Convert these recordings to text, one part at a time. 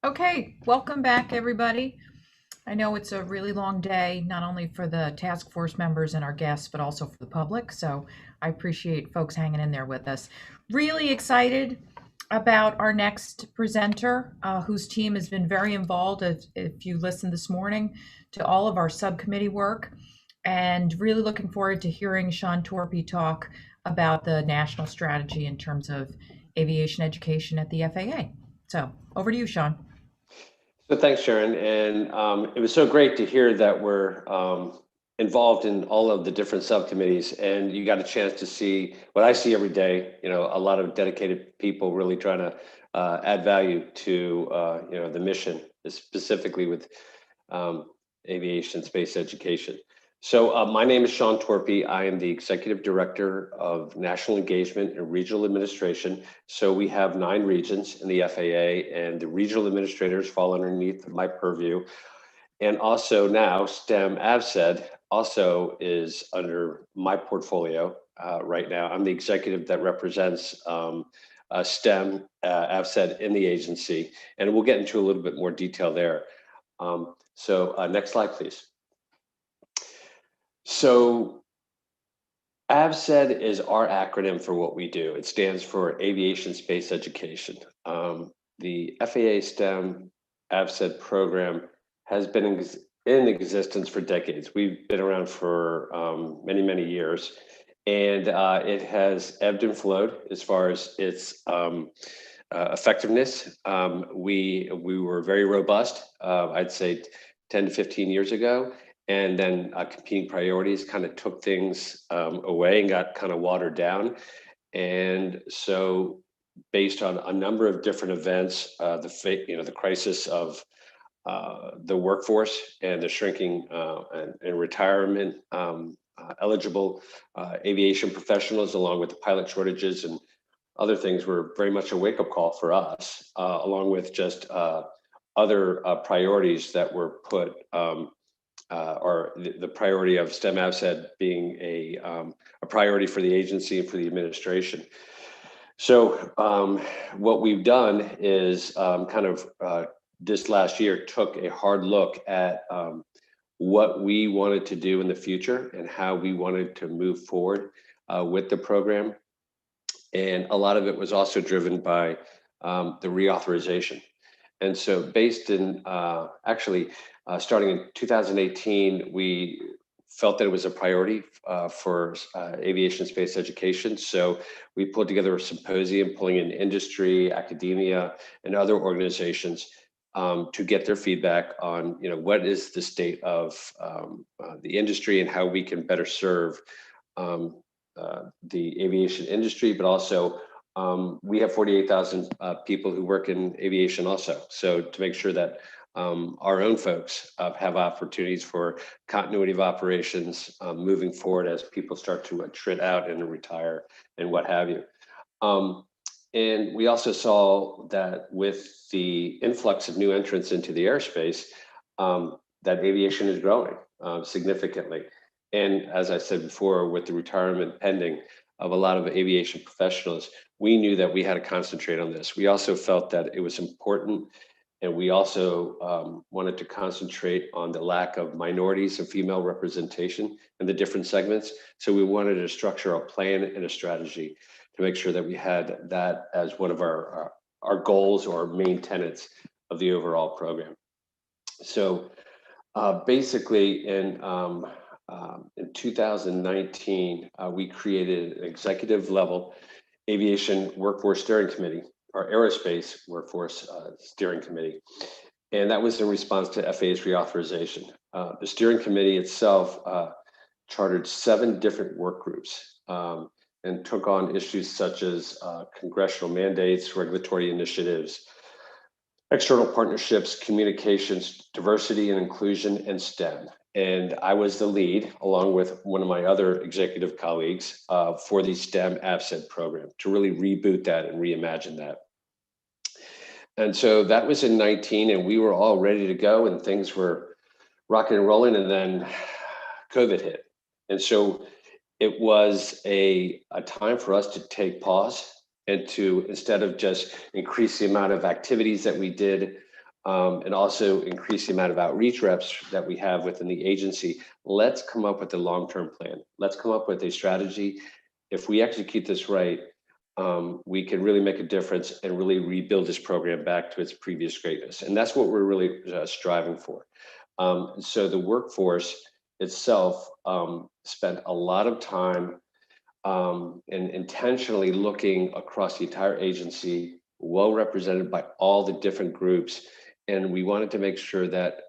Okay, welcome back, everybody. I know it's a really long day, not only for the task force members and our guests, but also for the public. So I appreciate folks hanging in there with us. Really excited about our next presenter, whose team has been very involved, if you listened this morning, to all of our subcommittee work. And really looking forward to hearing Sean Torpy talk about the national strategy in terms of aviation education at the FAA. So over to you, Sean. So thanks, Sharon. And it was so great to hear that we're involved in all of the different subcommittees, and you got a chance to see what I see every day. A lot of dedicated people really trying to add value to the mission, specifically with aviation space education. So my name is Sean Torpy. I am the Executive Director of National Engagement and Regional Administration. So we have 9 regions in the FAA, and the regional administrators fall underneath my purview. And also now STEM AvSed also is under my portfolio right now. I'm the executive that represents STEM AvSed in the agency, and we'll get into a little bit more detail there. So next slide, please. So AvSed is our acronym for what we do. It stands for Aviation Space Education. The FAA STEM AvSed program has been in existence for decades. We've been around for many, many years, and it has ebbed and flowed as far as its effectiveness. We were very robust, I'd say 10 to 15 years ago. And then competing priorities kind of took things away and got kind of watered down. And so based on a number of different events, the crisis of the workforce and the shrinking and retirement eligible aviation professionals, along with the pilot shortages and other things, were very much a wake-up call for us, along with just other priorities that were put or the priority of STEM AvSed being a priority for the agency and for the administration. So what we've done is this last year took a hard look at what we wanted to do in the future and how we wanted to move forward with the program. And a lot of it was also driven by the reauthorization. And so based in starting in 2018, we felt that it was a priority for aviation space education. So we put together a symposium pulling in industry, academia, and other organizations to get their feedback on what is the state of the industry and how we can better serve the aviation industry, but also we have 48,000 people who work in aviation also. So to make sure that our own folks have opportunities for continuity of operations moving forward as people start to attrit out and retire and what have you. And we also saw that with the influx of new entrants into the airspace, that aviation is growing significantly. And as I said before, with the retirement pending of a lot of aviation professionals, we knew that we had to concentrate on this. We also felt that it was important, and we also wanted to concentrate on the lack of minorities and female representation in the different segments. So we wanted to structure a plan and a strategy to make sure that we had that as one of our goals or main tenets of the overall program. So basically in 2019, we created an executive level aviation workforce steering committee, or aerospace workforce steering committee. And that was in response to FAA's reauthorization. The steering committee itself chartered 7 different work groups and took on issues such as congressional mandates, regulatory initiatives, external partnerships, communications, diversity and inclusion, and STEM. And I was the lead, along with one of my other executive colleagues, for the STEM AvSed program to really reboot that and reimagine that. And so that was in 19, and we were all ready to go, and things were rocking and rolling, and then COVID hit. And so it was a time for us to take pause and to, instead of just increase the amount of activities that we did and also increase the amount of outreach reps that we have within the agency. Let's come up with a long-term plan. Let's come up with a strategy. If we execute this right, we can really make a difference and really rebuild this program back to its previous greatness. And that's what we're really striving for. So the workforce itself spent a lot of time and intentionally looking across the entire agency, well represented by all the different groups. And we wanted to make sure that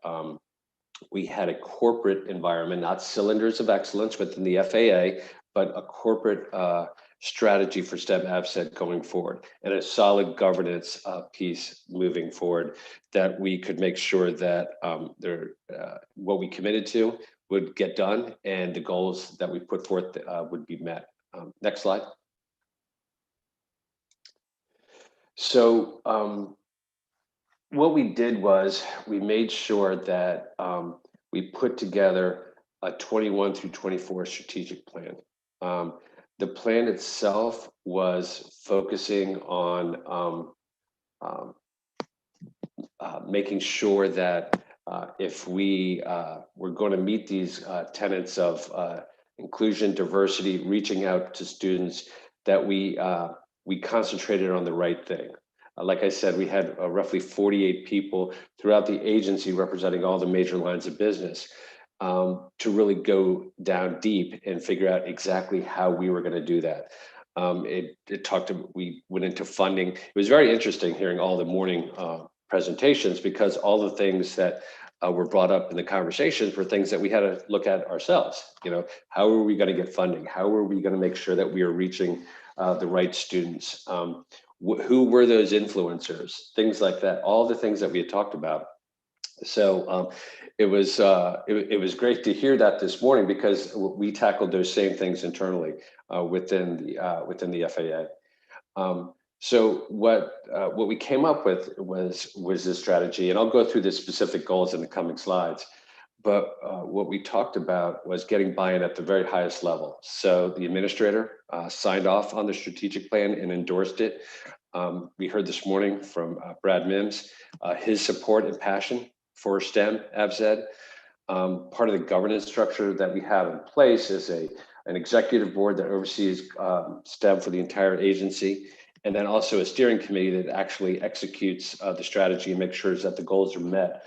we had a corporate environment, not cylinders of excellence within the FAA, but a corporate strategy for STEM AVSET going forward, and a solid governance piece moving forward, that we could make sure that what we committed to would get done and the goals that we put forth would be met. Next slide. So what we did was we made sure that we put together a 21 through 24 strategic plan. The plan itself was focusing on making sure that if we were going to meet these tenets of inclusion, diversity, reaching out to students, that we concentrated on the right thing. Like I said, we had roughly 48 people throughout the agency representing all the major lines of business to really go down deep and figure out exactly how we were going to do that. We went into funding. It was very interesting hearing all the morning presentations, because all the things that were brought up in the conversations were things that we had to look at ourselves. You know, how are we going to get funding? How are we going to make sure that we are reaching the right students? Who were those influencers? Things like that. All the things that we had talked about. So it was great to hear that this morning, because we tackled those same things internally within the FAA. So what we came up with was this strategy, and I'll go through the specific goals in the coming slides. But what we talked about was getting buy-in at the very highest level. So the administrator signed off on the strategic plan and endorsed it. We heard this morning from Brad Mims, his support and passion for STEM AVSET. Part of the governance structure that we have in place is an executive board that oversees STEM for the entire agency, and then also a steering committee that actually executes the strategy and makes sure that the goals are met.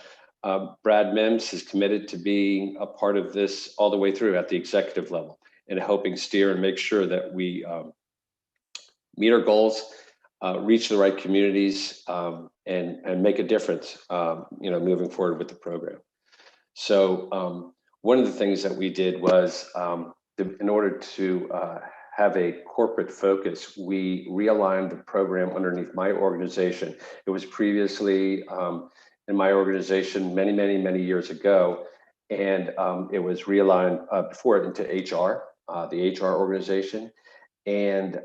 Brad Mims is committed to being a part of this all the way through at the executive level, and helping steer and make sure that we meet our goals, reach the right communities, and make a difference, moving forward with the program. So one of the things that we did was, in order to have a corporate focus, we realigned the program underneath my organization. It was previously in my organization many years ago, and it was realigned before it into HR, the HR organization. And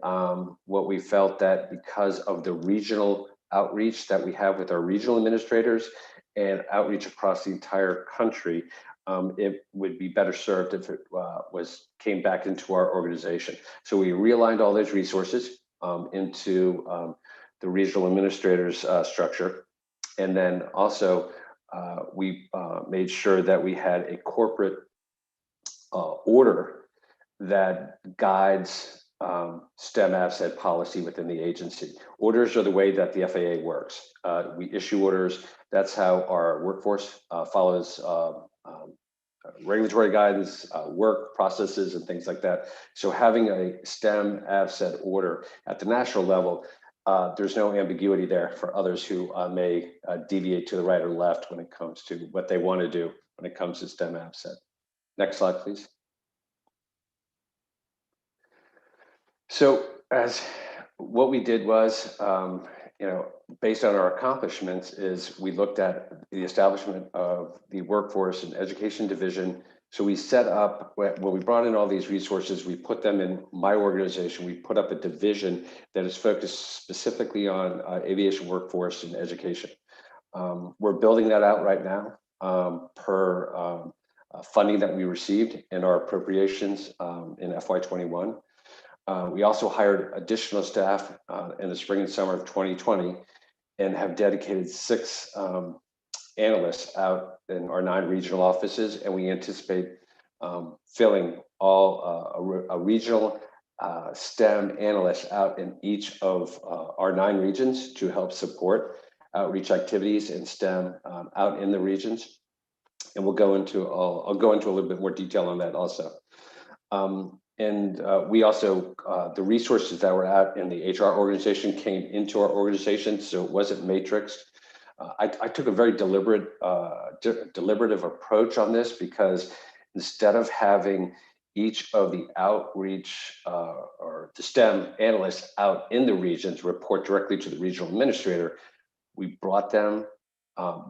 what we felt that because of the regional outreach that we have with our regional administrators and outreach across the entire country, it would be better served if it came back into our organization. So we realigned all those resources into the regional administrators structure. And then also we made sure that we had a corporate order that guides STEM AVSET policy within the agency. Orders are the way that the FAA works. We issue orders. That's how our workforce follows regulatory guidance, work processes, and things like that. So having a STEM AVSET order at the national level, there's no ambiguity there for others who may deviate to the right or left when it comes to what they want to do when it comes to STEM AVSET. Next slide, please. So what we did was, based on our accomplishments, is we looked at the establishment of the Workforce and Education Division. So we set up, when we brought in all these resources, we put them in my organization. We put up a division that is focused specifically on aviation workforce and education. We're building that out right now per funding that we received in our appropriations in FY21. We also hired additional staff in the spring and summer of 2020, and have dedicated 6 analysts out in our 9 regional offices, and we anticipate filling all a regional STEM analyst out in each of our 9 regions to help support outreach activities in STEM out in the regions. And we'll go into, I'll go into a little bit more detail on that also. We also, the resources that were out in the HR organization came into our organization, so it wasn't matrixed. I took a very deliberative approach on this, because instead of having each of the outreach or the STEM analysts out in the regions report directly to the regional administrator, we brought them.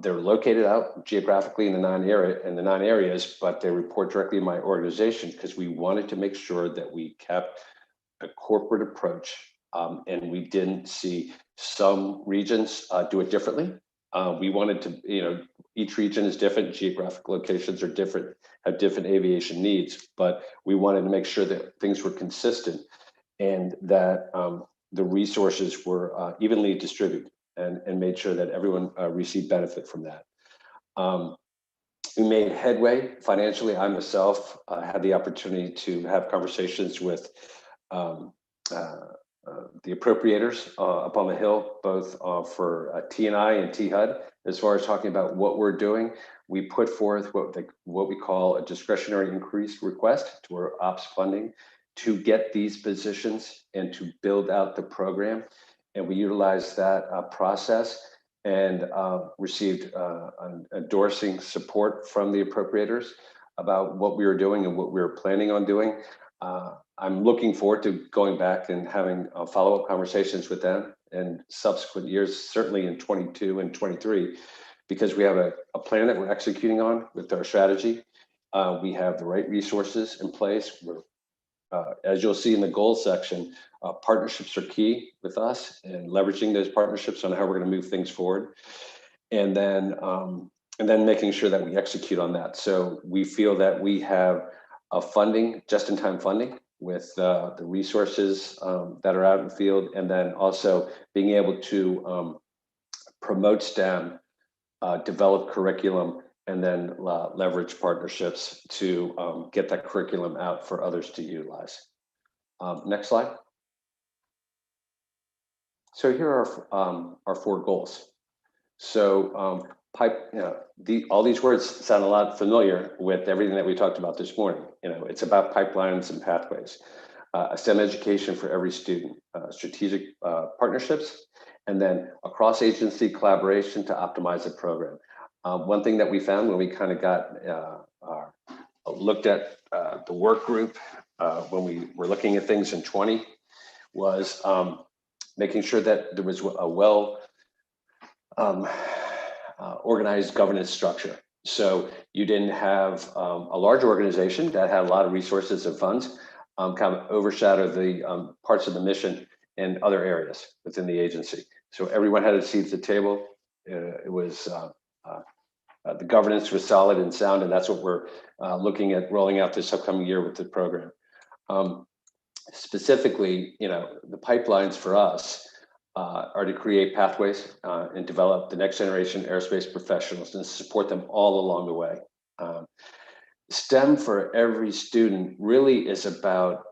They're located out geographically in the 9 areas, but they report directly in my organization, because we wanted to make sure that we kept a corporate approach, and we didn't see some regions do it differently. We wanted to, each region is different, geographic locations are different, have different aviation needs, but we wanted to make sure that things were consistent and that the resources were evenly distributed, and made sure that everyone received benefit from that. We made headway financially. I myself had the opportunity to have conversations with the appropriators up on the Hill, both for T&I and THUD, as far as talking about what we're doing. We put forth what we call a discretionary increase request to our ops funding to get these positions and to build out the program. And we utilized that process and received endorsing support from the appropriators about what we were doing and what we were planning on doing. I'm looking forward to going back and having follow-up conversations with them in subsequent years, certainly in 22 and 23, because we have a plan that we're executing on with our strategy. We have the right resources in place. As you'll see in the goals section, partnerships are key with us, and leveraging those partnerships on how we're going to move things forward, and then making sure that we execute on that. So we feel that we have a funding, just-in-time funding, with the resources that are out in the field, and then also being able to promote STEM, develop curriculum, and then leverage partnerships to get that curriculum out for others to utilize. Next slide. So here are our 4 goals. So all these words sound a lot familiar with everything that we talked about this morning. It's about pipelines and pathways, a STEM education for every student, strategic partnerships, and then across agency collaboration to optimize the program. One thing that we found when we kind of looked at the work group when we were looking at things in 20 was making sure that there was a well organized governance structure. So you didn't have a large organization that had a lot of resources and funds kind of overshadow the parts of the mission in other areas within the agency. So everyone had a seat at the table. It was the governance was solid and sound, and that's what we're looking at rolling out this upcoming year with the program. Specifically, the pipelines for us are to create pathways and develop the next generation aerospace professionals and support them all along the way. STEM for every student really is about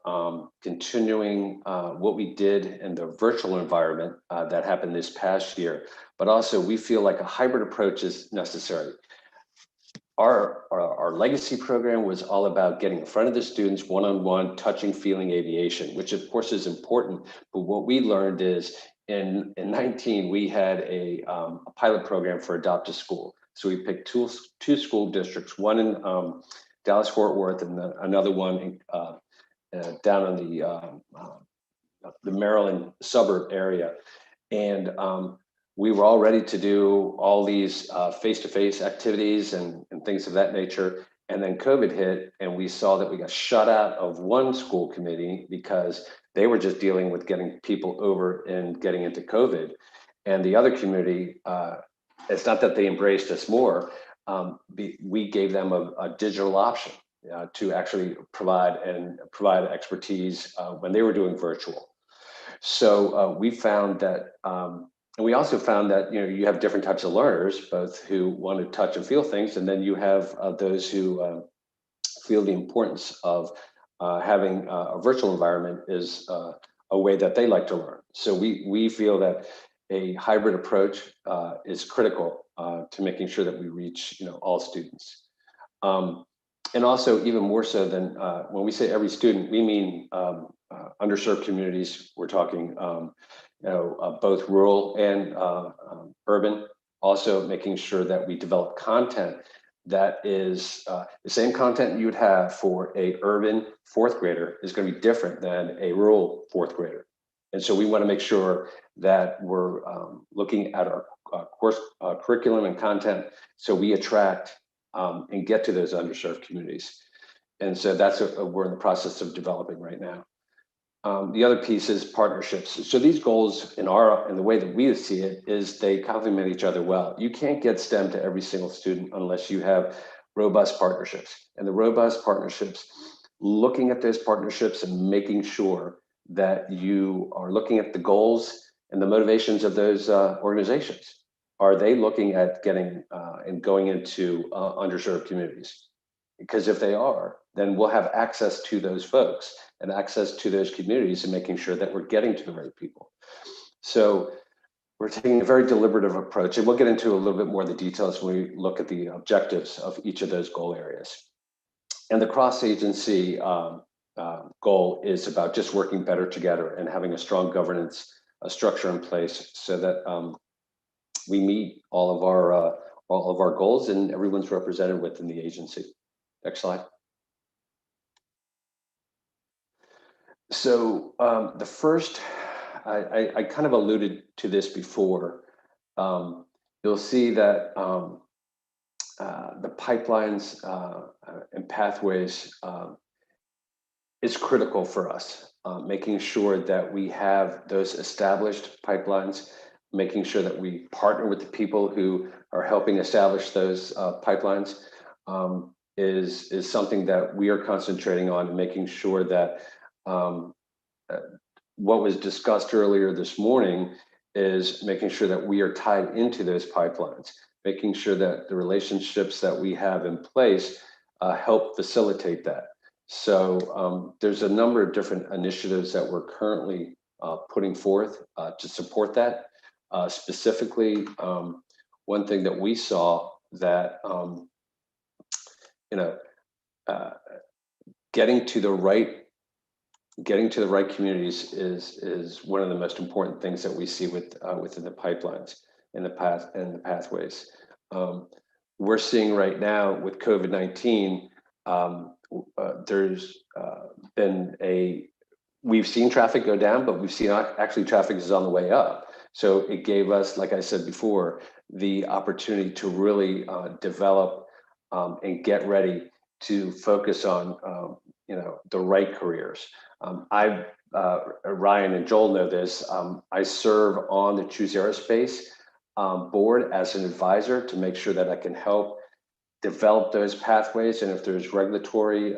continuing what we did in the virtual environment that happened this past year, but also we feel like a hybrid approach is necessary. Our legacy program was all about getting in front of the students one-on-one, touching, feeling aviation, which of course is important. But what we learned is in 19, we had a pilot program for Adopt a School. So we picked two school districts, one in Dallas Fort Worth and another one down in the Maryland suburb area. And we were all ready to do all these face-to-face activities and things of that nature. And then COVID hit, and we saw that we got shut out of one school committee because they were just dealing with getting people over and getting into COVID. And the other community, it's not that they embraced us more, we gave them a digital option to actually provide expertise when they were doing virtual. So we found that And we also found that you have different types of learners, both who want to touch and feel things, and then you have those who feel the importance of having a virtual environment is a way that they like to learn. So we feel that a hybrid approach is critical to making sure that we reach all students. And also, even more so than when we say every student, we mean underserved communities. We're talking both rural and urban. Also making sure that we develop content that is the same content you would have for a urban fourth grader is going to be different than a rural fourth grader. And so we want to make sure that we're looking at our course curriculum and content so we attract and get to those underserved communities. And so that's what we're in the process of developing right now. The other piece is partnerships. So these goals in the way that we see it is they complement each other well. You can't get STEM to every single student unless you have robust partnerships. And the robust partnerships, looking at those partnerships and making sure that you are looking at the goals and the motivations of those organizations. Are they looking at getting and going into underserved communities? Because if they are, then we'll have access to those folks and access to those communities and making sure that we're getting to the right people. So we're taking a very deliberative approach, and we'll get into a little bit more of the details when we look at the objectives of each of those goal areas. And the cross-agency goal is about just working better together and having a strong governance structure in place so that we meet all of our goals and everyone's represented within the agency. Next slide. So the first, I kind of alluded to this before. You'll see that the pipelines and pathways is critical for us, making sure that we have those established pipelines, making sure that we partner with the people who are helping establish those pipelines is something that we are concentrating on, and making sure that what was discussed earlier this morning is making sure that we are tied into those pipelines, making sure that the relationships that we have in place help facilitate that. So there's a number of different initiatives that we're currently putting forth to support that. Specifically, one thing that we saw that getting to the right communities is one of the most important things that we see within the pipelines and the pathways. We're seeing right now with COVID-19, there's we've seen traffic go down, but we've seen actually traffic is on the way up. So it gave us, like I said before, the opportunity to really develop and get ready to focus on the right careers. Ryan and Joel know this. I serve on the Choose Aerospace board as an advisor to make sure that I can help develop those pathways. And if there's regulatory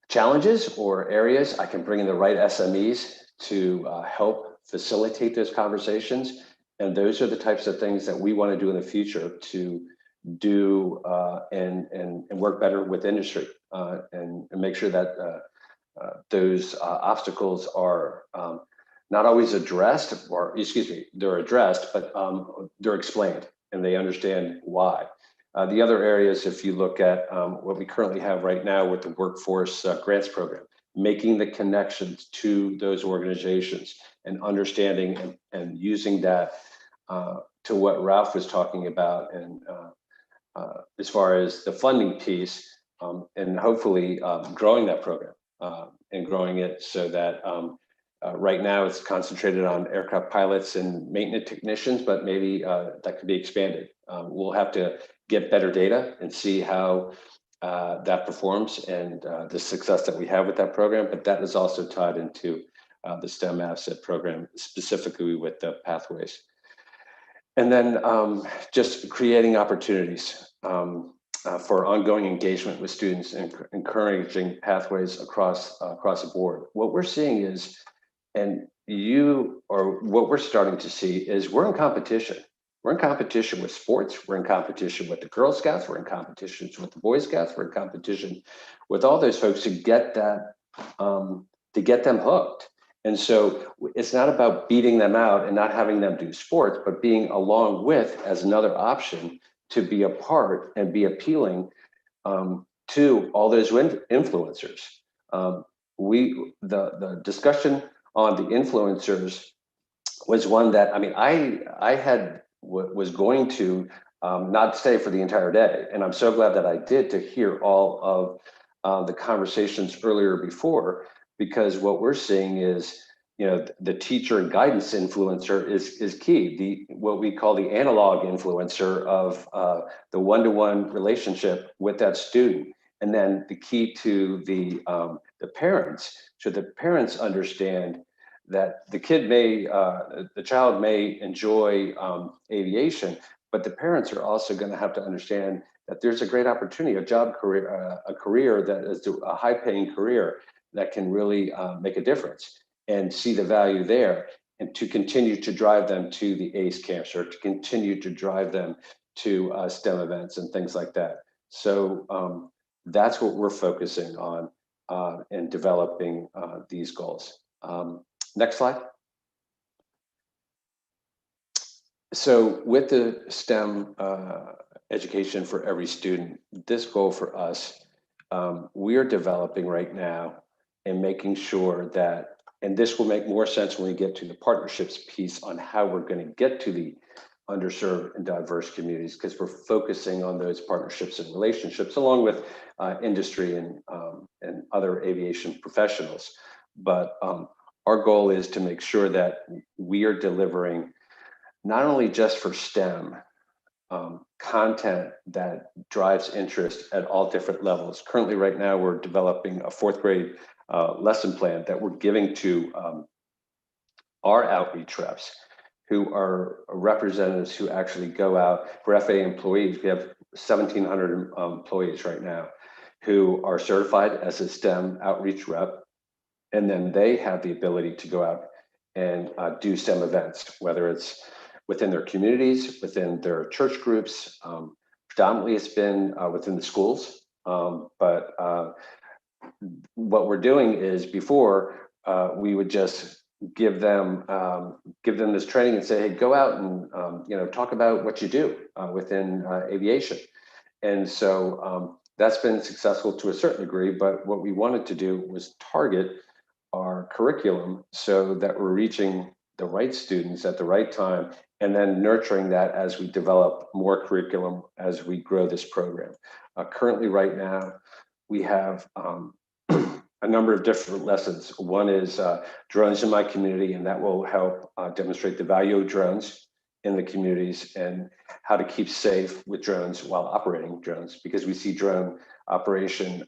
challenges or areas, I can bring in the right SMEs to help facilitate those conversations. And those are the types of things that we want to do in the future to do and work better with industry and make sure that those obstacles are not always addressed, or excuse me, they're addressed, but they're explained and they understand why. The other areas, if you look at what we currently have right now with the Workforce Grants Program, making the connections to those organizations and understanding and using that to what Ralph was talking about, and as far as the funding piece, and hopefully growing that program and growing it so that right now it's concentrated on aircraft pilots and maintenance technicians, but maybe that could be expanded. We'll have to get better data and see how that performs and the success that we have with that program, but that is also tied into the STEM asset program, specifically with the pathways. And then just creating opportunities for ongoing engagement with students and encouraging pathways across the board. What we're seeing is, and what we're starting to see is we're in competition. We're in competition with sports. We're in competition with the Girl Scouts. We're in competition with the Boy Scouts. We're in competition with all those folks to get that, to get them hooked. And so it's not about beating them out and not having them do sports, but being along with as another option to be a part and be appealing to all those influencers. The discussion on the influencers was one that, I mean, I had was going to not stay for the entire day, and I'm so glad that I did to hear all of the conversations earlier before, because what we're seeing is, you know, the teacher and guidance influencer is key. What we call the analog influencer of the one-to-one relationship with that student, and then the key to the parents, so the parents understand that the child may enjoy aviation, but the parents are also going to have to understand that there's a great opportunity, a career that is a high-paying career that can really make a difference, and see the value there, and to continue to drive them to the ACE camps, or to continue to drive them to STEM events and things like that. So that's what we're focusing on in developing these goals. Next slide. So with the STEM education for every student, this goal for us, we are developing right now and making sure that, and this will make more sense when we get to the partnerships piece on how we're going to get to the underserved and diverse communities, because we're focusing on those partnerships and relationships along with industry and other aviation professionals. But our goal is to make sure that we are delivering not only just for STEM content that drives interest at all different levels. Currently, right now, we're developing a fourth grade lesson plan that we're giving to our outreach reps, who are representatives who actually go out for FAA employees. We have 1,700 employees right now who are certified as a STEM outreach rep. And then they have the ability to go out and do STEM events, whether it's within their communities, within their church groups. Predominantly, it's been within the schools. But what we're doing is, before we would just give them this training and say, hey, go out and talk about what you do within aviation. And so that's been successful to a certain degree. But what we wanted to do was target our curriculum so that we're reaching the right students at the right time, and then nurturing that as we develop more curriculum as we grow this program. Currently, right now, we have a number of different lessons. One is drones in my community, and that will help demonstrate the value of drones in the communities and how to keep safe with drones while operating drones, because we see drone operation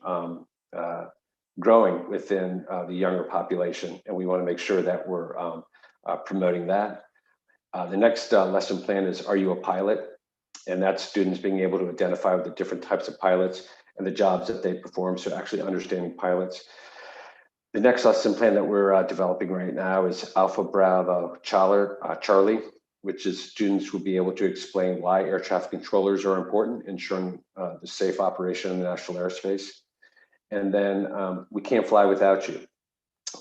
growing within the younger population, and we want to make sure that we're promoting that. The next lesson plan is, are you a pilot? And that's students being able to identify the different types of pilots and the jobs that they perform, so actually understanding pilots. The next lesson plan that we're developing right now is Alpha Bravo Charlie, which is students will be able to explain why air traffic controllers are important, ensuring the safe operation in the national airspace. And then we can't fly without you.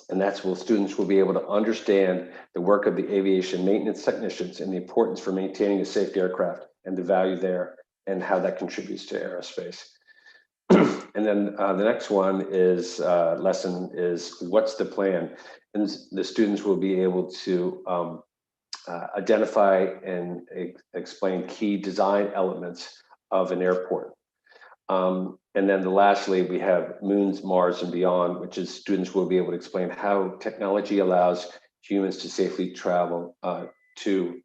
And that's where students will be able to understand the work of the aviation maintenance technicians and the importance for maintaining a safe aircraft and the value there and how that contributes to aerospace. And then the next one is lesson is, what's the plan? And the students will be able to identify and explain key design elements of an airport. And then lastly, we have Moons, Mars, and Beyond, which is students will be able to explain how technology allows humans to safely travel to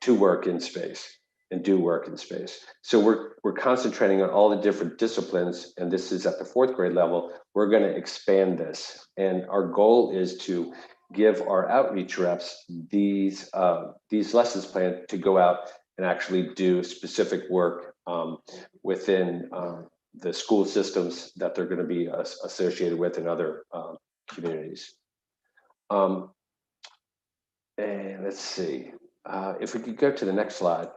work in space and do work in space. So we're concentrating on all the different disciplines, and this is at the fourth grade level. We're going to expand this, and our goal is to give our outreach reps these lessons planned to go out and actually do specific work within the school systems that they're going to be associated with in other communities. And let's see, if we could go to the next slide.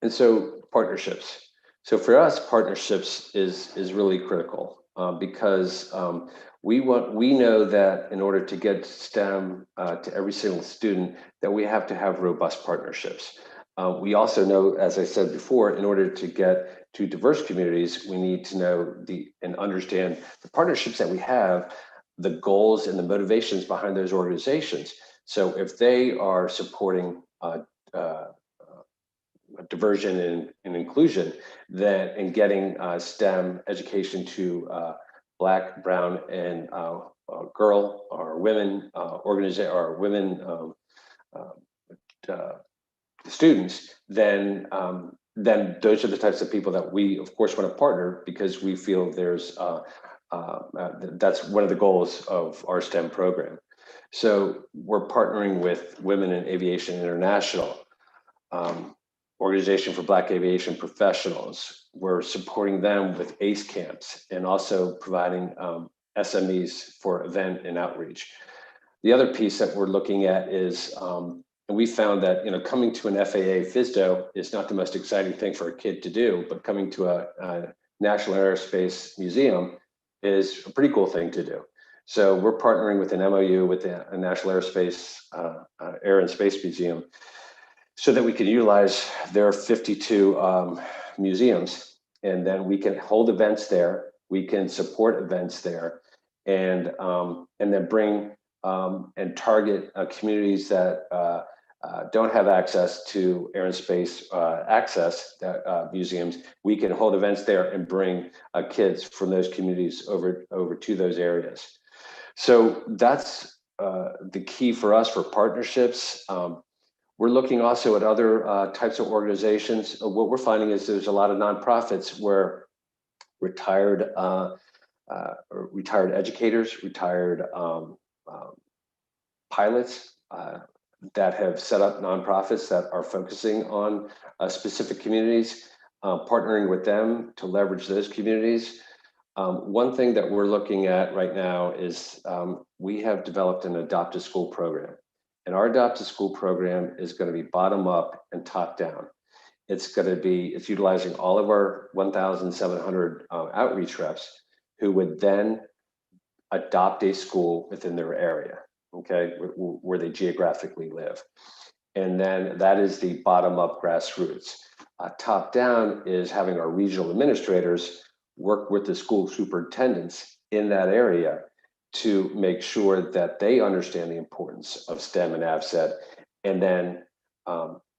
And so partnerships. So for us, partnerships is really critical because we know that in order to get STEM to every single student, that we have to have robust partnerships. We also know, as I said before, in order to get to diverse communities, we need to know and understand the partnerships that we have, the goals and the motivations behind those organizations. So if they are supporting uh, diversion and inclusion, that in getting STEM education to Black, Brown, and girl or women uh, students, then those are the types of people that we, of course, want to partner because we feel that's one of the goals of our STEM program. So we're partnering with Women in Aviation International, um, Organization for Black Aviation Professionals. We're supporting them with ACE camps and also providing SMEs for event and outreach. The other piece that we're looking at is, and we found that coming to an FAA FISDO is not the most exciting thing for a kid to do, but coming to a National Aerospace Museum is a pretty cool thing to do. So we're partnering with an MOU with the National Aerospace Air and Space Museum so that we can utilize their 52 museums, and then we can hold events there, we can support events there, and then bring and target communities that don't have access to air and space access museums. We can hold events there and bring kids from those communities over to those areas. So that's the key for us for partnerships. We're looking also at other types of organizations. What we're finding is there's a lot of nonprofits where retired educators, retired pilots that have set up nonprofits that are focusing on specific communities, partnering with them to leverage those communities. One thing that we're looking at right now is we have developed an Adopt a School program. And our Adopt a School program is going to be bottom up and top down. It's utilizing all of our 1,700 outreach reps who would then adopt a school within their area, okay, where they geographically live. And then that is the bottom up grassroots. Top down is having our regional administrators work with the school superintendents in that area to make sure that they understand the importance of STEM and AVSET. And then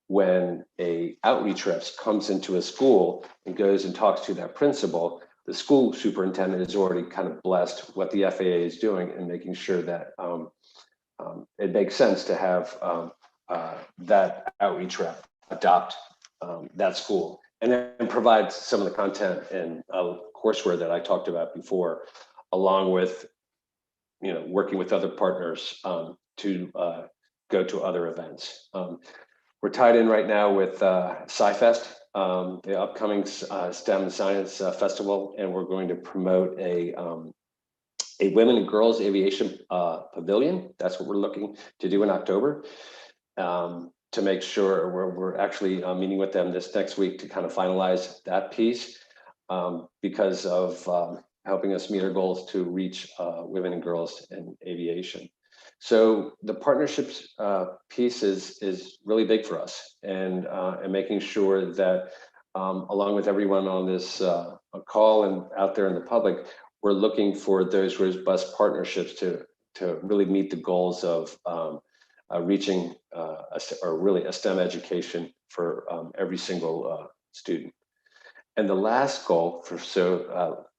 when a outreach rep comes into a school and goes and talks to that principal, the school superintendent is already kind of blessed what the FAA is doing and making sure that it makes sense to have that outreach rep adopt that school, and then provide some of the content and courseware that I talked about before, along with working with other partners to go to other events. We're tied in right now with SciFest, the upcoming STEM Science Festival, and we're going to promote a women and girls aviation pavilion. That's what we're looking to do in October, to make sure we're actually meeting with them this next week to kind of finalize that piece, because of helping us meet our goals to reach women and girls in aviation. So the partnerships piece is really big for us, and making sure that along with everyone on this call and out there in the public, we're looking for those robust partnerships to really meet the goals of reaching a STEM education for every single student. And the last goal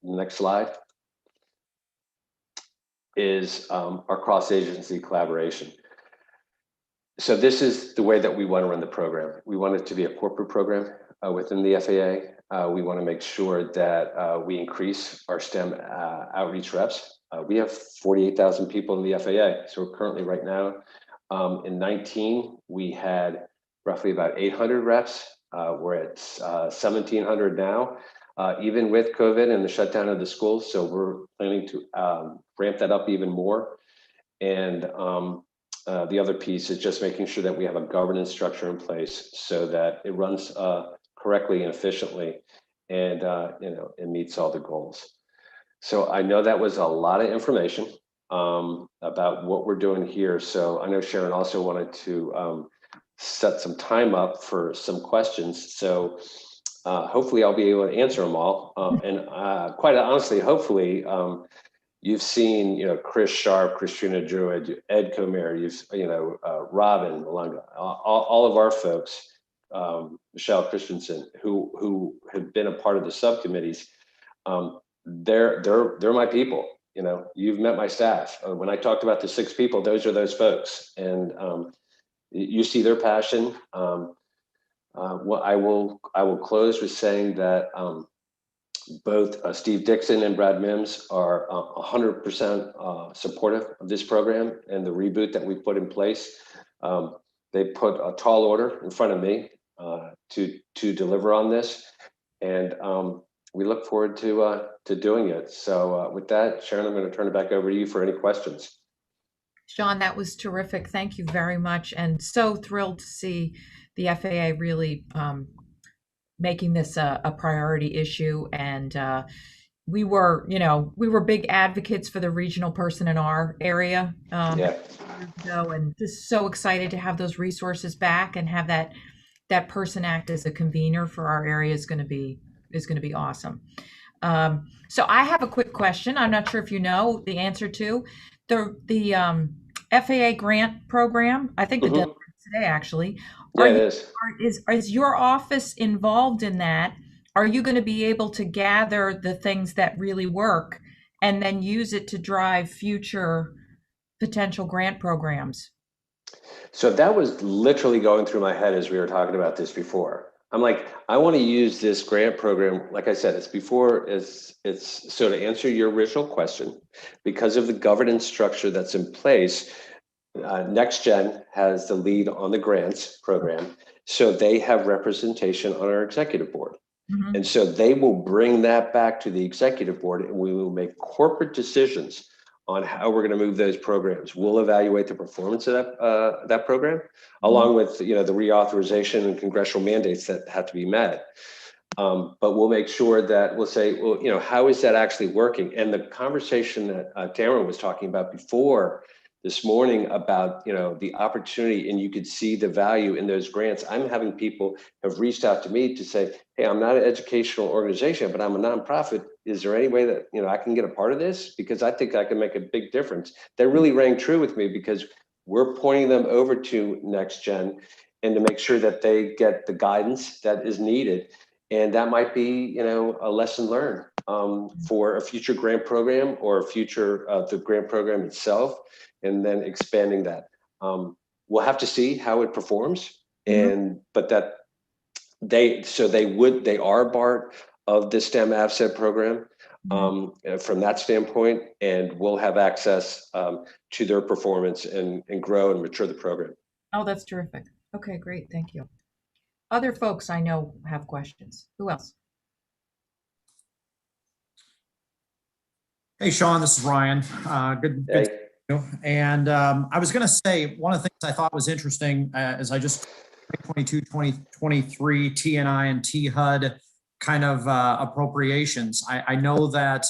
next slide, is our cross-agency collaboration. So this is the way that we want to run the program. We want it to be a corporate program within the FAA. We want to make sure that we increase our STEM outreach reps. We have 48,000 people in the FAA. So we're currently right now, in 19, we had roughly about 800 reps. We're at 1,700 now, even with COVID and the shutdown of the schools. So we're planning to ramp that up even more. And the other piece is just making sure that we have a governance structure in place so that it runs correctly and efficiently, and it meets all the goals. So I know that was a lot of information about what we're doing here. So I know Sharon also wanted to set some time up for some questions. So hopefully I'll be able to answer them all. And quite honestly, hopefully you've seen, Chris Sharp, Christina Druid, Ed Comer, Robin Malunga, all of our folks, Michelle Christensen, who have been a part of the subcommittees. They're my people. You've met my staff. When I talked about the 6 people, those are those folks, and you see their passion. What I will close with saying that both Steve Dixon and Brad Mims are 100% supportive of this program and the reboot that we put in place. They put a tall order in front of me to deliver on this, and we look forward to doing it. So with that, Sharon, I'm going to turn it back over to you for any questions. Sean, that was terrific. Thank you very much. And so thrilled to see the FAA really making this a priority issue. And we were big advocates for the regional person in our area Yeah. years ago, and just so excited to have those resources back and have that person act as a convener for our area is going to be awesome. So I have a quick question. I'm not sure if you know the answer to the FAA grant program. I think the Mhm. deadline is today, actually. Yeah, it is. Is your office involved in that? Are you going to be able to gather the things that really work and then use it to drive future potential grant programs? So that was literally going through my head as we were talking about this before. I'm like, I want to use this grant program. Like I said, it's so to answer your original question, because of the governance structure that's in place, NextGen has the lead on the grants program. So they have representation on our executive board. Mhm. And so they will bring that back to the executive board, and we will make corporate decisions on how we're going to move those programs. We'll evaluate the performance of that program, Mhm. along with the reauthorization and congressional mandates that have to be met. But we'll make sure that we'll say, well, how is that actually working? And the conversation that Darren was talking about before this morning about the opportunity, and you could see the value in those grants. I'm having people have reached out to me to say, hey, I'm not an educational organization, but I'm a nonprofit. Is there any way that I can get a part of this? Because I think I can make a big difference. That really rang true with me, because we're pointing them over to NextGen and to make sure that they get the guidance that is needed. And that might be, a lesson learned for a future grant program or a future the grant program itself, and then expanding that. We'll have to see how it performs, but that they are part of the STEM AVSET program from that standpoint, and we'll have access to their performance and grow and mature the program. Oh, that's terrific. Okay, great. Thank you. Other folks I know have questions. Who else? Hey, Sean, this is Ryan. Good to see you. And I was going to say, one of the things I thought was interesting is I just 2022, 2023 TNI and THUD kind of appropriations. I know that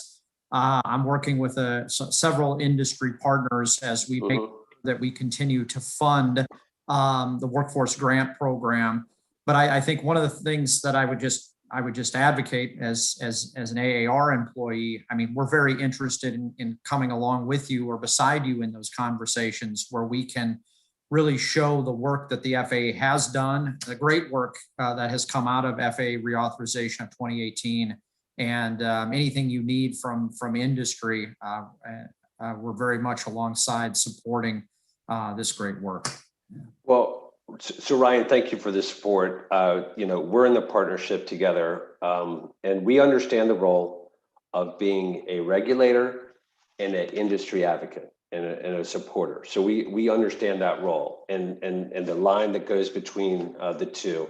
I'm working with several industry partners as we make sure that we continue to fund the workforce grant program. But I think one of the things that I would just advocate as an AAR employee. I mean, we're very interested in coming along with you or beside you in those conversations where we can really show the work that the FAA has done, the great work that has come out of FAA reauthorization of 2018, and anything you need from industry. We're very much alongside supporting this great work. Well, so Ryan, thank you for the support. We're in the partnership together, and we understand the role of being a regulator and an industry advocate and a supporter. So we understand that role and the line that goes between the two.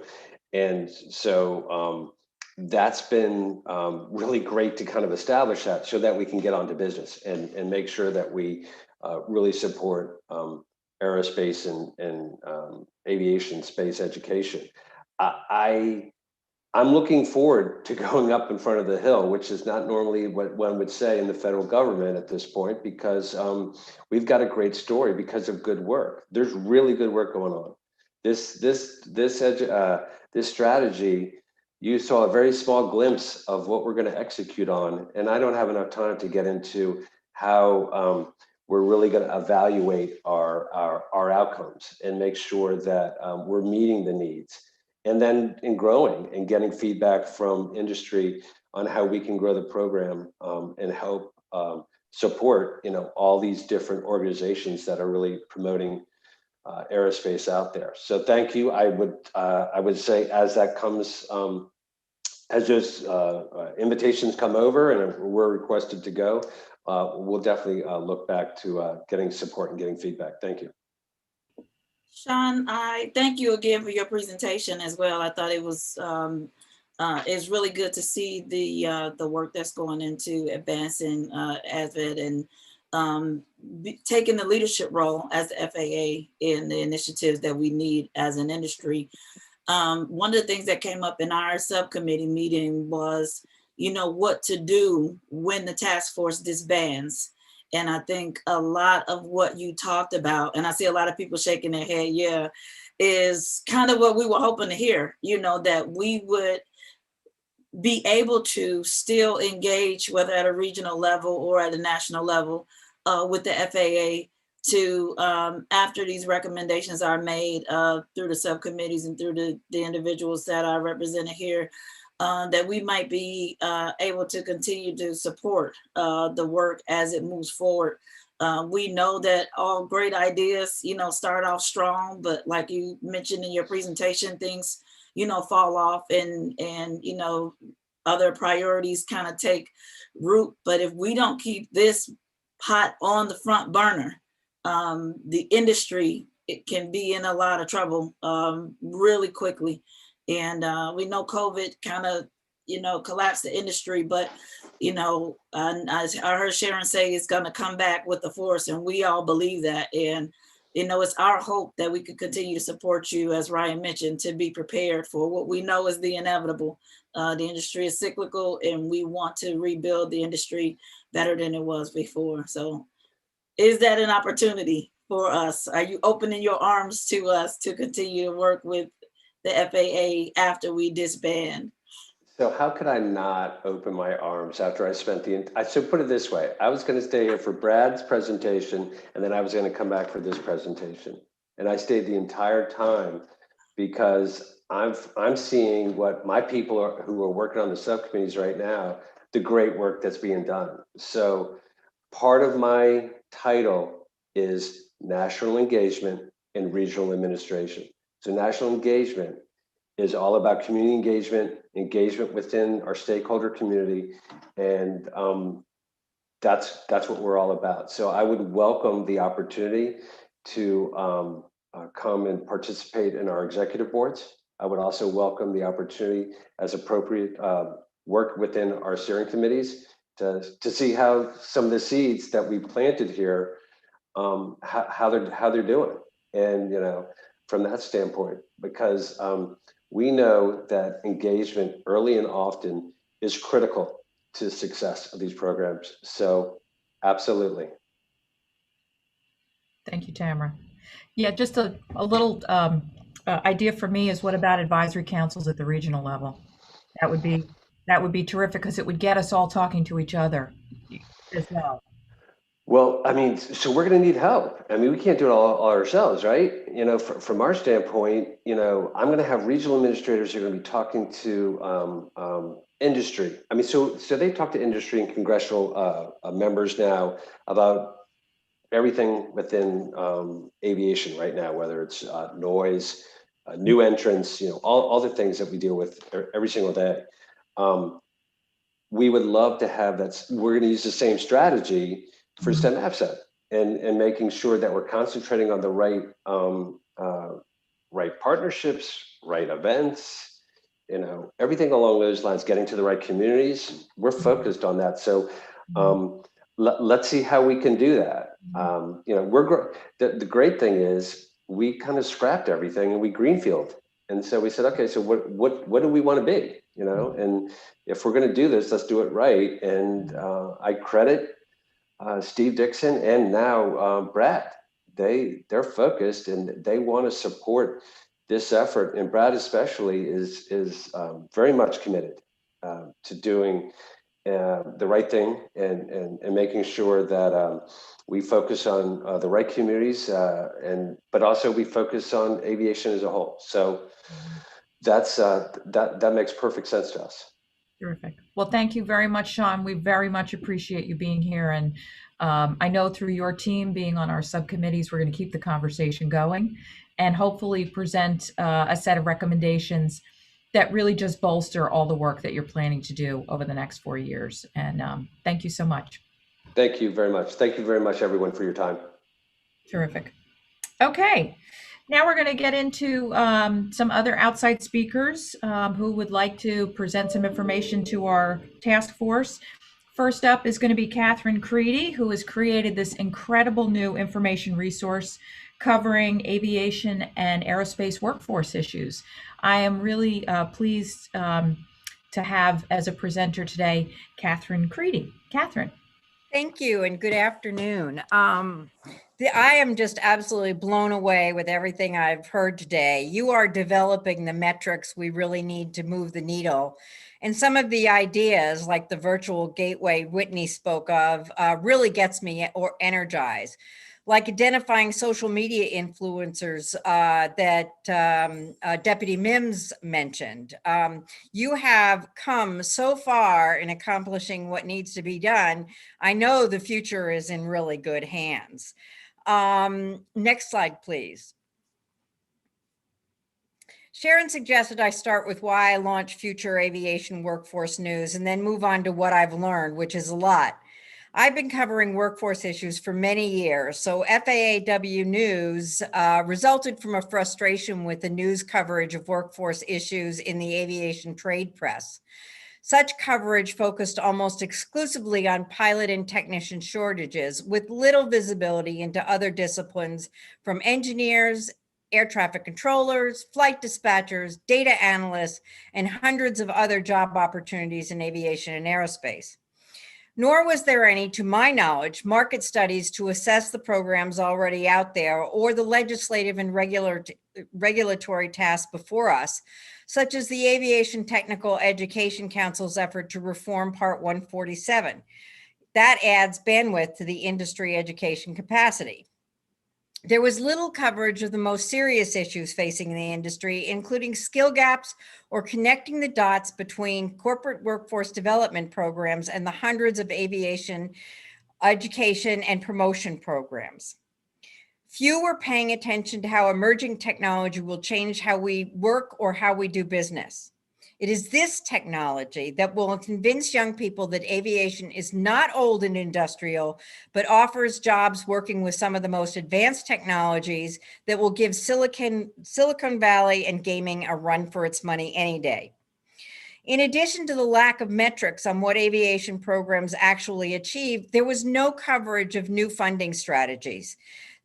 And so that's been really great to kind of establish that so that we can get on to business and make sure that we really support aerospace and aviation space education. I'm looking forward to going up in front of the hill, which is not normally what one would say in the federal government at this point, because we've got a great story because of good work. There's really good work going on. This strategy, you saw a very small glimpse of what we're going to execute on, and I don't have enough time to get into how we're really going to evaluate our outcomes and make sure that we're meeting the needs. And then in growing and getting feedback from industry on how we can grow the program and help support, all these different organizations that are really promoting aerospace out there. So thank you. I would say as that comes, as those invitations come over and we're requested to go, we'll definitely look back to getting support and getting feedback. Thank you. Sean, I thank you again for your presentation as well. I thought it was it's really good to see the work that's going into advancing ASVED and taking the leadership role as the FAA in the initiatives that we need as an industry. One of the things that came up in our subcommittee meeting was, what to do when the task force disbands. And I think a lot of what you talked about, and I see a lot of people shaking their head, yeah, is kind of what we were hoping to hear, that we would be able to still engage, whether at a regional level or at a national level, with the FAA to, after these recommendations are made through the subcommittees and through the individuals that are represented here, that we might be able to continue to support the work as it moves forward. We know that all great ideas, start off strong, but like you mentioned in your presentation, things, fall off and other priorities kind of take root. But if we don't keep this pot on the front burner, the industry, it can be in a lot of trouble really quickly. And we know COVID kind of, collapsed the industry, but, I heard Sharon say it's going to come back with the force, and we all believe that. And, it's our hope that we could continue to support you, as Ryan mentioned, to be prepared for what we know is the inevitable. The industry is cyclical, and we want to rebuild the industry better than it was before. So is that an opportunity for us? Are you opening your arms to us to continue to work with the FAA after we disband? So how could I not open my arms after I spent so put it this way, I was going to stay here for Brad's presentation, and then I was going to come back for this presentation. And I stayed the entire time because I'm seeing what my people who are working on the subcommittees right now, the great work that's being done. So part of my title is National Engagement and Regional Administration. So national engagement is all about community engagement within our stakeholder community, and that's what we're all about. So I would welcome the opportunity to come and participate in our executive boards. I would also welcome the opportunity, as appropriate, work within our steering committees to see how some of the seeds that we planted here, how they're doing, and from that standpoint, because we know that engagement early and often is critical to the success of these programs. So absolutely. Thank you, Tamara. Yeah, just a little idea for me is, what about advisory councils at the regional level? That would be terrific, because it would get us all talking to each other as well. Well, I mean, so we're going to need help. I mean, we can't do it all ourselves, right? From our standpoint, I'm going to have regional administrators who are going to be talking to industry. I mean, so they talk to industry and congressional members now about everything within aviation right now, whether it's noise, new entrants, all the things that we deal with every single day. We would love to have that. We're going to use the same strategy for STEM AFSET and making sure that we're concentrating on the right partnerships, right events, everything along those lines, getting to the right communities. We're focused on that. So let's see how we can do that. The great thing is we kind of scrapped everything and we greenfield. And so we said, okay, so what do we want to be? And if we're going to do this, let's do it right. And I credit Steve Dixon and now Brad. They're focused and they want to support this effort. And Brad especially is very much committed to doing the right thing and making sure that we focus on the right communities but also we focus on aviation as a whole. So that makes perfect sense to us. Terrific. Well, thank you very much, Sean. We very much appreciate you being here. And I know through your team being on our subcommittees, we're going to keep the conversation going and hopefully present a set of recommendations that really just bolster all the work that you're planning to do over the next 4 years. And thank you so much. Thank you very much. Thank you very much, everyone, for your time. Terrific. Okay. Now we're going to get into some other outside speakers who would like to present some information to our task force. First up is going to be Catherine Creedy, who has created this incredible new information resource covering aviation and aerospace workforce issues. I am really pleased to have as a presenter today, Catherine Creedy. Catherine. Thank you and good afternoon. I am just absolutely blown away with everything I've heard today. You are developing the metrics we really need to move the needle. And some of the ideas like the virtual gateway Whitney spoke of really gets me energized. Like identifying social media influencers that Deputy Mims mentioned. You have come so far in accomplishing what needs to be done. I know the future is in really good hands. Next slide, please. Sharon suggested I start with why I launched Future Aviation Workforce News and then move on to what I've learned, which is a lot. I've been covering workforce issues for many years, so FAAW News resulted from a frustration with the news coverage of workforce issues in the aviation trade press. Such coverage focused almost exclusively on pilot and technician shortages with little visibility into other disciplines from engineers, air traffic controllers, flight dispatchers, data analysts, and hundreds of other job opportunities in aviation and aerospace. Nor was there any, to my knowledge, market studies to assess the programs already out there or the legislative and regulatory tasks before us, such as the Aviation Technical Education Council's effort to reform Part 147. That adds bandwidth to the industry education capacity. There was little coverage of the most serious issues facing the industry, including skill gaps or connecting the dots between corporate workforce development programs and the hundreds of aviation education and promotion programs. Few were paying attention to how emerging technology will change how we work or how we do business. It is this technology that will convince young people that aviation is not old and industrial, but offers jobs working with some of the most advanced technologies that will give Silicon Valley and gaming a run for its money any day. In addition to the lack of metrics on what aviation programs actually achieve, there was no coverage of new funding strategies.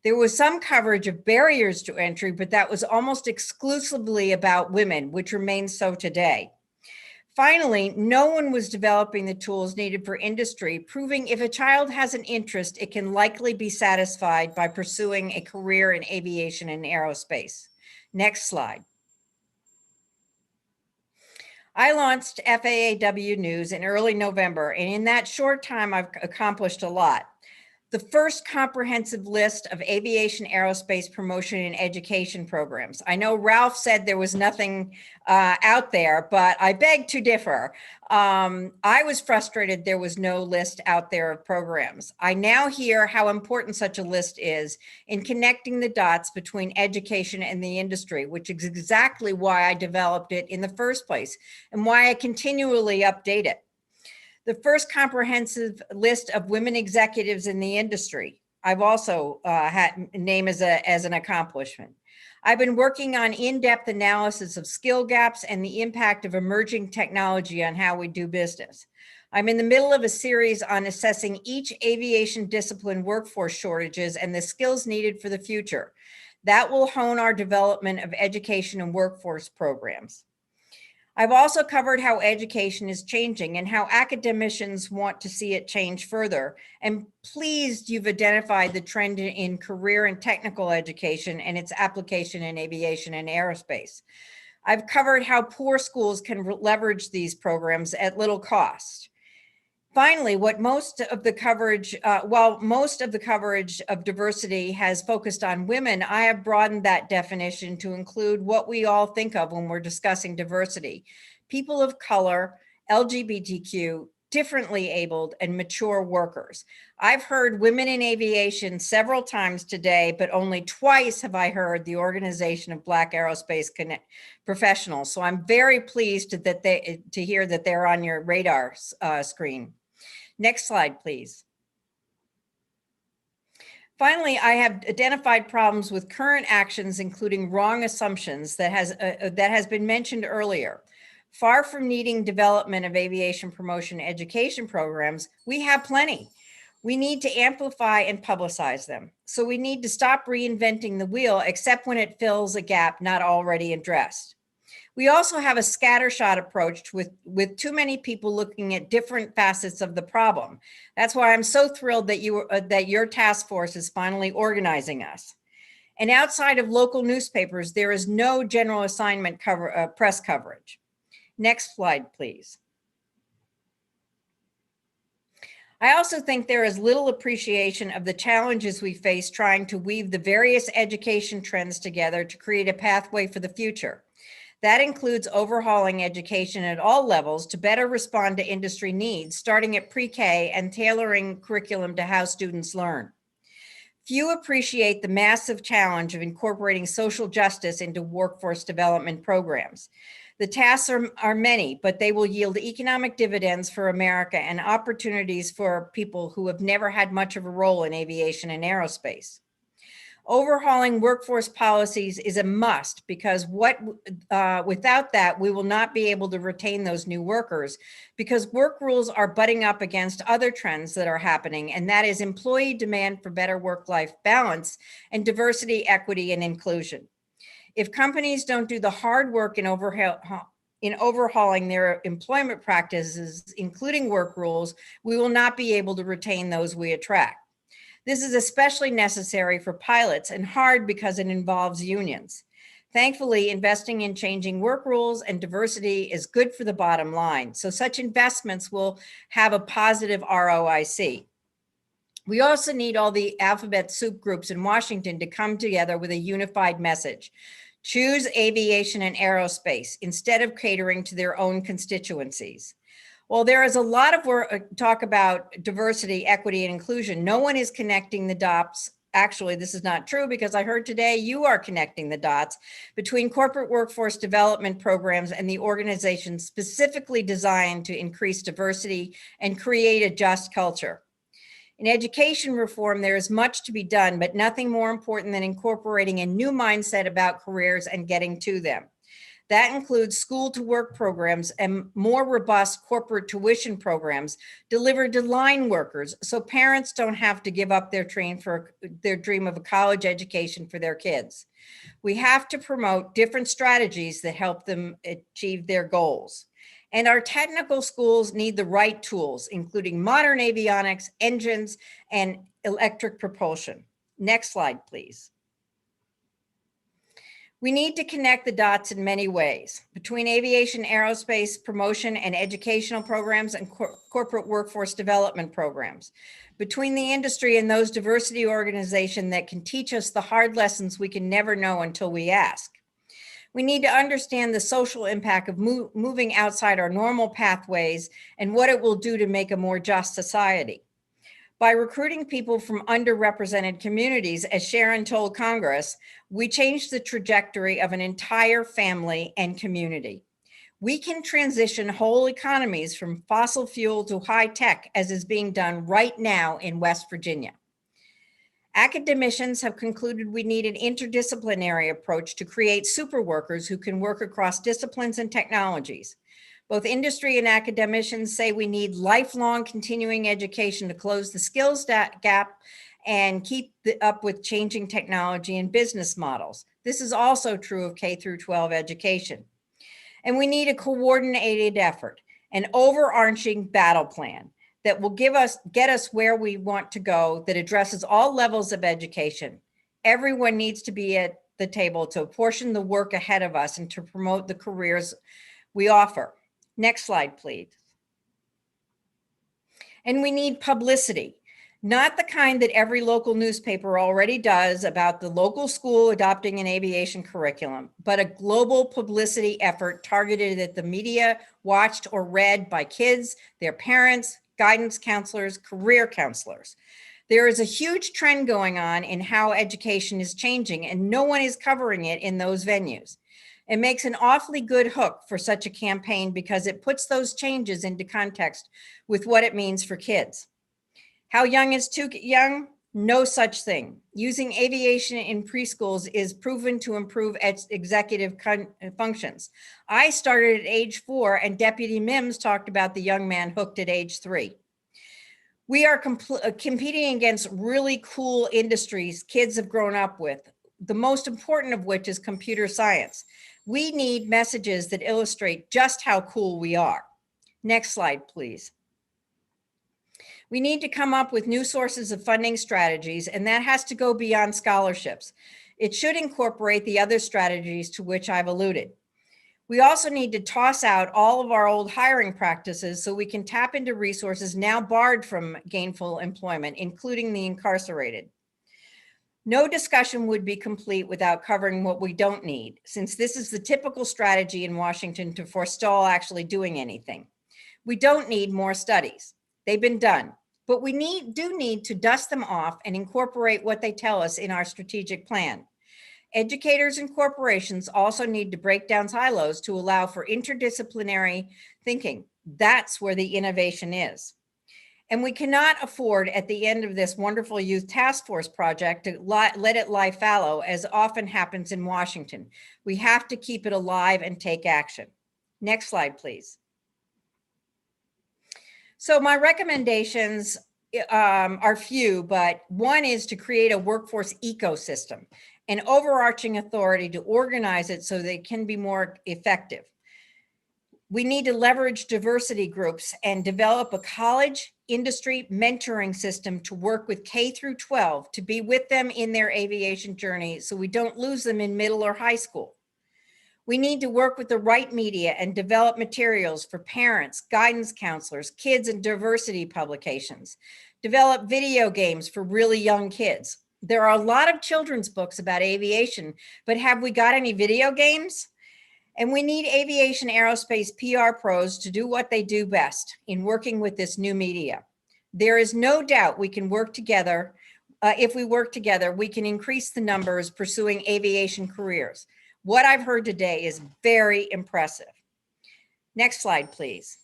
There was some coverage of barriers to entry, but that was almost exclusively about women, which remains so today. Finally, no one was developing the tools needed for industry, proving if a child has an interest, it can likely be satisfied by pursuing a career in aviation and aerospace. Next slide. I launched FAAW News in early November, and in that short time, I've accomplished a lot. The first comprehensive list of aviation aerospace promotion and education programs. I know Ralph said there was nothing out there, but I beg to differ. I was frustrated there was no list out there of programs. I now hear how important such a list is in connecting the dots between education and the industry, which is exactly why I developed it in the first place and why I continually update it. The first comprehensive list of women executives in the industry, I've also had name as an accomplishment. I've been working on in-depth analysis of skill gaps and the impact of emerging technology on how we do business. I'm in the middle of a series on assessing each aviation discipline workforce shortages and the skills needed for the future. That will hone our development of education and workforce programs. I've also covered how education is changing and how academicians want to see it change further. And pleased you've identified the trend in career and technical education and its application in aviation and aerospace. I've covered how poor schools can leverage these programs at little cost. Finally, while most of the coverage of diversity has focused on women, I have broadened that definition to include what we all think of when we're discussing diversity: people of color, LGBTQ, differently abled, and mature workers. I've heard women in aviation several times today, but only twice have I heard the Organization of Black Aerospace Professionals. So I'm very pleased to hear that they're on your radar screen. Next slide, please. Finally, I have identified problems with current actions, including wrong assumptions that has been mentioned earlier. Far from needing development of aviation promotion education programs, we have plenty. We need to amplify and publicize them. So we need to stop reinventing the wheel, except when it fills a gap not already addressed. We also have a scattershot approach with too many people looking at different facets of the problem. That's why I'm so thrilled that your task force is finally organizing us. And outside of local newspapers, there is no general assignment press coverage. Next slide, please. I also think there is little appreciation of the challenges we face trying to weave the various education trends together to create a pathway for the future. That includes overhauling education at all levels to better respond to industry needs, starting at pre-K and tailoring curriculum to how students learn. Few appreciate the massive challenge of incorporating social justice into workforce development programs. The tasks are many, but they will yield economic dividends for America and opportunities for people who have never had much of a role in aviation and aerospace. Overhauling workforce policies is a must, because without that, we will not be able to retain those new workers, because work rules are butting up against other trends that are happening, and that is employee demand for better work-life balance and diversity, equity, and inclusion. If companies don't do the hard work in overhauling their employment practices, including work rules, we will not be able to retain those we attract. This is especially necessary for pilots and hard because it involves unions. Thankfully, investing in changing work rules and diversity is good for the bottom line. So such investments will have a positive ROIC. We also need all the alphabet soup groups in Washington to come together with a unified message. Choose aviation and aerospace instead of catering to their own constituencies. Well, there is a lot of talk about diversity, equity, and inclusion. No one is connecting the dots. Actually, this is not true, because I heard today you are connecting the dots between corporate workforce development programs and the organizations specifically designed to increase diversity and create a just culture. In education reform, there is much to be done, but nothing more important than incorporating a new mindset about careers and getting to them. That includes school-to-work programs and more robust corporate tuition programs delivered to line workers, so parents don't have to give up their dream of a college education for their kids. We have to promote different strategies that help them achieve their goals. And our technical schools need the right tools, including modern avionics, engines, and electric propulsion. Next slide, please. We need to connect the dots in many ways between aviation, aerospace, promotion, and educational programs and corporate workforce development programs, between the industry and those diversity organizations that can teach us the hard lessons we can never know until we ask. We need to understand the social impact of moving outside our normal pathways and what it will do to make a more just society. By recruiting people from underrepresented communities, as Sharon told Congress, we changed the trajectory of an entire family and community. We can transition whole economies from fossil fuel to high tech, as is being done right now in West Virginia. Academicians have concluded we need an interdisciplinary approach to create super workers who can work across disciplines and technologies. Both industry and academicians say we need lifelong continuing education to close the skills gap and keep up with changing technology and business models. This is also true of K through 12 education. And we need a coordinated effort, an overarching battle plan that will get us where we want to go, that addresses all levels of education. Everyone needs to be at the table to apportion the work ahead of us and to promote the careers we offer. Next slide, please. And we need publicity, not the kind that every local newspaper already does about the local school adopting an aviation curriculum, but a global publicity effort targeted at the media, watched or read by kids, their parents, guidance counselors, career counselors. There is a huge trend going on in how education is changing, and no one is covering it in those venues. It makes an awfully good hook for such a campaign because it puts those changes into context with what it means for kids. How young is too young? No such thing. Using aviation in preschools is proven to improve executive functions. I started at age 4, and Deputy Mims talked about the young man hooked at age 3. We are competing against really cool industries kids have grown up with, the most important of which is computer science. We need messages that illustrate just how cool we are. Next slide, please. We need to come up with new sources of funding strategies, and that has to go beyond scholarships. It should incorporate the other strategies to which I've alluded. We also need to toss out all of our old hiring practices so we can tap into resources now barred from gainful employment, including the incarcerated. No discussion would be complete without covering what we don't need, since this is the typical strategy in Washington to forestall actually doing anything. We don't need more studies. They've been done, but we do need to dust them off and incorporate what they tell us in our strategic plan. Educators and corporations also need to break down silos to allow for interdisciplinary thinking. That's where the innovation is. And we cannot afford at the end of this wonderful youth task force project to let it lie fallow, as often happens in Washington. We have to keep it alive and take action. Next slide, please. So my recommendations are few, but one is to create a workforce ecosystem, an overarching authority to organize it so they can be more effective. We need to leverage diversity groups and develop a college industry mentoring system to work with K through 12 to be with them in their aviation journey so we don't lose them in middle or high school. We need to work with the right media and develop materials for parents, guidance counselors, kids, and diversity publications. Develop video games for really young kids. There are a lot of children's books about aviation, but have we got any video games? And we need aviation aerospace PR pros to do what they do best in working with this new media. There is no doubt we can work together. If we work together, we can increase the numbers pursuing aviation careers. What I've heard today is very impressive. Next slide, please.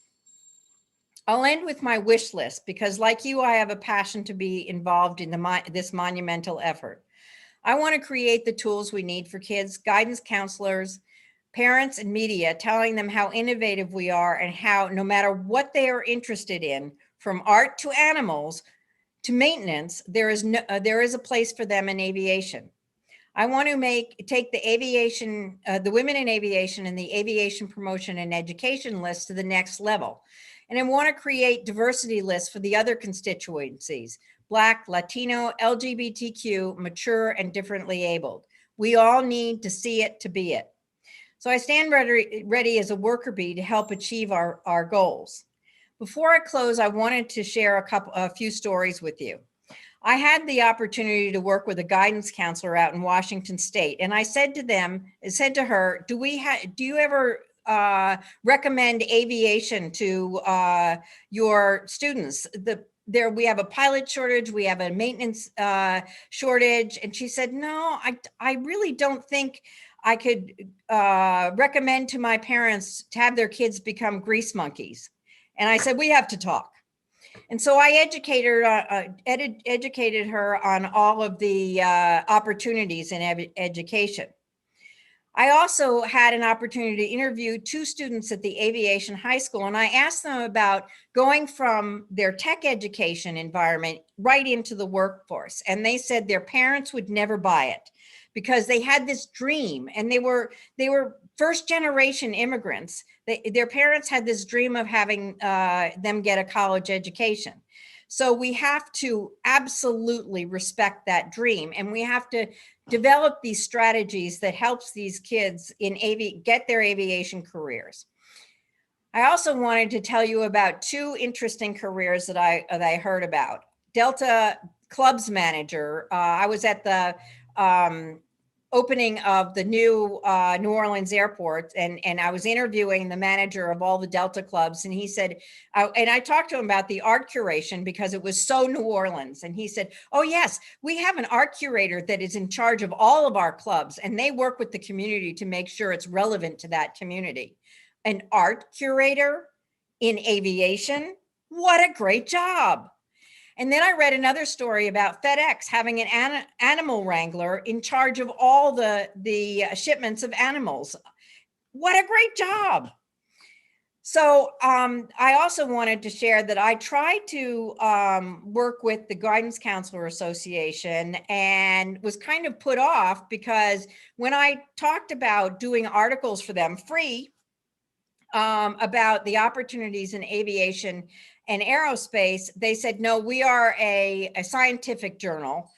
I'll end with my wish list because, like you, I have a passion to be involved in this monumental effort. I want to create the tools we need for kids, guidance counselors, parents, and media, telling them how innovative we are and how, no matter what they are interested in, from art to animals to maintenance, there is a place for them in aviation. I want to take the aviation, the women in aviation and the aviation promotion and education list to the next level. And I want to create diversity lists for the other constituencies: Black, Latino, LGBTQ, mature, and differently abled. We all need to see it to be it. So I stand ready as a worker bee to help achieve our goals. Before I close, I wanted to share a few stories with you. I had the opportunity to work with a guidance counselor out in Washington State, and I said to her, do you ever recommend aviation to your students? We have a pilot shortage, we have a maintenance shortage. And she said, no, I really don't think I could recommend to my parents to have their kids become grease monkeys. And I said, we have to talk. And so I educated her on all of the opportunities in education. I also had an opportunity to interview 2 students at the Aviation High School, and I asked them about going from their tech education environment right into the workforce. And they said their parents would never buy it because they had this dream, and they were first generation immigrants. Their parents had this dream of having them get a college education. So we have to absolutely respect that dream, and we have to develop these strategies that helps these kids get their aviation careers. I also wanted to tell you about 2 interesting careers that I heard about. Delta Clubs Manager. I was at the opening of the new New Orleans airport, and I was interviewing the manager of all the Delta clubs, and he said, and I talked to him about the art curation because it was so New Orleans, and he said, oh yes, we have an art curator that is in charge of all of our clubs, and they work with the community to make sure it's relevant to that community. An art curator in aviation? What a great job. And then I read another story about FedEx having an animal wrangler in charge of all the shipments of animals. What a great job. So I also wanted to share that I tried to work with the Guidance Counselor Association and was kind of put off because when I talked about doing articles for them free about the opportunities in aviation and aerospace, they said, no, we are a scientific journal.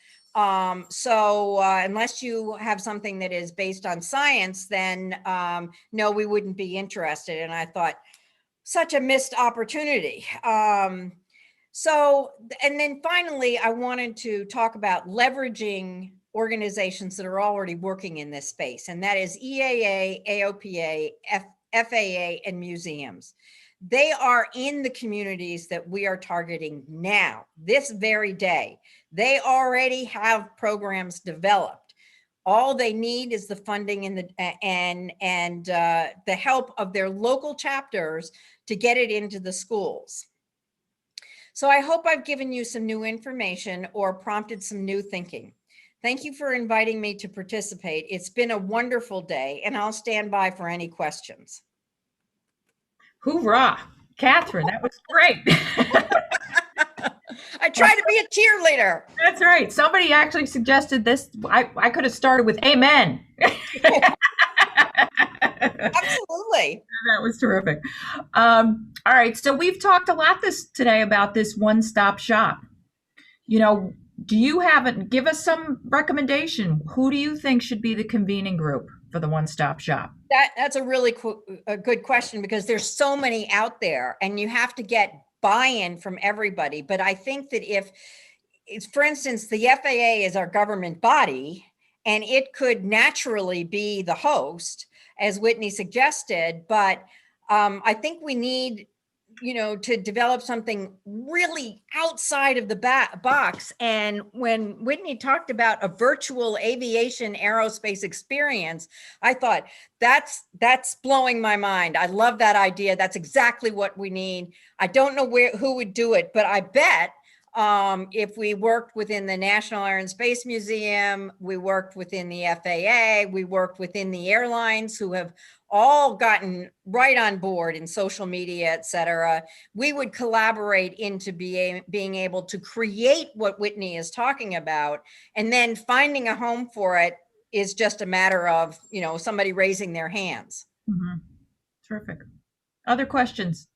So unless you have something that is based on science, then no, we wouldn't be interested. And I thought, such a missed opportunity. So, and then finally, I wanted to talk about leveraging organizations that are already working in this space, and that is EAA, AOPA, FAA, and museums. They are in the communities that we are targeting now, this very day. They already have programs developed. All they need is the funding and the help of their local chapters to get it into the schools. So I hope I've given you some new information or prompted some new thinking. Thank you for inviting me to participate. It's been a wonderful day, and I'll stand by for any questions. Hoorah. Catherine, that was great. I try to be a cheerleader. That's right. Somebody actually suggested this. I could have started with amen. Absolutely. That was terrific. All right. So we've talked a lot today about this one-stop shop. You know, give us some recommendation. Who do you think should be the convening group for the one-stop shop? That's a really a good question, because there's so many out there and you have to get buy-in from everybody. But I think that if, for instance, the FAA is our government body, and it could naturally be the host, as Whitney suggested, but I think we need, to develop something really outside of the box. And when Whitney talked about a virtual aviation aerospace experience, I thought that's blowing my mind. I love that idea. That's exactly what we need. I don't know who would do it, but I bet if we worked within the National Air and Space Museum, we worked within the FAA, we worked within the airlines who have all gotten right on board in social media, et cetera, we would collaborate into being able to create what Whitney is talking about. And then finding a home for it is just a matter of, somebody raising their hands. Mm-hmm. Terrific. Other questions?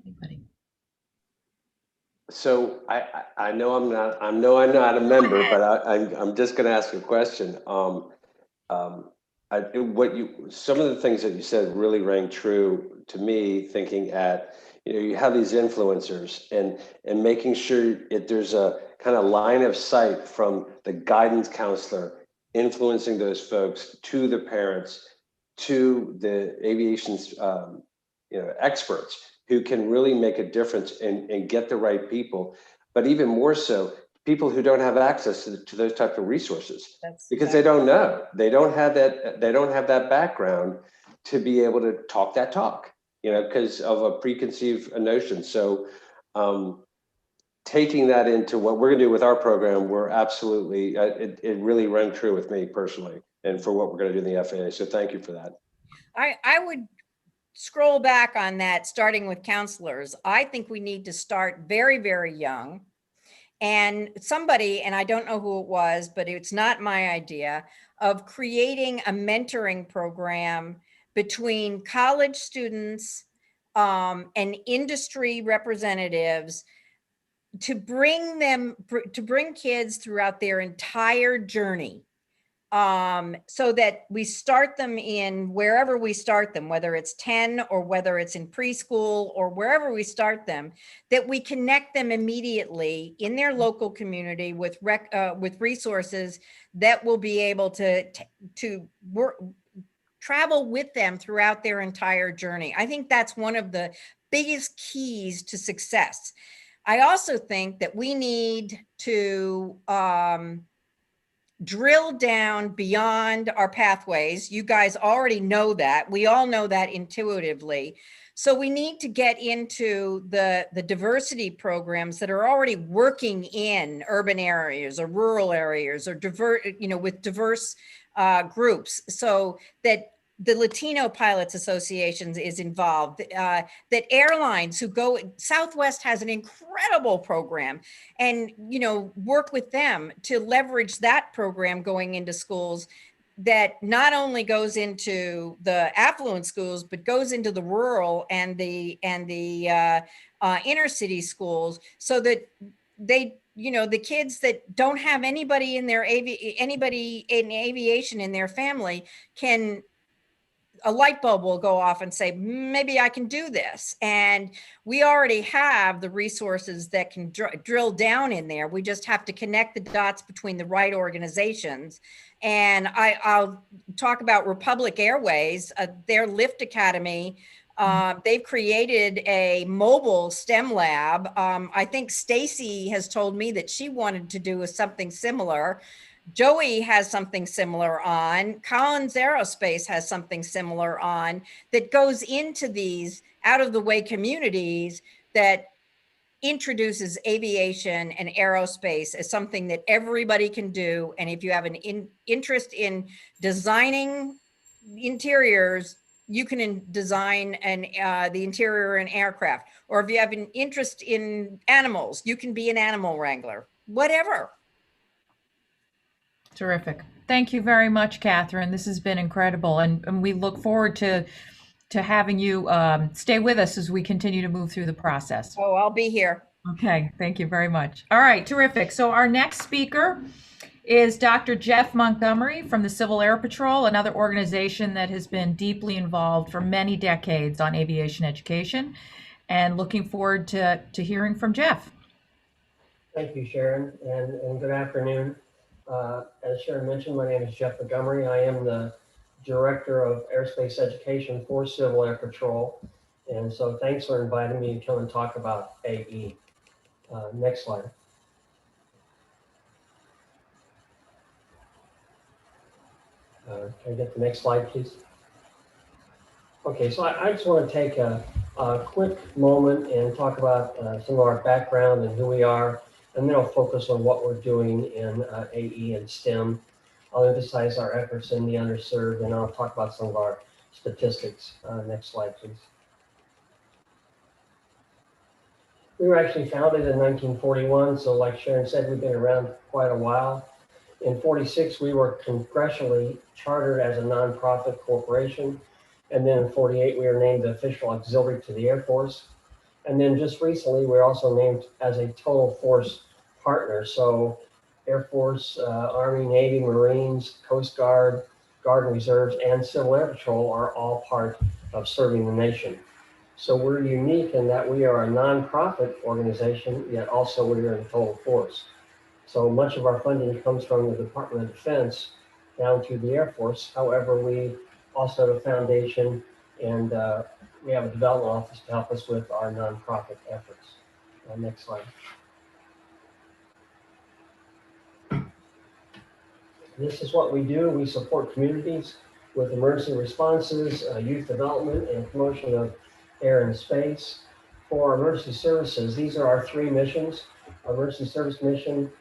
Anybody? So I know I'm not a member, but I'm just going to ask a question. Some of the things that you said really rang true to me, thinking at, you have these influencers and making sure there's a kind of line of sight from the guidance counselor influencing those folks to the parents, to the aviation experts who can really make a difference and get the right people, but even more so, people who don't have access to those type of resources because they don't know, they don't have that background to be able to talk that talk, because of a preconceived notion. So taking that into what we're going to do with our program, we're absolutely, it really rang true with me personally and for what we're going to do in the FAA. So thank you for that. I would scroll back on that, starting with counselors. I think we need to start very, very young. And somebody, and I don't know who it was, but it's not my idea, of creating a mentoring program between college students and industry representatives to bring kids throughout their entire journey, so that we start them in wherever we start them, whether it's 10 or whether it's in preschool or wherever we start them, that we connect them immediately in their local community with resources that will be able to work, travel with them throughout their entire journey. I think that's one of the biggest keys to success. I also think that we need to drill down beyond our pathways. You guys already know that. We all know that intuitively. So we need to get into the diversity programs that are already working in urban areas or rural areas or with diverse groups, so that the Latino Pilots Associations is involved, that airlines who go, Southwest has an incredible program, and, work with them to leverage that program going into schools that not only goes into the affluent schools, but goes into the rural and the inner city schools, so that they, the kids that don't have anybody in their anybody in aviation in their family can, a light bulb will go off and say, maybe I can do this. And we already have the resources that can drill down in there. We just have to connect the dots between the right organizations. And I'll talk about Republic Airways, their Lift Academy. They've created a mobile STEM lab. I think Stacy has told me that she wanted to do something similar. Joey has something similar on. Collins Aerospace has something similar on, that goes into these out of the way communities, that introduces aviation and aerospace as something that everybody can do. And if you have an interest in designing interiors, you can design the interior in aircraft. Or if you have an interest in animals, you can be an animal wrangler, whatever. Terrific. Thank you very much, Catherine. This has been incredible, and we look forward to having you stay with us as we continue to move through the process. Oh, I'll be here. Okay, thank you very much. All right, terrific. So our next speaker is Dr. Jeff Montgomery from the Civil Air Patrol, another organization that has been deeply involved for many decades on aviation education, and looking forward to hearing from Jeff. Thank you, Sharon, and good afternoon. As Sharon mentioned, my name is Jeff Montgomery. I am the Director of Airspace Education for Civil Air Patrol. And so thanks for inviting me to come and talk about AE. Next slide. Can I get the next slide, please? Okay, so I just want to take a quick moment and talk about some of our background and who we are, and then I'll focus on what we're doing in AE and STEM. I'll emphasize our efforts in the underserved, and I'll talk about some of our statistics. Next slide, please. We were actually founded in 1941, so like Sharon said, we've been around quite a while. In 46, we were congressionally chartered as a nonprofit corporation. And then in 48, we were named the official auxiliary to the Air Force. And then just recently, we're also named as a total force partner. So Air Force, Army, Navy, Marines, Coast Guard, Guard and Reserves, and Civil Air Patrol are all part of serving the nation. So we're unique in that we are a nonprofit organization, yet also we are in total force. So much of our funding comes from the Department of Defense down to the Air Force. However, we also have a foundation, and we have a development office to help us with our nonprofit efforts. Next slide. This is what we do. We support communities with emergency responses, youth development, and promotion of air and space. For our emergency services, these are our three missions. Our emergency service mission,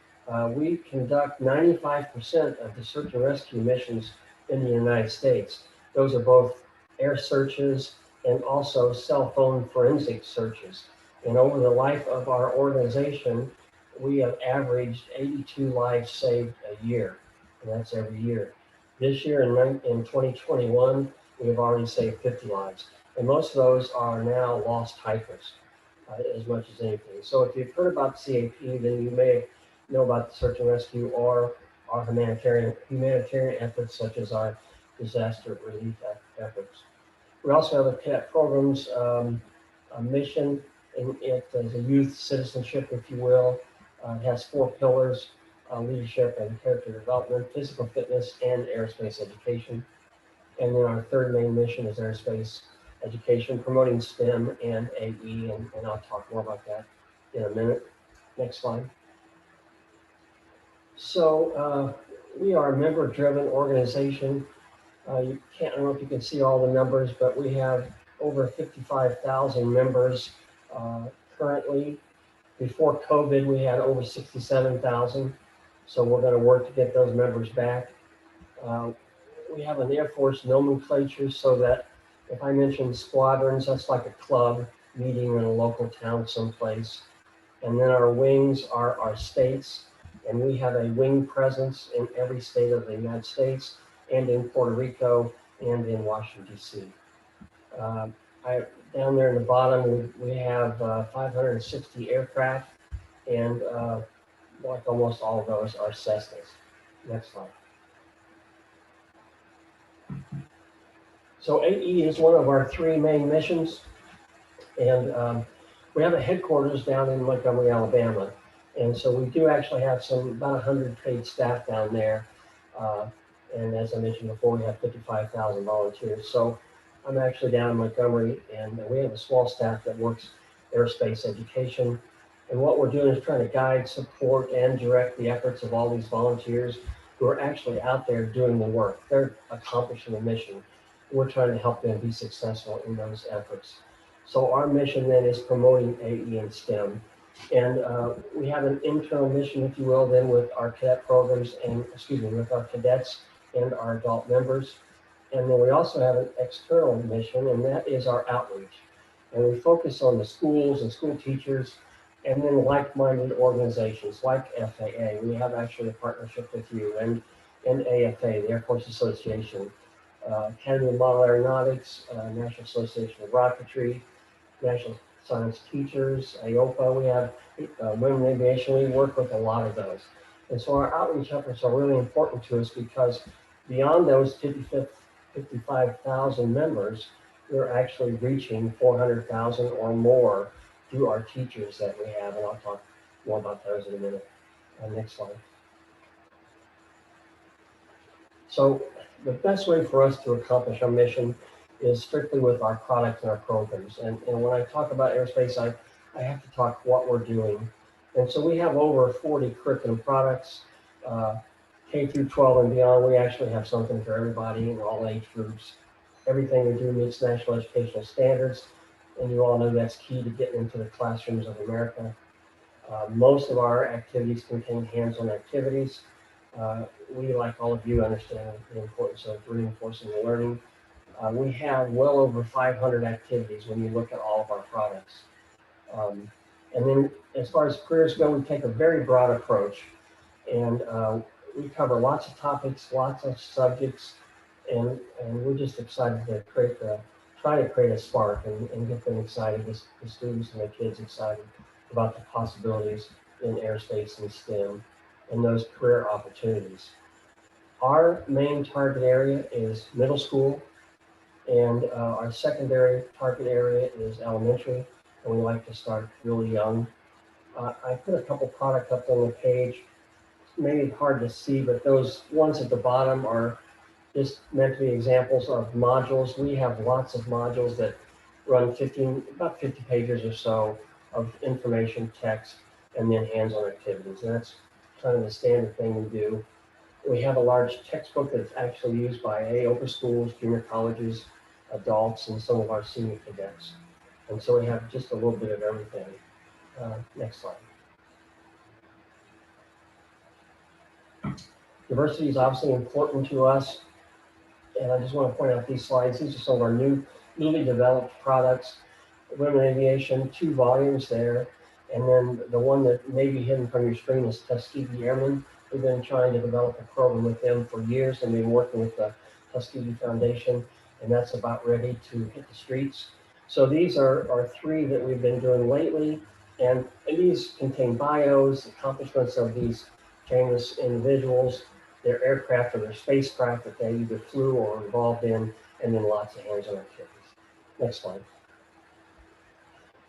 we conduct 95% of the search and rescue missions in the United States. Those are both air searches and also cell phone forensic searches. And over the life of our organization, we have averaged 82 lives saved a year, and that's every year. This year in 2021, we have already saved 50 lives, and most of those are now lost hikers, as much as anything. So if you've heard about CAP, then you may know about the search and rescue or our humanitarian efforts, such as our disaster relief efforts. We also have a cadet programs a mission, and it is a youth citizenship, if you will. It has 4 pillars: leadership and character development, physical fitness, and aerospace education. And then our third main mission is aerospace education, promoting STEM and AE, and I'll talk more about that in a minute. Next slide. So we are a member-driven organization. I don't know if you can see all the numbers, but we have over 55,000 members currently. Before COVID, we had over 67,000. So we're going to work to get those members back. We have an Air Force nomenclature so that if I mention squadrons, that's like a club meeting in a local town someplace. And then our wings are our states. And we have a wing presence in every state of the United States and in Puerto Rico and in Washington, D.C. Down there in the bottom, we have 560 aircraft, and like almost all of those are Cessnas. Next slide. So AE is one of our 3 main missions, and we have a headquarters down in Montgomery, Alabama. And so we do actually have about 100 paid staff down there. And as I mentioned before, we have 55,000 volunteers. So I'm actually down in Montgomery, and we have a small staff that works aerospace education. And what we're doing is trying to guide, support, and direct the efforts of all these volunteers who are actually out there doing the work. They're accomplishing the mission. We're trying to help them be successful in those efforts. So our mission then is promoting AE and STEM. And we have an internal mission, if you will, then with our cadet programs and, with our cadets and our adult members. And then we also have an external mission, and that is our outreach. And we focus on the schools and school teachers, and then like-minded organizations like FAA. We have actually a partnership with you, and AFA, the Air Force Association, Academy of Model Aeronautics, National Association of Rocketry, National Science Teachers, AOPA. We have Women in Aviation. We work with a lot of those. And so our outreach efforts are really important to us because beyond those 55,000 members, we're actually reaching 400,000 or more through our teachers that we have. And I'll talk more about those in a minute. Next slide. So the best way for us to accomplish our mission is strictly with our products and our programs. And when I talk about aerospace, I have to talk what we're doing. And so we have over 40 curriculum products, K through 12 and beyond. We actually have something for everybody in all age groups. Everything we do meets national educational standards. And you all know that's key to getting into the classrooms of America. Most of our activities contain hands-on activities. We, like all of you, understand the importance of reinforcing the learning. We have well over 500 activities when you look at all of our products. And then as far as careers go, we take a very broad approach, and we cover lots of topics, lots of subjects, and we're just excited to try to create a spark and get them excited, the students and the kids excited about the possibilities in aerospace and STEM and those career opportunities. Our main target area is middle school, and our secondary target area is elementary, and we like to start really young. I put a couple products up on the page. Maybe hard to see, but those ones at the bottom are just meant to be examples of modules. We have lots of modules that run about 50 pages or so of information, text, and then hands-on activities. And that's kind of the standard thing we do. We have a large textbook that's actually used by AOPA schools, junior colleges, adults, and some of our senior cadets. And so we have just a little bit of everything. Next slide. Diversity is obviously important to us. And I just want to point out these slides. These are some of our newly developed products. Women in Aviation, 2 volumes there. And then the one that may be hidden from your screen is Tuskegee Airmen. We've been trying to develop a program with them for years and been working with the Tuskegee Foundation, and that's about ready to hit the streets. So these are 3 that we've been doing lately, and these contain bios, accomplishments of these famous individuals, their aircraft or their spacecraft that they either flew or were involved in, and then lots of hands-on activities. Next slide.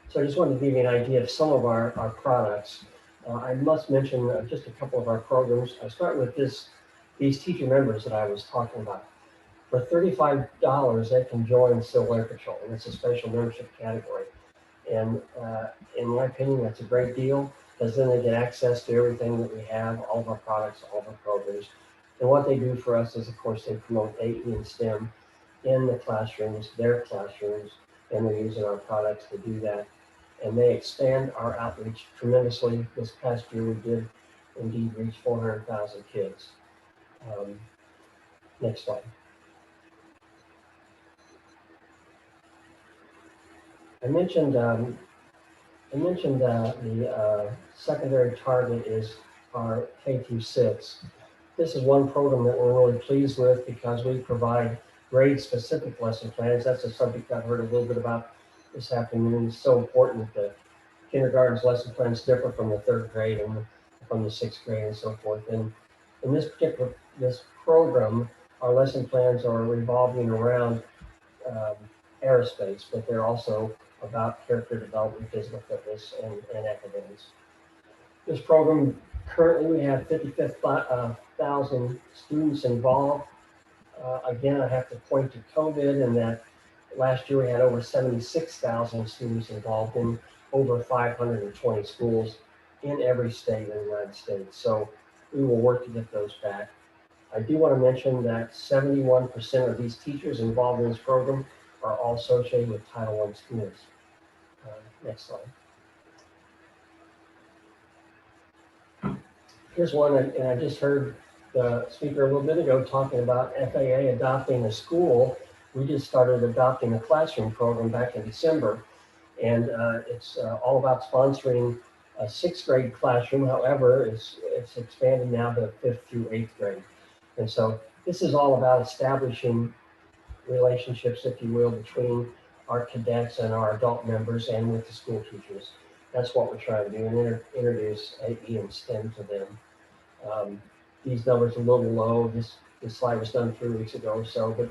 So I just wanted to give you an idea of some of our products. I must mention just a couple of our programs. I start with these teacher members that I was talking about. For $35, they can join Civil Air Patrol, and it's a special membership category. And in my opinion, that's a great deal, because then they get access to everything that we have, all of our products, all of our programs. And what they do for us is, of course, they promote AE and STEM in the classrooms, their classrooms, and they're using our products to do that. And they expand our outreach tremendously. This past year, we did indeed reach 400,000 kids. Next slide. I mentioned the secondary target is our K-6. This is one program that we're really pleased with because we provide grade-specific lesson plans. That's a subject I've heard a little bit about this afternoon. It's so important that kindergarten's lesson plans differ from the 3rd grade and from the 6th grade and so forth. And in this program, our lesson plans are revolving around aerospace, but they're also about character development, physical fitness, and academics. This program, currently we have 55,000 students involved. Again, I have to point to COVID and that last year we had over 76,000 students involved in over 520 schools in every state in the United States. So we will work to get those back. I do want to mention that 71% of these teachers involved in this program are all associated with Title I schools. Next slide. Here's one, and I just heard the speaker a little bit ago talking about FAA adopting a school. We just started adopting a classroom program back in December, and it's all about sponsoring a 6th grade classroom. However, it's expanded now to 5th through 8th grade. And so this is all about establishing relationships, if you will, between our cadets and our adult members and with the school teachers. That's what we're trying to do, and introduce AE and STEM to them. These numbers are a little low. This slide was done 3 weeks ago or so,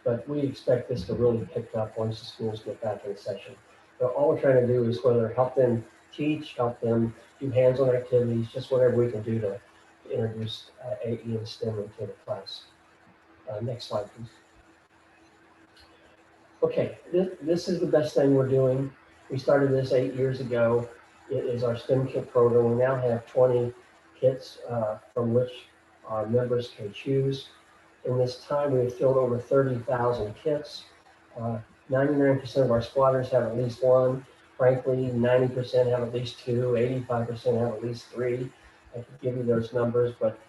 but we expect this to really pick up once the schools get back in session. So all we're trying to do is whether help them teach, help them do hands-on activities, just whatever we can do to introduce AE and STEM into the class. Next slide, please. Okay, this is the best thing we're doing. We started this 8 years ago. It is our STEM kit program. We now have 20 kits from which our members can choose. In this time, we've filled over 30,000 kits. 99% of our squadrons have at least one. Frankly, 90% have at least 2, 85% have at least 3. I could give you those numbers, but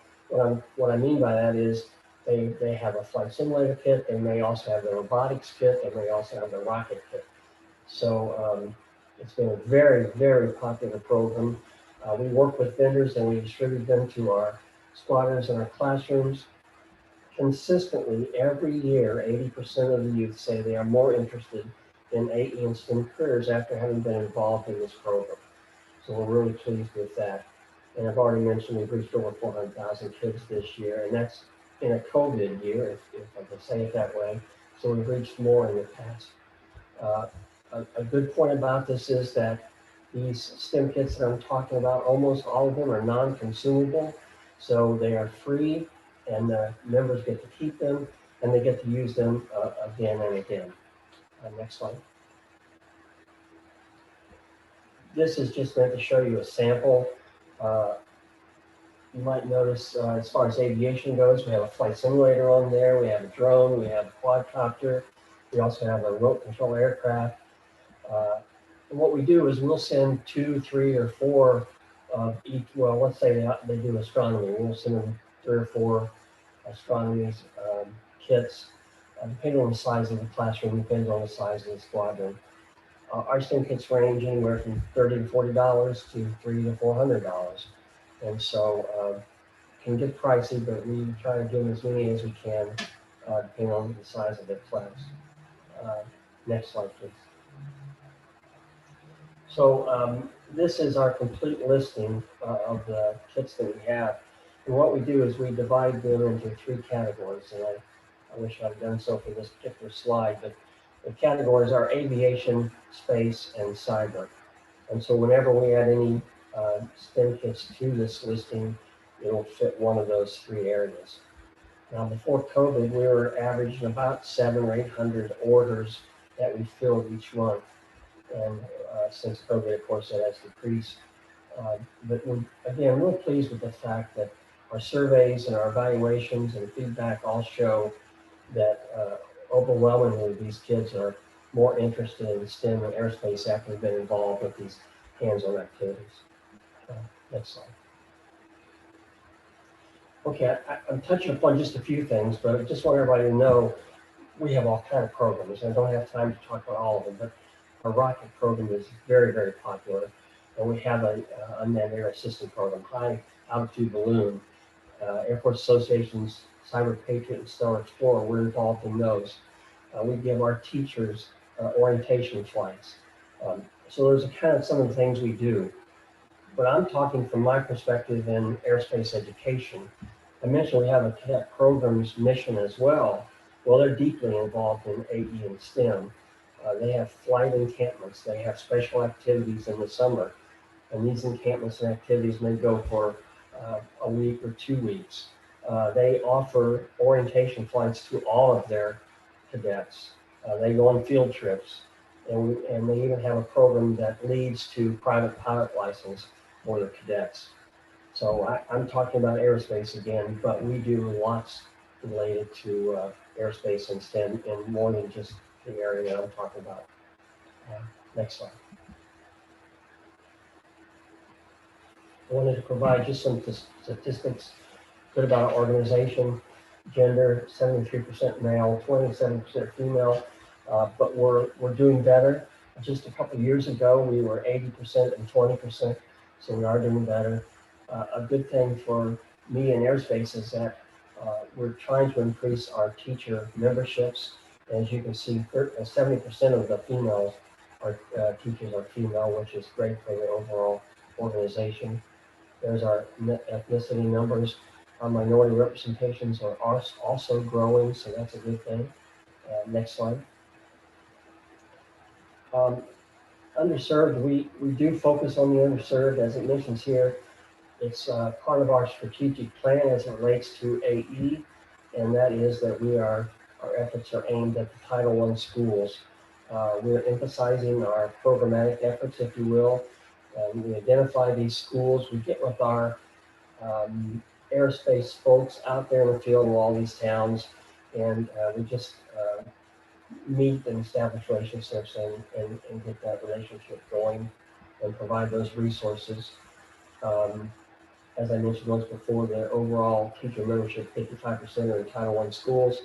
what I mean by that is they have a flight simulator kit. They may also have the robotics kit. They may also have the rocket kit. So it's been a very, very popular program. We work with vendors and we distribute them to our squadrons and our classrooms. Consistently, every year, 80% of the youth say they are more interested in AE and STEM careers after having been involved in this program. So we're really pleased with that. And I've already mentioned we've reached over 400,000 kids this year, and that's in a COVID year, if I can say it that way. So we've reached more in the past. A good point about this is that these STEM kits that I'm talking about, almost all of them are non-consumable. So they are free and the members get to keep them and they get to use them again and again. Next slide. This is just meant to show you a sample. You might notice as far as aviation goes, we have a flight simulator on there, we have a drone, we have a quadcopter, we also have a remote control aircraft. And what we do is we'll send 2, 3, or 4 of each, well, let's say they do astronomy, we'll send them 3 or 4 astronomy kits, depending on the size of the classroom, depends on the size of the squadron. Our STEM kits range anywhere from $30 to $40 to $300 to $400, and so can get pricey, but we try to give as many as we can, depending on the size of the class. Next slide, please. So this is our complete listing of the kits that we have. And what we do is we divide them into 3 categories. And I wish I'd done so for this particular slide, but the categories are aviation, space, and cyber. And so whenever we add any STEM kits to this listing, it'll fit one of those 3 areas. Now, before COVID, we were averaging about 700 or 800 orders that we filled each month. And since COVID, of course, that has decreased. But again, we're pleased with the fact that our surveys and our evaluations and feedback all show that overwhelmingly these kids are more interested in STEM and aerospace after they've been involved with these hands-on activities. Next slide. Okay, I'm touching upon just a few things, but I just want everybody to know we have all kinds of programs. I don't have time to talk about all of them, but our rocket program is very, very popular. And we have a unmanned air assistance program, high altitude balloon, Air Force Association's Cyber Patriot and Stellar Explorer. We're involved in those. We give our teachers orientation flights. So there's kind of some of the things we do. But I'm talking from my perspective in aerospace education. I mentioned we have a cadet programs mission as well. Well, they're deeply involved in AE and STEM. They have flight encampments. They have special activities in the summer. And these encampments and activities may go for a week or 2 weeks. They offer orientation flights to all of their cadets. They go on field trips. And they even have a program that leads to private pilot license for the cadets. So I'm talking about aerospace again, but we do lots related to aerospace and STEM in more than just the area that I'm talking about. Next slide. I wanted to provide just some statistics good about our organization. Gender, 73% male, 27% female, but we're doing better. Just a couple of years ago, we were 80% and 20%, so we are doing better. A good thing for me in aerospace is that we're trying to increase our teacher memberships. As you can see, 70% of the females are teachers are female, which is great for the overall organization. There's our ethnicity numbers. Our minority representations are also growing, so that's a good thing. Next slide. Underserved, we do focus on the underserved, as it mentions here. It's part of our strategic plan as it relates to AE, and that is that our efforts are aimed at the Title I schools. We're emphasizing our programmatic efforts, if you will. We identify these schools. We get with our aerospace folks out there in the field in all these towns, and we just meet and establish relationships and get that relationship going and provide those resources. As I mentioned once before, the overall teacher membership, 55% are in Title I schools,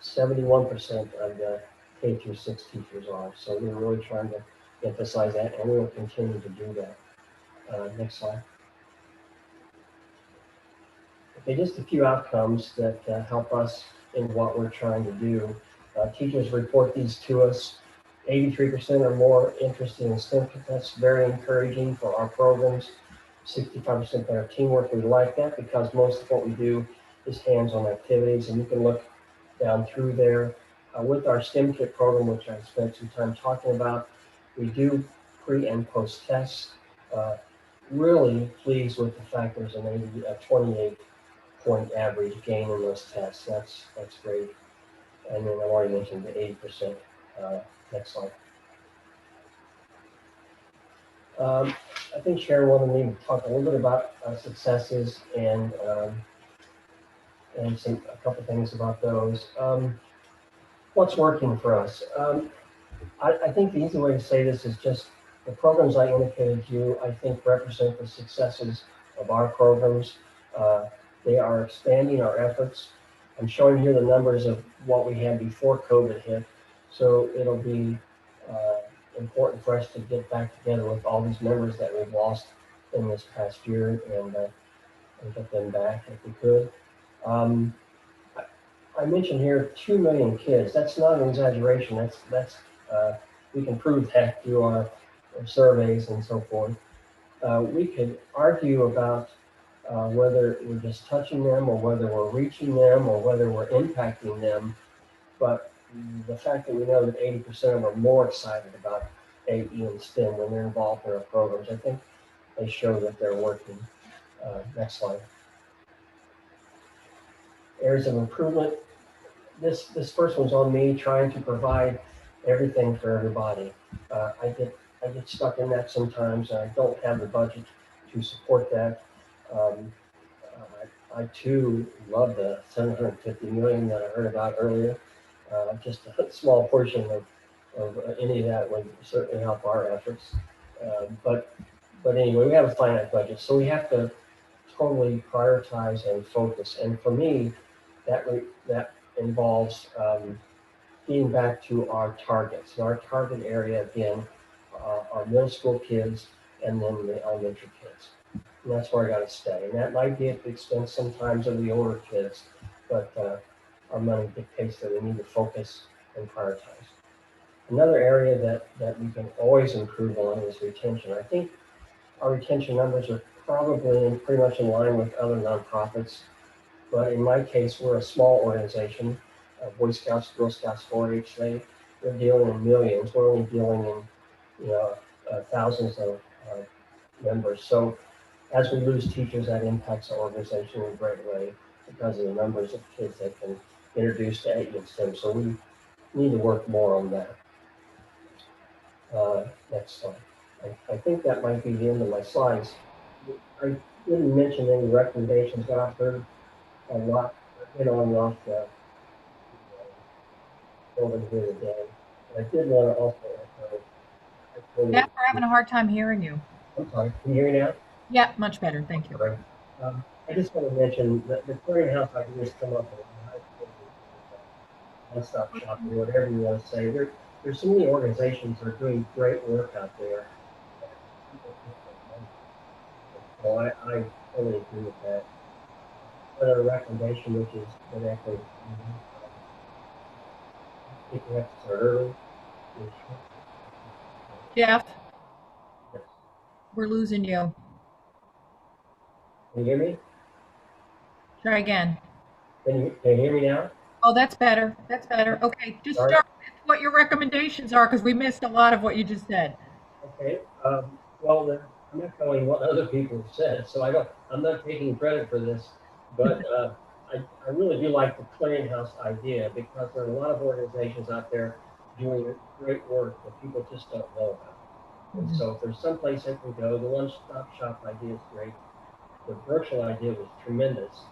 71% of the K through 6 teachers are. So we're really trying to emphasize that, and we will continue to do that. Next slide. Okay, just a few outcomes that help us in what we're trying to do. Teachers report these to us. 83% are more interested in STEM. That's very encouraging for our programs. 65% better teamwork. We like that because most of what we do is hands-on activities, and you can look down through there. With our STEM kit program, which I spent some time talking about, we do pre and post tests. Really pleased with the fact there's a 28-point average gain in those tests. That's great. And then I already mentioned the 80%. Next slide. I think Sharon wanted me to talk a little bit about successes and a couple things about those. What's working for us? I think the easy way to say this is just the programs I indicated to you, I think represent the successes of our programs. They are expanding our efforts. I'm showing here the numbers of what we had before COVID hit. So it'll be important for us to get back together with all these members that we've lost in this past year and get them back if we could. I mentioned here 2 million kids. That's not an exaggeration. That's we can prove that through our surveys and so forth. We could argue about whether we're just touching them or whether we're reaching them or whether we're impacting them. But the fact that we know that 80% of them are more excited about AE and STEM when they're involved in our programs, I think they show that they're working. Next slide. Areas of improvement. This first one's on me trying to provide everything for everybody. I get stuck in that sometimes. I don't have the budget to support that. I too love the 750 million that I heard about earlier. Just a small portion of any of that would certainly help our efforts. But anyway, we have a finite budget, so we have to totally prioritize and focus. And for me, that involves getting back to our targets. So our target area again are middle school kids and then the elementary kids. And that's where I got to stay. And that might be at the expense sometimes of the older kids, but our money dictates that we need to focus and prioritize. Another area that we can always improve on is retention. I think our retention numbers are probably pretty much in line with other nonprofits. But in my case, we're a small organization, Boy Scouts, Girl Scouts, 4-H, they're dealing in millions. We're only dealing in, thousands of members. So as we lose teachers, that impacts our organization in a great way because of the numbers of kids that can introduce to AE and STEM. So we need to work more on that. Next slide. I think that might be the end of my slides. I didn't mention any recommendations that I've heard a lot, on and off the building here today. And I did want to also echo. Yeah, we're having a hard time hearing you. I'm sorry, can you hear me now? Yeah, much better. Thank you. Right. I just want to mention that the clearinghouse ideas come up with one-stop shopping, whatever you want to say. There's so many organizations that are doing great work out there. So I totally agree with that. Another recommendation, which is that actually I think we have to start early. Jeff, Yes. we're losing you. Can you hear me? Try again. Can you hear me now? Oh, that's better. That's better. Okay, just Sorry. start with what your recommendations are because we missed a lot of what you just said. Okay. Well, I'm echoing what other people have said, so I'm not taking credit for this, but I really do like the clearinghouse idea because there are a lot of organizations out there doing great work that people just don't know about. And so if there's some place they can go, the one-stop shop idea is great. The virtual idea was tremendous.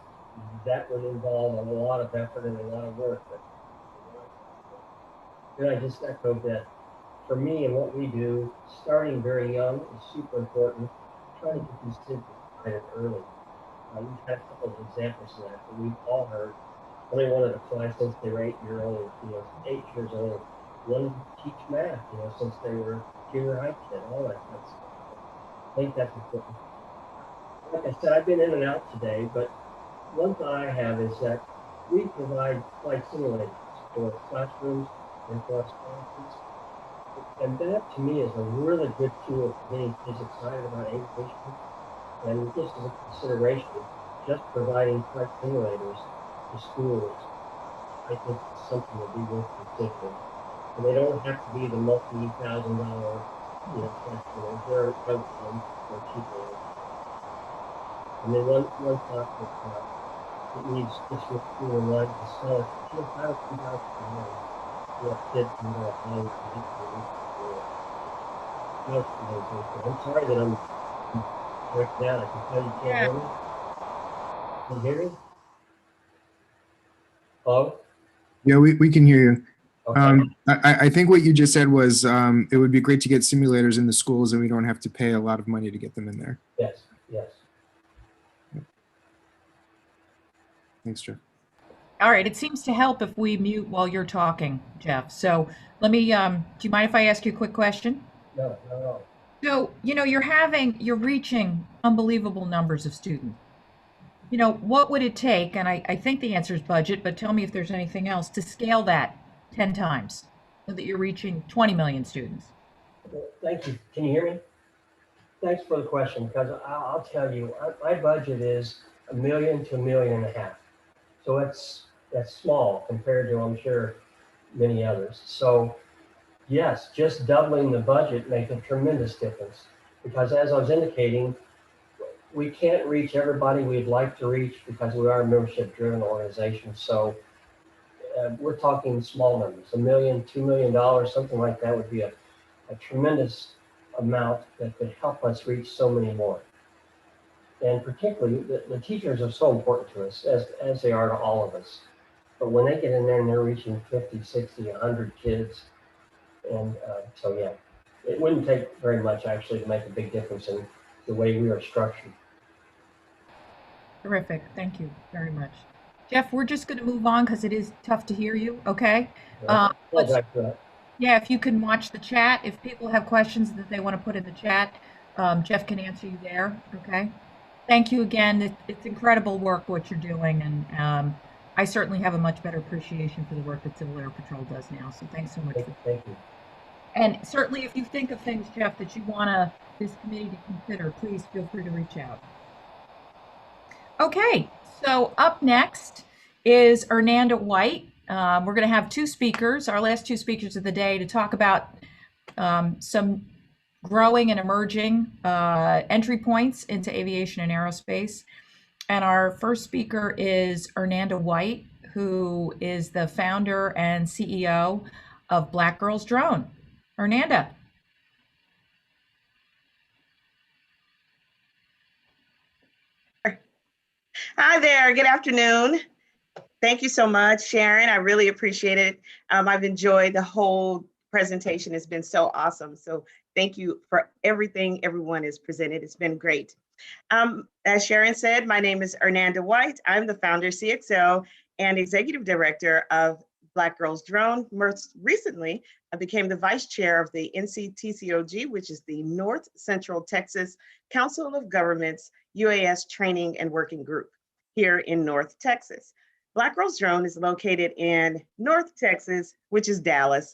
That would involve a lot of effort and a lot of work. But then I just echoed that for me and what we do, starting very young is super important. Trying to get these kids excited early. We've had a couple of examples of that we've all heard. Somebody wanted to fly since they were 8 years old, 8 years old. Wanted to teach math, since they were junior high kid, all that kind of stuff. I think that's important. Like I said, I've been in and out today, but one thought I have is that we provide flight simulators for classrooms and for our sponsors. And that to me is a really good tool for getting kids excited about aviation. And just as a consideration, just providing flight simulators to schools, I think it's something that we worth considering. And they don't have to be the multi-$1,000, flight simulators. There are other ones that are cheaper. And then one thought that it needs just with school and line to sell it. Kids can go home and I'm sorry that I'm breaking down. I can tell you can't hear me. Can you hear me? Hello? Yeah, we can hear you. Okay. I think what you just said was it would be great to get simulators in the schools and we don't have to pay a lot of money to get them in there. Yes, yes. Thanks, Jeff. All right, it seems to help if we mute while you're talking, Jeff. So let me, do you mind if I ask you a quick question? No, not at all. So, you're reaching unbelievable numbers of students. What would it take? And I think the answer is budget, but tell me if there's anything else to scale that 10 times so that you're reaching 20 million students. Well, thank you. Can you hear me? Thanks for the question, because I'll tell you, my budget is $1 million to $1.5 million. So that's small compared to, I'm sure, many others. So yes, just doubling the budget makes a tremendous difference, because as I was indicating, we can't reach everybody we'd like to reach because we are a membership-driven organization. So we're talking small numbers, $1 million, $2 million, something like that would be a tremendous amount that could help us reach so many more. And particularly, the teachers are so important to us, as they are to all of us. But when they get in there and they're reaching 50, 60, 100 kids, and so yeah, it wouldn't take very much actually to make a big difference in the way we are structured. Terrific. Thank you very much. Jeff, we're just going to move on because it is tough to hear you. Okay. I Let's, apologize for that. yeah, if you can watch the chat, if people have questions that they want to put in the chat, Jeff can answer you there. Okay. Thank you again. It's incredible work what you're doing, and I certainly have a much better appreciation for the work that Civil Air Patrol does now. So thanks so much. Thank you. And certainly, if you think of things, Jeff, that you want this committee to consider, please feel free to reach out. Okay, so up next is Hernanda White. We're going to have two speakers, our last two speakers of the day, to talk about some growing and emerging entry points into aviation and aerospace. And our first speaker is Hernanda White, who is the founder and CEO of Black Girls Drone. Hernanda. Hi there, good afternoon. Thank you so much, Sharon. I really appreciate it. I've enjoyed the whole presentation. It's been so awesome. So thank you for everything everyone has presented. It's been great. As Sharon said, my name is Hernanda White. I'm the founder, CXO, and executive director of Black Girls Drone. Most recently, I became the vice chair of the NCTCOG, which is the North Central Texas Council of Governments UAS Training and Working Group here in North Texas. Black Girls Drone is located in North Texas, which is Dallas.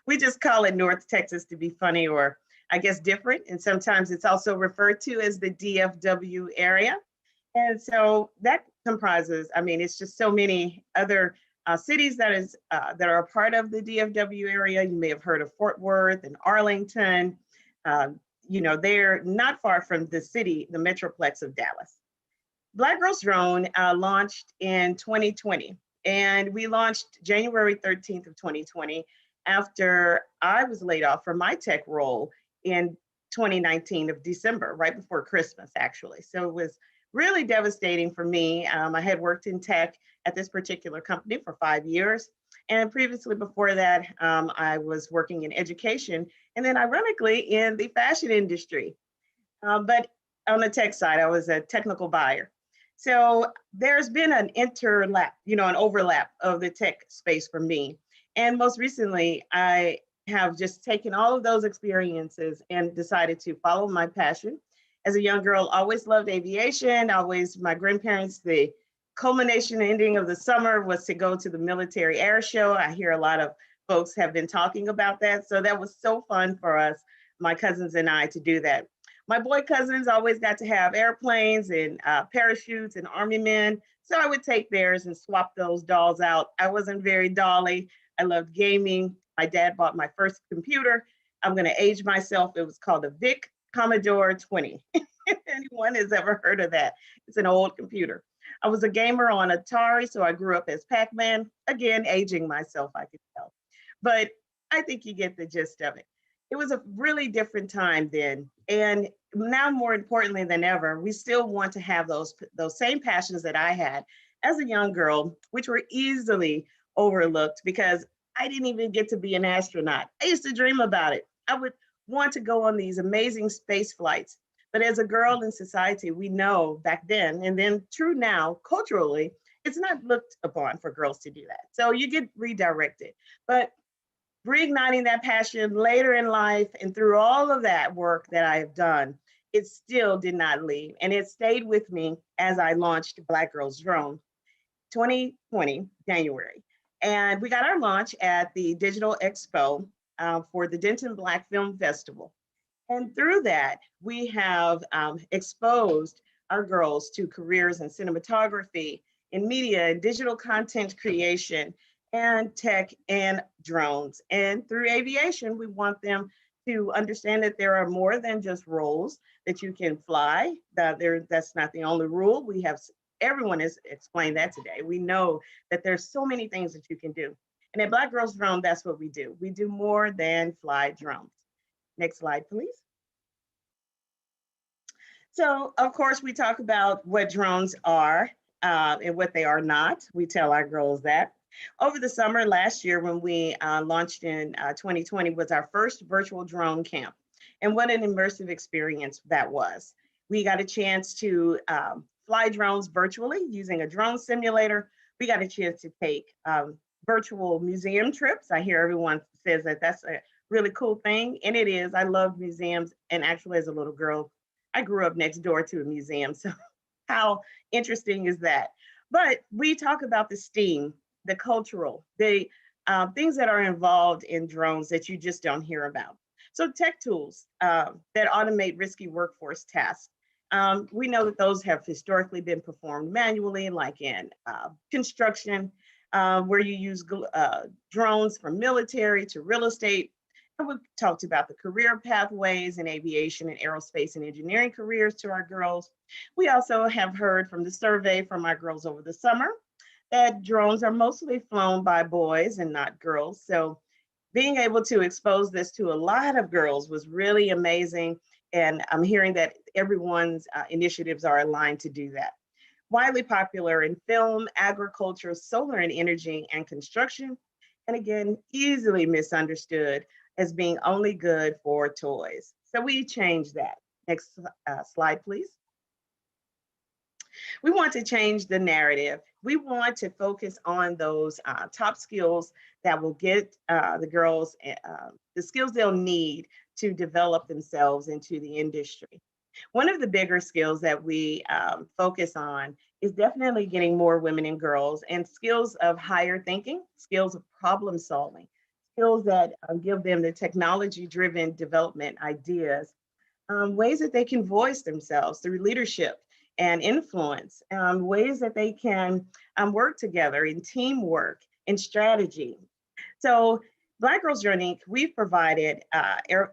We just call it North Texas to be funny, or I guess different. And sometimes it's also referred to as the DFW area. And so that comprises, it's just so many other cities that are a part of the DFW area. You may have heard of Fort Worth and Arlington. They're not far from the city, the Metroplex of Dallas. Black Girls Drone launched in 2020, and we launched January 13th of 2020 after I was laid off from my tech role in 2019 of December, right before Christmas, actually. So it was really devastating for me. I had worked in tech at this particular company for 5 years. And previously before that, I was working in education, and then ironically in the fashion industry. But on the tech side, I was a technical buyer. So there's been an an overlap of the tech space for me. And most recently, I have just taken all of those experiences and decided to follow my passion. As a young girl, always loved aviation. My grandparents, the culmination ending of the summer was to go to the military air show. I hear a lot of folks have been talking about that. So that was so fun for us, my cousins and I, to do that. My boy cousins always got to have airplanes and parachutes and army men. So I would take theirs and swap those dolls out. I wasn't very dolly. I loved gaming. My dad bought my first computer. I'm going to age myself. It was called a VIC Commodore 20. If anyone has ever heard of that, it's an old computer. I was a gamer on Atari, so I grew up as Pac-Man. Again, aging myself, I could tell. But I think you get the gist of it. It was a really different time then. And now, more importantly than ever, we still want to have those same passions that I had as a young girl, which were easily overlooked because I didn't even get to be an astronaut. I used to dream about it. I would want to go on these amazing space flights. But as a girl in society, we know back then, and then true now, culturally, it's not looked upon for girls to do that. So you get redirected. But reigniting that passion later in life and through all of that work that I have done, it still did not leave. And it stayed with me as I launched Black Girls Drone 2020, January. And we got our launch at the Digital Expo for the Denton Black Film Festival. And through that, we have exposed our girls to careers in cinematography, in media, and digital content creation, and tech and drones. And through aviation, we want them to understand that there are more than just roles that you can fly. That's not the only rule. Everyone has explained that today. We know that there's so many things that you can do. And at Black Girls Drone, that's what we do. We do more than fly drones. Next slide, please. So, of course, we talk about what drones are and what they are not. We tell our girls that. Over the summer last year, when we launched in 2020, was our first virtual drone camp. And what an immersive experience that was. We got a chance to fly drones virtually using a drone simulator. We got a chance to take virtual museum trips. I hear everyone says that that's a really cool thing, and it is. I love museums, and actually as a little girl, I grew up next door to a museum, so how interesting is that? But we talk about the STEAM, the cultural, the things that are involved in drones that you just don't hear about. So tech tools that automate risky workforce tasks. We know that those have historically been performed manually, like in construction, where you use drones from military to real estate. And we've talked about the career pathways in aviation and aerospace and engineering careers to our girls. We also have heard from the survey from our girls over the summer that drones are mostly flown by boys and not girls. So being able to expose this to a lot of girls was really amazing. And I'm hearing that everyone's initiatives are aligned to do that. Widely popular in film, agriculture, solar and energy, and construction. And again, easily misunderstood as being only good for toys. So we changed that. Next slide, please. We want to change the narrative. We want to focus on those top skills that will get the girls the skills they'll need to develop themselves into the industry. One of the bigger skills that we focus on is definitely getting more women and girls and skills of higher thinking, skills of problem solving, skills that give them the technology-driven development ideas, ways that they can voice themselves through leadership and influence, ways that they can work together in teamwork and strategy. So Black Girls Drone Inc., we've provided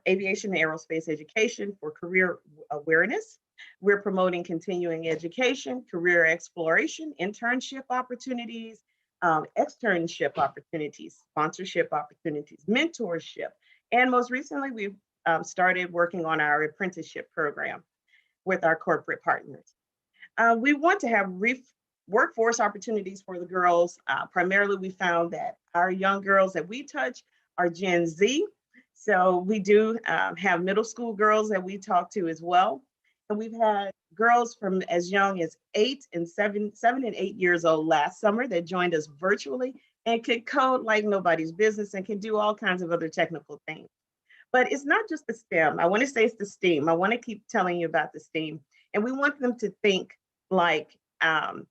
aviation and aerospace education for career awareness. We're promoting continuing education, career exploration, internship opportunities, externship opportunities, sponsorship opportunities, mentorship. And most recently, we've started working on our apprenticeship program with our corporate partners. We want to have workforce opportunities for the girls. Primarily, we found that our young girls that we touch are Gen Z. So we do have middle school girls that we talk to as well. And we've had girls from as young as 7 and 8 years old last summer that joined us virtually and could code like nobody's business and can do all kinds of other technical things. But it's not just the STEM. I want to say it's the STEAM. I want to keep telling you about the STEAM. And we want them to think like, a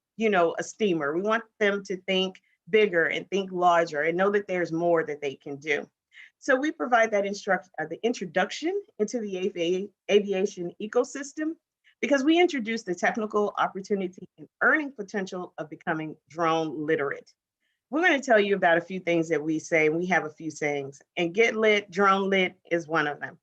steamer. We want them to think bigger and think larger and know that there's more that they can do. So we provide that the introduction into the aviation ecosystem because we introduce the technical opportunity and earning potential of becoming drone literate. We're going to tell you about a few things that we say, and we have a few sayings, and get lit, drone lit is one of them.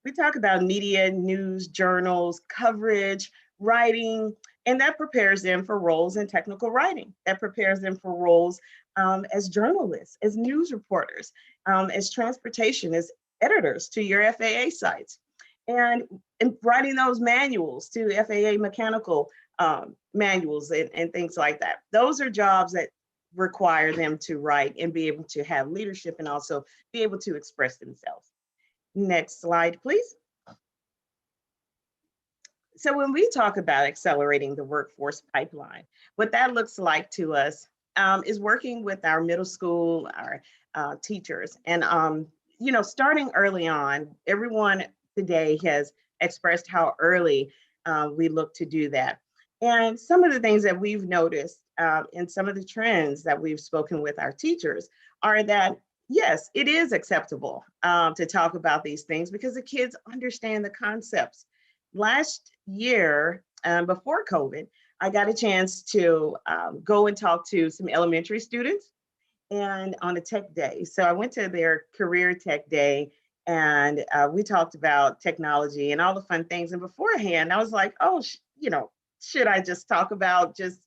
We talk about media, news, journals, coverage, writing, and that prepares them for roles in technical writing. That prepares them for roles as journalists, as news reporters, as transportation, as editors to your FAA sites, and writing those manuals to FAA mechanical manuals and things like that. Those are jobs that require them to write and be able to have leadership and also be able to express themselves. Next slide, please. So when we talk about accelerating the workforce pipeline, what that looks like to us is working with our middle school, our teachers, and starting early on. Everyone today has expressed how early we look to do that. And some of the things that we've noticed and some of the trends that we've spoken with our teachers are that, yes, it is acceptable to talk about these things because the kids understand the concepts. Last year, before COVID, I got a chance to go and talk to some elementary students and on a tech day. So I went to their career tech day and we talked about technology and all the fun things. And beforehand, I was like, oh, should I just talk about just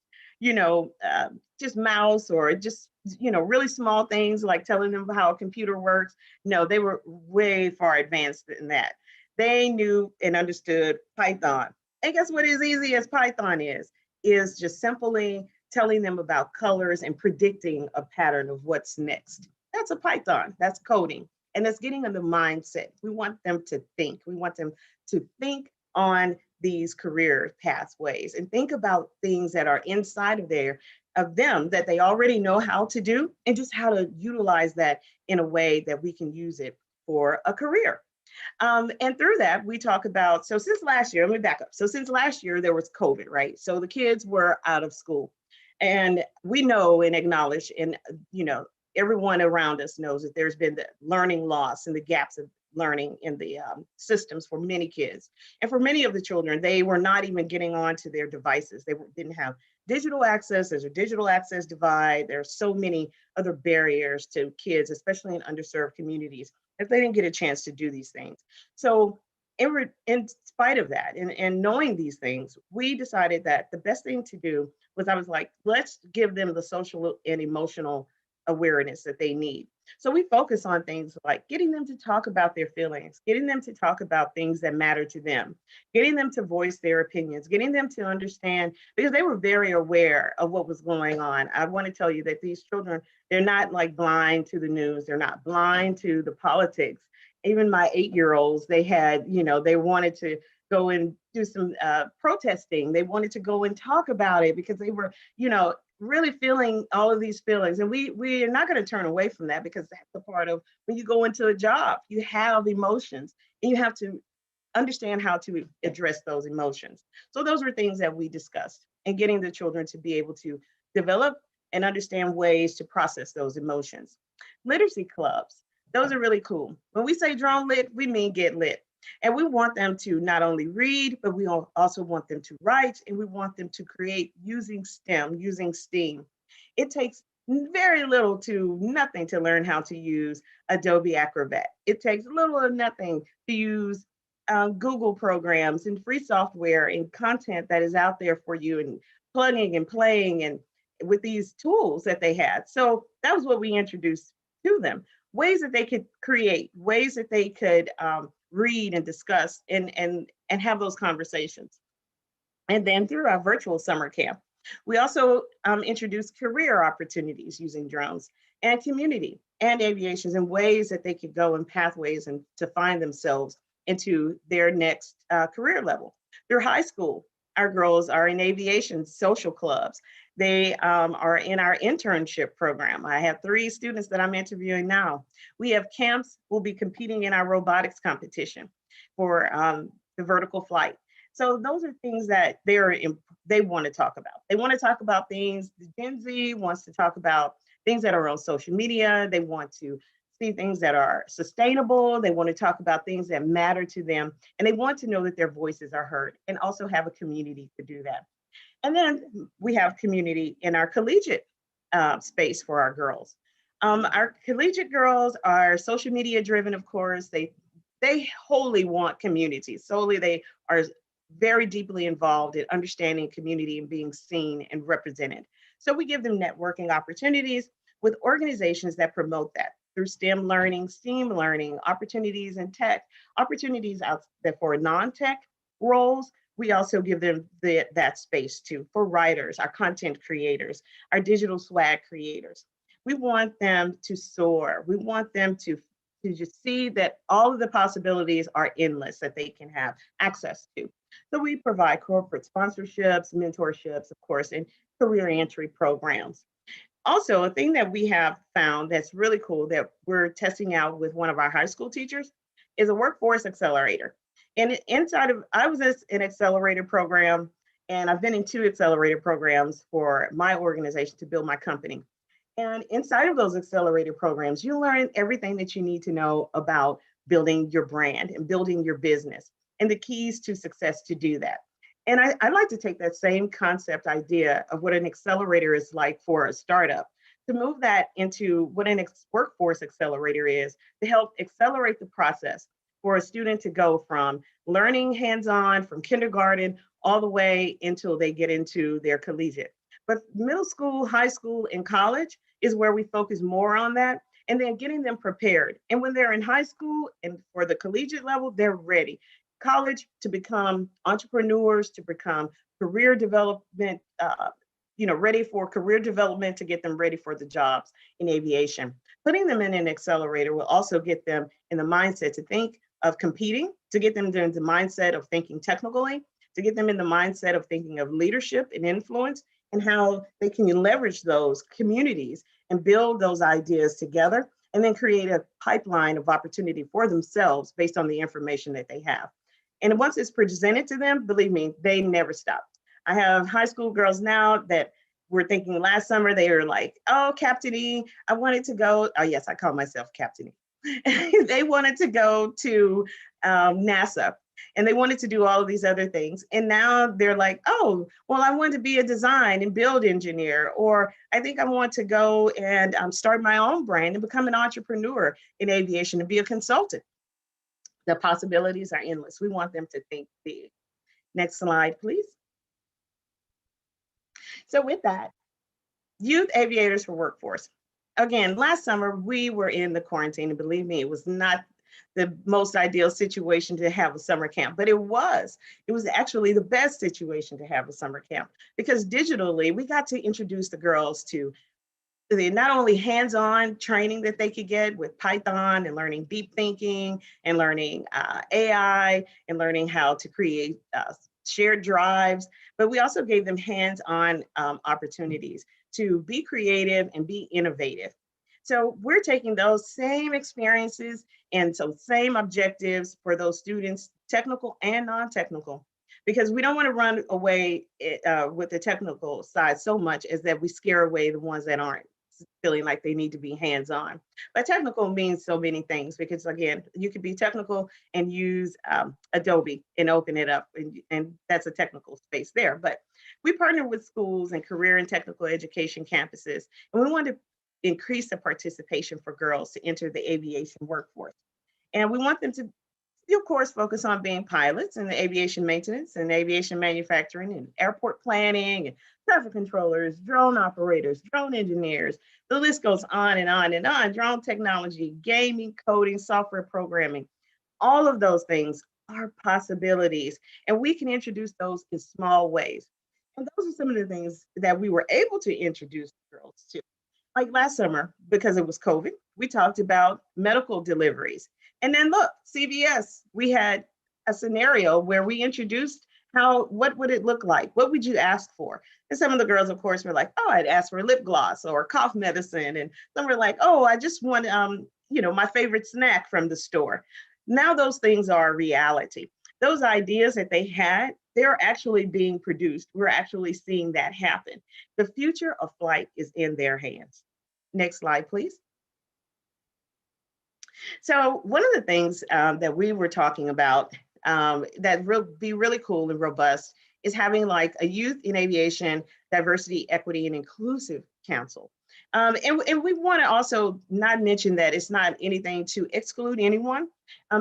mouse or just, really small things like telling them how a computer works? No, they were way far advanced than that. They knew and understood Python. And guess what as easy as Python is just simply telling them about colors and predicting a pattern of what's next. That's a Python, that's coding. And that's getting them the mindset. We want them to think. We want them to think on these career pathways and think about things that are inside of them that they already know how to do and just how to utilize that in a way that we can use it for a career. And through that, we talk about, so since last year, let me back up. So since last year, there was COVID, right? So the kids were out of school. And we know and acknowledge, and everyone around us knows that there's been the learning loss and the gaps of learning in the systems for many kids. And for many of the children, they were not even getting onto their devices. They didn't have digital access. There's a digital access divide. There's so many other barriers to kids, especially in underserved communities, if they didn't get a chance to do these things. So in spite of that and knowing these things, we decided that the best thing to do was, I was like, let's give them the social and emotional awareness that they need. So we focus on things like getting them to talk about their feelings, getting them to talk about things that matter to them, getting them to voice their opinions, getting them to understand, because they were very aware of what was going on. I want to tell you that these children, they're not like blind to the news. They're not blind to the politics. Even my 8-year-olds, they had, they wanted to go and do some protesting. They wanted to go and talk about it because they were, really feeling all of these feelings. And we are not going to turn away from that, because that's a part of when you go into a job, you have emotions and you have to understand how to address those emotions. So those were things that we discussed, and getting the children to be able to develop and understand ways to process those emotions. Literacy clubs, those are really cool. When we say drone lit, we mean get lit. And we want them to not only read, but we also want them to write, and we want them to create using STEM, using STEAM. It takes very little to nothing to learn how to use Adobe Acrobat. It takes little or nothing to use Google programs and free software and content that is out there for you, and plugging and playing and with these tools that they had. So that was what we introduced to them. Ways that they could create, ways that they could read and discuss and have those conversations. And then through our virtual summer camp, we also introduced career opportunities using drones, and community and aviations, and ways that they could go in pathways and to find themselves into their next career level. Through high school, our girls are in aviation social clubs. They are in our internship program. I have 3 students that I'm interviewing now. We have camps. We'll be competing in our robotics competition for the vertical flight. So those are things that they want to talk about. They want to talk about things. Gen Z wants to talk about things that are on social media. They want to see things that are sustainable. They want to talk about things that matter to them. And they want to know that their voices are heard, and also have a community to do that. And then we have community in our collegiate space for our girls. Our collegiate girls are social media driven, of course. They wholly want community. Solely, they are very deeply involved in understanding community and being seen and represented. So we give them networking opportunities with organizations that promote that through STEM learning, STEAM learning, opportunities in tech, opportunities out there for non-tech roles. We also give them that space too for writers, our content creators, our digital swag creators. We want them to soar. We want them to to just see that all of the possibilities are endless that they can have access to. So we provide corporate sponsorships, mentorships, of course, and career entry programs. Also, a thing that we have found that's really cool that we're testing out with one of our high school teachers is a workforce accelerator. And inside of, I was in an accelerator program, and I've been in 2 accelerator programs for my organization to build my company. And inside of those accelerator programs, you learn everything that you need to know about building your brand and building your business and the keys to success to do that. And I like to take that same concept idea of what an accelerator is like for a startup, to move that into what an workforce accelerator is, to help accelerate the process for a student to go from learning hands-on from kindergarten all the way until they get into their collegiate. But middle school, high school, and college is where we focus more on that, and then getting them prepared. And when they're in high school and for the collegiate level, they're ready. College to become entrepreneurs, to become career development, ready for career development, to get them ready for the jobs in aviation. Putting them in an accelerator will also get them in the mindset to think of competing, to get them in the mindset of thinking technically, to get them in the mindset of thinking of leadership and influence, and how they can leverage those communities and build those ideas together, and then create a pipeline of opportunity for themselves based on the information that they have. And once it's presented to them, believe me, they never stop. I have high school girls now that were thinking last summer, they were like, oh, Captain E, I wanted to go. Oh, yes, I call myself Captain E. They wanted to go to NASA, and they wanted to do all of these other things. And now they're like, oh, well, I want to be a design and build engineer, or I think I want to go and start my own brand and become an entrepreneur in aviation and be a consultant. The possibilities are endless. We want them to think big. Next slide, please. So with that, Youth Aviators for Workforce. Again, last summer, we were in the quarantine, and believe me, it was not the most ideal situation to have a summer camp, but it was actually the best situation to have a summer camp, because digitally, we got to introduce the girls to not only hands-on training that they could get with Python and learning deep thinking and learning AI and learning how to create shared drives, but we also gave them hands-on opportunities to be creative and be innovative. So we're taking those same experiences and some same objectives for those students, technical and non-technical, because we don't want to run away with the technical side so much as that we scare away the ones that aren't feeling like they need to be hands-on. But technical means so many things, because again, you could be technical and use Adobe and open it up, and that's a technical space there. But we partner with schools and career and technical education campuses, and we want to increase the participation for girls to enter the aviation workforce. And we want them to, of course, focus on being pilots and the aviation maintenance and aviation manufacturing and airport planning and traffic controllers, drone operators, drone engineers. The list goes on and on and on. Drone technology, gaming, coding, software programming, all of those things are possibilities. And we can introduce those in small ways. And those are some of the things that we were able to introduce girls to. Like last summer, because it was COVID, we talked about medical deliveries. And then look, CVS, we had a scenario where we introduced what would it look like? What would you ask for? And some of the girls, of course, were like, oh, I'd ask for lip gloss or cough medicine. And some were like, oh, I just want, my favorite snack from the store. Now those things are a reality. Those ideas that they had, they're actually being produced. We're actually seeing that happen. The future of flight is in their hands. Next slide, please. So one of the things that we were talking about that will be really cool and robust is having like a Youth in Aviation Diversity, Equity, and Inclusive Council. And we want to also not mention that it's not anything to exclude anyone.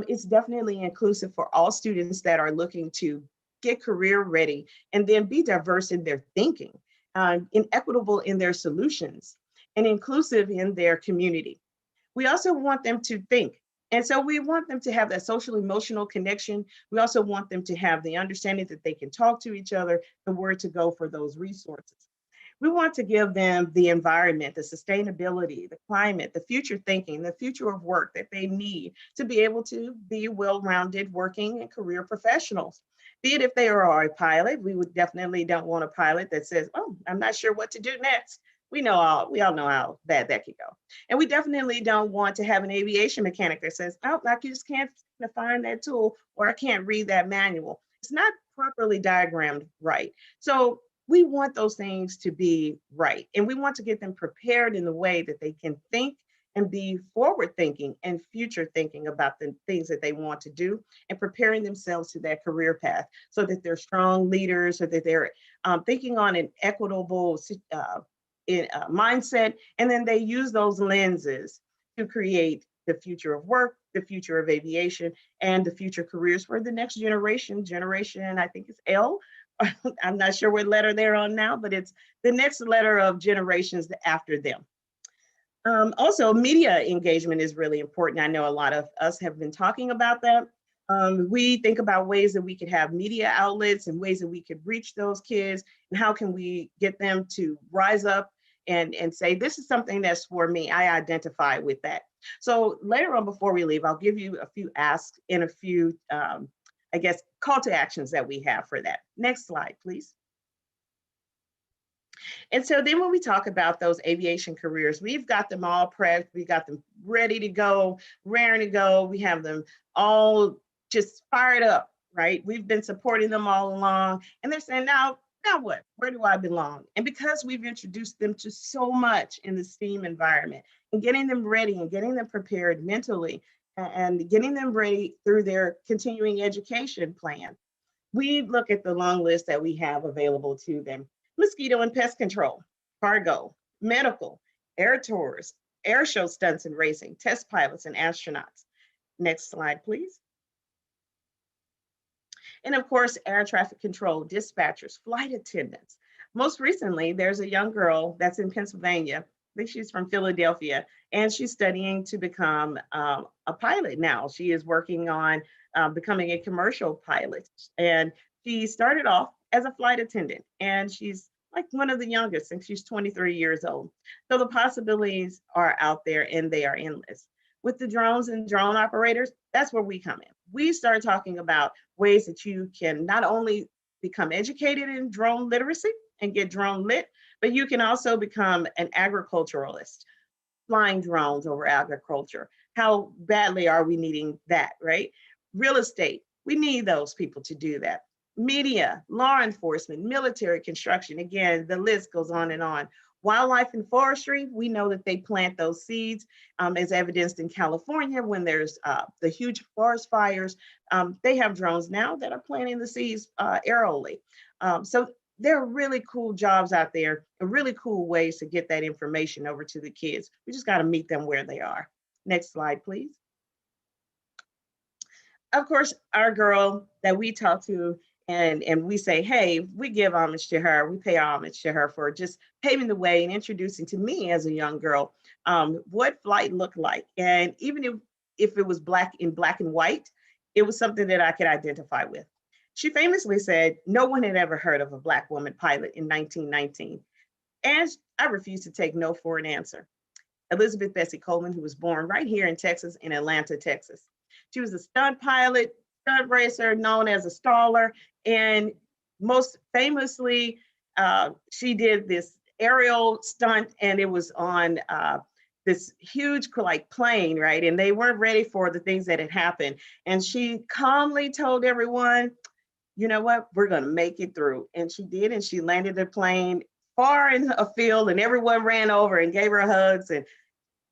It's definitely inclusive for all students that are looking to get career ready and then be diverse in their thinking, inequitable in their solutions, and inclusive in their community. We also want them to think. And so we want them to have that social emotional connection. We also want them to have the understanding that they can talk to each other and where to go for those resources. We want to give them the environment, the sustainability, the climate, the future thinking, the future of work that they need to be able to be well-rounded working and career professionals. Be it if they are a pilot, we would definitely don't want a pilot that says, "Oh, I'm not sure what to do next." We all know how bad that could go. And we definitely don't want to have an aviation mechanic that says, "Oh, I just can't find that tool, or I can't read that manual." It's not properly diagrammed right. So we want those things to be right. And we want to get them prepared in the way that they can think and be forward thinking and future thinking about the things that they want to do, and preparing themselves to that career path so that they're strong leaders, so that they're thinking on an equitable mindset. And then they use those lenses to create the future of work, the future of aviation, and the future careers for the next generation. Generation, I think it's L. I'm not sure what letter they're on now, but it's the next letter of generations after them. Also, media engagement is really important. I know a lot of us have been talking about that. We think about ways that we could have media outlets and ways that we could reach those kids, and how can we get them to rise up and say, "This is something that's for me. I identify with that." So later on, before we leave, I'll give you a few asks and a few, I guess, call to actions that we have for that. Next slide, please. And so then when we talk about those aviation careers, we've got them all prepped, we got them ready to go, raring to go. We have them all just fired up, right? We've been supporting them all along, and they're saying, now what? Where do I belong? And because we've introduced them to so much in the STEAM environment, and getting them ready and getting them prepared mentally, and getting them ready through their continuing education plan, we look at the long list that we have available to them. Mosquito and pest control, cargo, medical, air tours, air show stunts and racing, test pilots and astronauts. Next slide, please. And of course, air traffic control, dispatchers, flight attendants. Most recently, there's a young girl that's in Pennsylvania. I think she's from Philadelphia, and she's studying to become a pilot now. She is working on becoming a commercial pilot. And she started off as a flight attendant, and she's like one of the youngest, and she's 23 years old. So the possibilities are out there, and they are endless. With the drones and drone operators, that's where we come in. We start talking about ways that you can not only become educated in drone literacy and get drone lit, but you can also become an agriculturalist, flying drones over agriculture. How badly are we needing that, right? Real estate, we need those people to do that. Media, law enforcement, military, construction. Again, the list goes on and on. Wildlife and forestry, we know that they plant those seeds, as evidenced in California when there's the huge forest fires. They have drones now that are planting the seeds aerially. So there are really cool jobs out there and really cool ways to get that information over to the kids. We just got to meet them where they are. Next slide, please. Of course, our girl that we talk to, and we say, hey, we give homage to her. We pay homage to her for just paving the way and introducing to me as a young girl what flight looked like. And even if it was black and white, it was something that I could identify with. She famously said no one had ever heard of a Black woman pilot in 1919. And I refused to take no for an answer. Elizabeth Bessie Coleman, who was born right here in Texas, in Atlanta, Texas. She was a stunt pilot, stunt racer, known as a staller, and most famously, she did this aerial stunt, and it was on this huge like plane, right? And they weren't ready for the things that had happened. And she calmly told everyone, you know what, we're gonna make it through. And she did, and she landed the plane far in a field, and everyone ran over and gave her hugs, and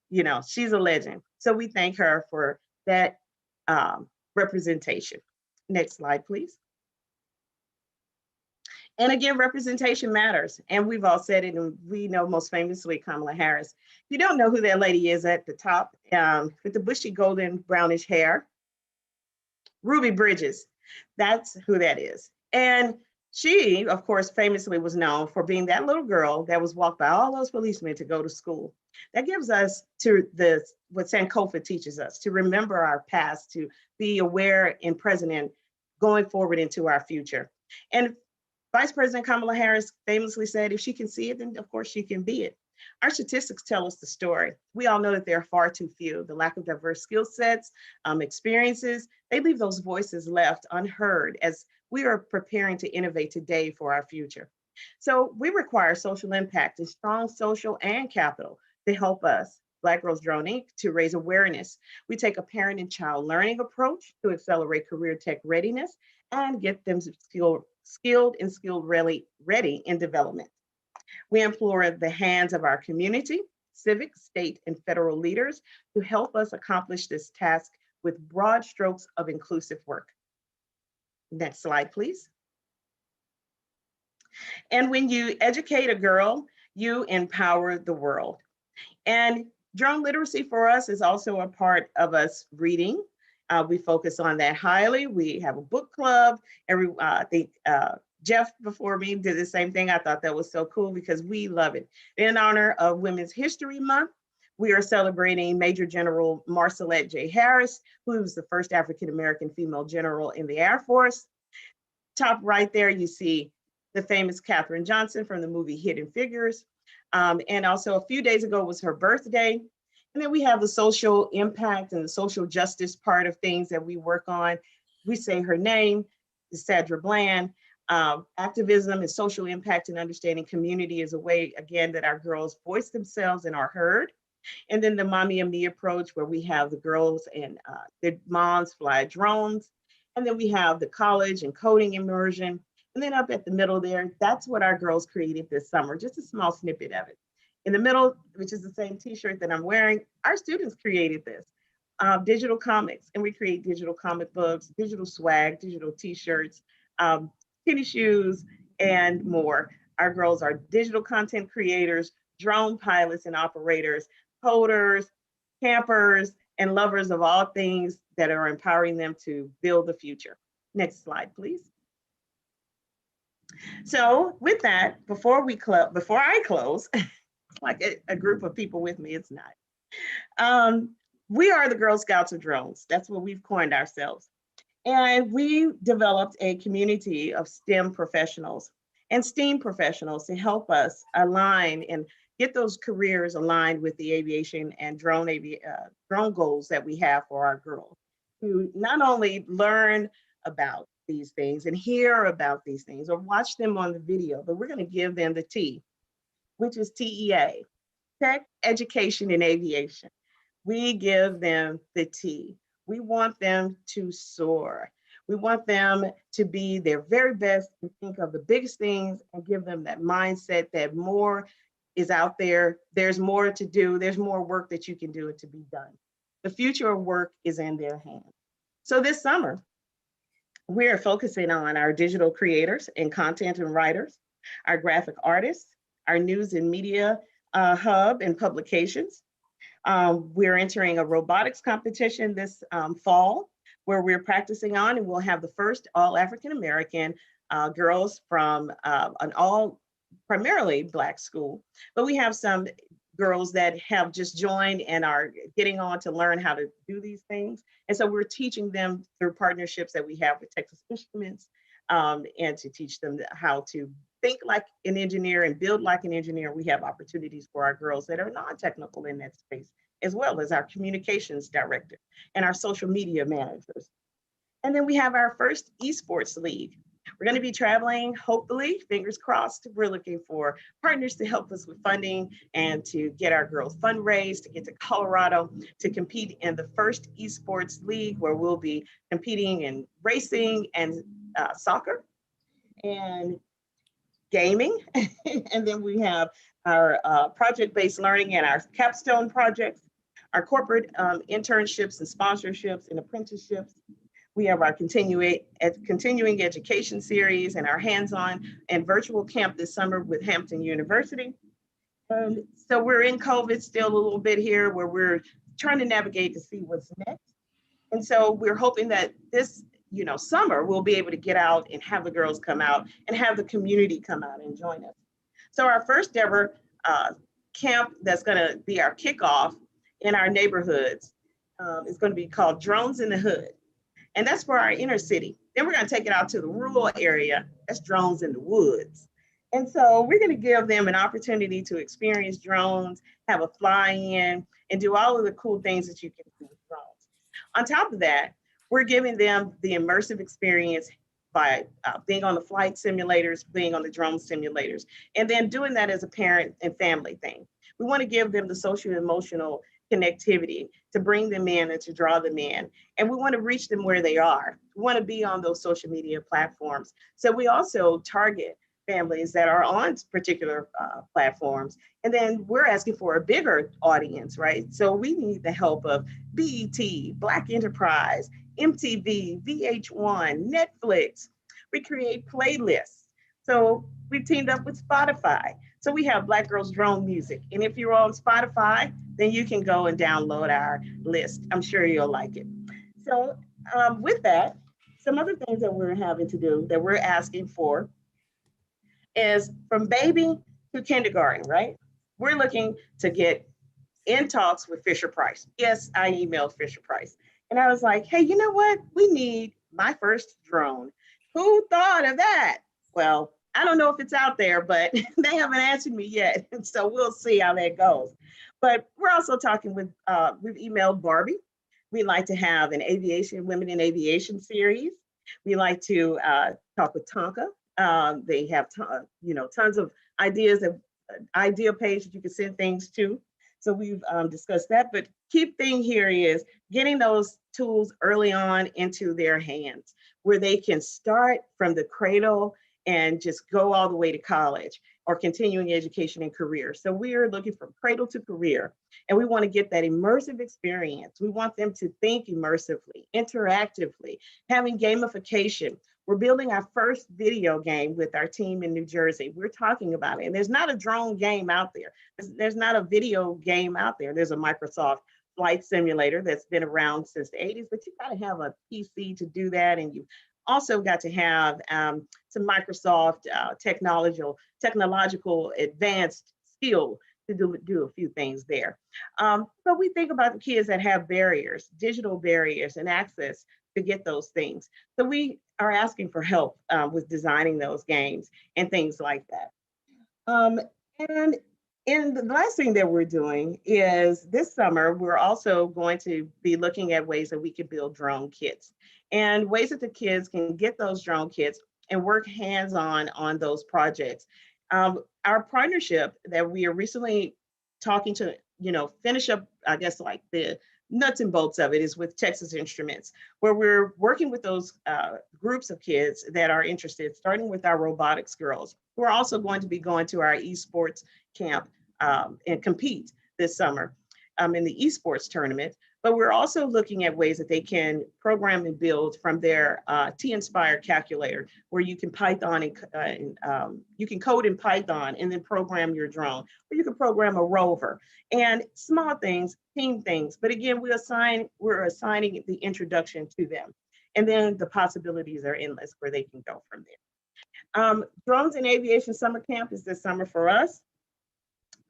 you know, she's a legend. So we thank her for that representation. Next slide, please. And again, representation matters. And we've all said it, and we know most famously Kamala Harris. If you don't know who that lady is at the top, with the bushy golden brownish hair, Ruby Bridges, that's who that is. And she, of course, famously was known for being that little girl that was walked by all those policemen to go to school. That gives us to what Sankofa teaches us, to remember our past, to be aware and present and going forward into our future. And Vice President Kamala Harris famously said, if she can see it, then of course she can be it. Our statistics tell us the story. We all know that there are far too few. The lack of diverse skill sets, experiences, they leave those voices left unheard as we are preparing to innovate today for our future. So we require social impact and strong social and capital to help us, Black Girls Drone Inc., to raise awareness. We take a parent and child learning approach to accelerate career tech readiness and get them skilled and skill ready in development. We implore the hands of our community, civic, state, and federal leaders to help us accomplish this task with broad strokes of inclusive work. Next slide, please. And when you educate a girl, you empower the world. And drone literacy for us is also a part of us reading. We focus on that highly. We have a book club. I think Jeff before me did the same thing. I thought that was so cool because we love it. In honor of Women's History Month, we are celebrating Major General Marcelette J. Harris, who was the first African-American female general in the Air Force. Top right there, you see the famous Katherine Johnson from the movie Hidden Figures. And also a few days ago was her birthday. And then we have the social impact and the social justice part of things that we work on. We say her name is Sandra Bland. Activism and social impact and understanding community is a way, again, that our girls voice themselves and are heard. And then the Mommy and Me approach, where we have the girls and their moms fly drones. And then we have the college and coding immersion. And then up at the middle there, that's what our girls created this summer, just a small snippet of it. In the middle, which is the same t-shirt that I'm wearing, our students created this. Digital comics, and we create digital comic books, digital swag, digital t-shirts, kitty shoes, and more. Our girls are digital content creators, drone pilots and operators, coders, campers, and lovers of all things that are empowering them to build the future. Next slide, please. So with that, before I close, like a group of people with me, it's not. We are the Girl Scouts of Drones. That's what we've coined ourselves. And we developed a community of STEM professionals and STEAM professionals to help us align and get those careers aligned with the aviation and drone goals that we have for our girls, to not only learn about these things and hear about these things or watch them on the video, but we're going to give them the T, which is TEA, Tech, Education, and Aviation. We give them the T. We want them to soar. We want them to be their very best and think of the biggest things and give them that mindset that more is out there. There's more to do. There's more work that you can do it to be done. The future of work is in their hands. So this summer, we are focusing on our digital creators and content and writers, our graphic artists, our news and media hub and publications. We're entering a robotics competition this fall where we're practicing on, and we'll have the first all African-American girls from an all primarily Black school, but we have some girls that have just joined and are getting on to learn how to do these things. And so we're teaching them through partnerships that we have with Texas Instruments and to teach them how to think like an engineer and build like an engineer. We have opportunities for our girls that are non-technical in that space, as well as our communications director and our social media managers. And then we have our first esports league. We're going to be traveling, hopefully, fingers crossed. We're looking for partners to help us with funding and to get our girls fundraised, to get to Colorado, to compete in the first esports league, where we'll be competing in racing and soccer and gaming. And then we have our project-based learning and our capstone projects, our corporate internships and sponsorships and apprenticeships. We have our continuing education series and our hands-on and virtual camp this summer with Hampton University. And so we're in COVID still a little bit here, where we're trying to navigate to see what's next. And so we're hoping that this summer we'll be able to get out and have the girls come out and have the community come out and join us. So our first ever camp that's going to be our kickoff in our neighborhoods is going to be called Drones in the Hood. And that's for our inner city. Then we're going to take it out to the rural area. That's drones in the woods. And so we're going to give them an opportunity to experience drones, have a fly in, and do all of the cool things that you can do with drones. On top of that, we're giving them the immersive experience by being on the flight simulators, being on the drone simulators, and then doing that as a parent and family thing. We want to give them the social emotional connectivity to bring them in and to draw them in. And we want to reach them where they are. We want to be on those social media platforms. So we also target families that are on particular platforms. And then we're asking for a bigger audience, right? So we need the help of BET, Black Enterprise, MTV, VH1, Netflix. We create playlists. So we've teamed up with Spotify. So we have Black Girls Drone Music. And if you're on Spotify, then you can go and download our list. I'm sure you'll like it. So with that, some other things that we're having to do that we're asking for is from baby to kindergarten, right? We're looking to get in talks with Fisher Price. Yes, I emailed Fisher Price. And I was like, hey, you know what? We need my first drone. Who thought of that? Well, I don't know if it's out there, but they haven't answered me yet. And so we'll see how that goes. But we're also talking with, we've emailed Barbie. We'd like to have an aviation, women in aviation series. We like to talk with Tonka. They have, tons of ideas, of idea page that you can send things to. So we've discussed that, but key thing here is getting those tools early on into their hands where they can start from the cradle and just go all the way to college or continuing education and career. So we are looking from cradle to career, and we want to get that immersive experience. We want them to think immersively, interactively, having gamification. We're building our first video game with our team in New Jersey. We're talking about it. And there's not a drone game out there. There's not a video game out there. There's a Microsoft flight simulator that's been around since the 80s, but you got to have a PC to do that. And you also got to have some Microsoft technological advanced skill to do a few things there. But we think about the kids that have barriers, digital barriers and access to get those things. So we are asking for help with designing those games and things like that. And the last thing that we're doing is this summer, we're also going to be looking at ways that we can build drone kits and ways that the kids can get those drone kits and work hands-on on those projects. Our partnership that we are recently talking to, finish up, I guess, like the nuts and bolts of it is with Texas Instruments, where we're working with those groups of kids that are interested, starting with our robotics girls, who are also going to be going to our esports camp and compete this summer in the esports tournament. But we're also looking at ways that they can program and build from their T-Inspire calculator, where you can Python and you can code in Python and then program your drone, or you can program a rover and small things, team things. But again, we're assigning the introduction to them. And then the possibilities are endless where they can go from there. Drones in Aviation Summer Camp is this summer for us.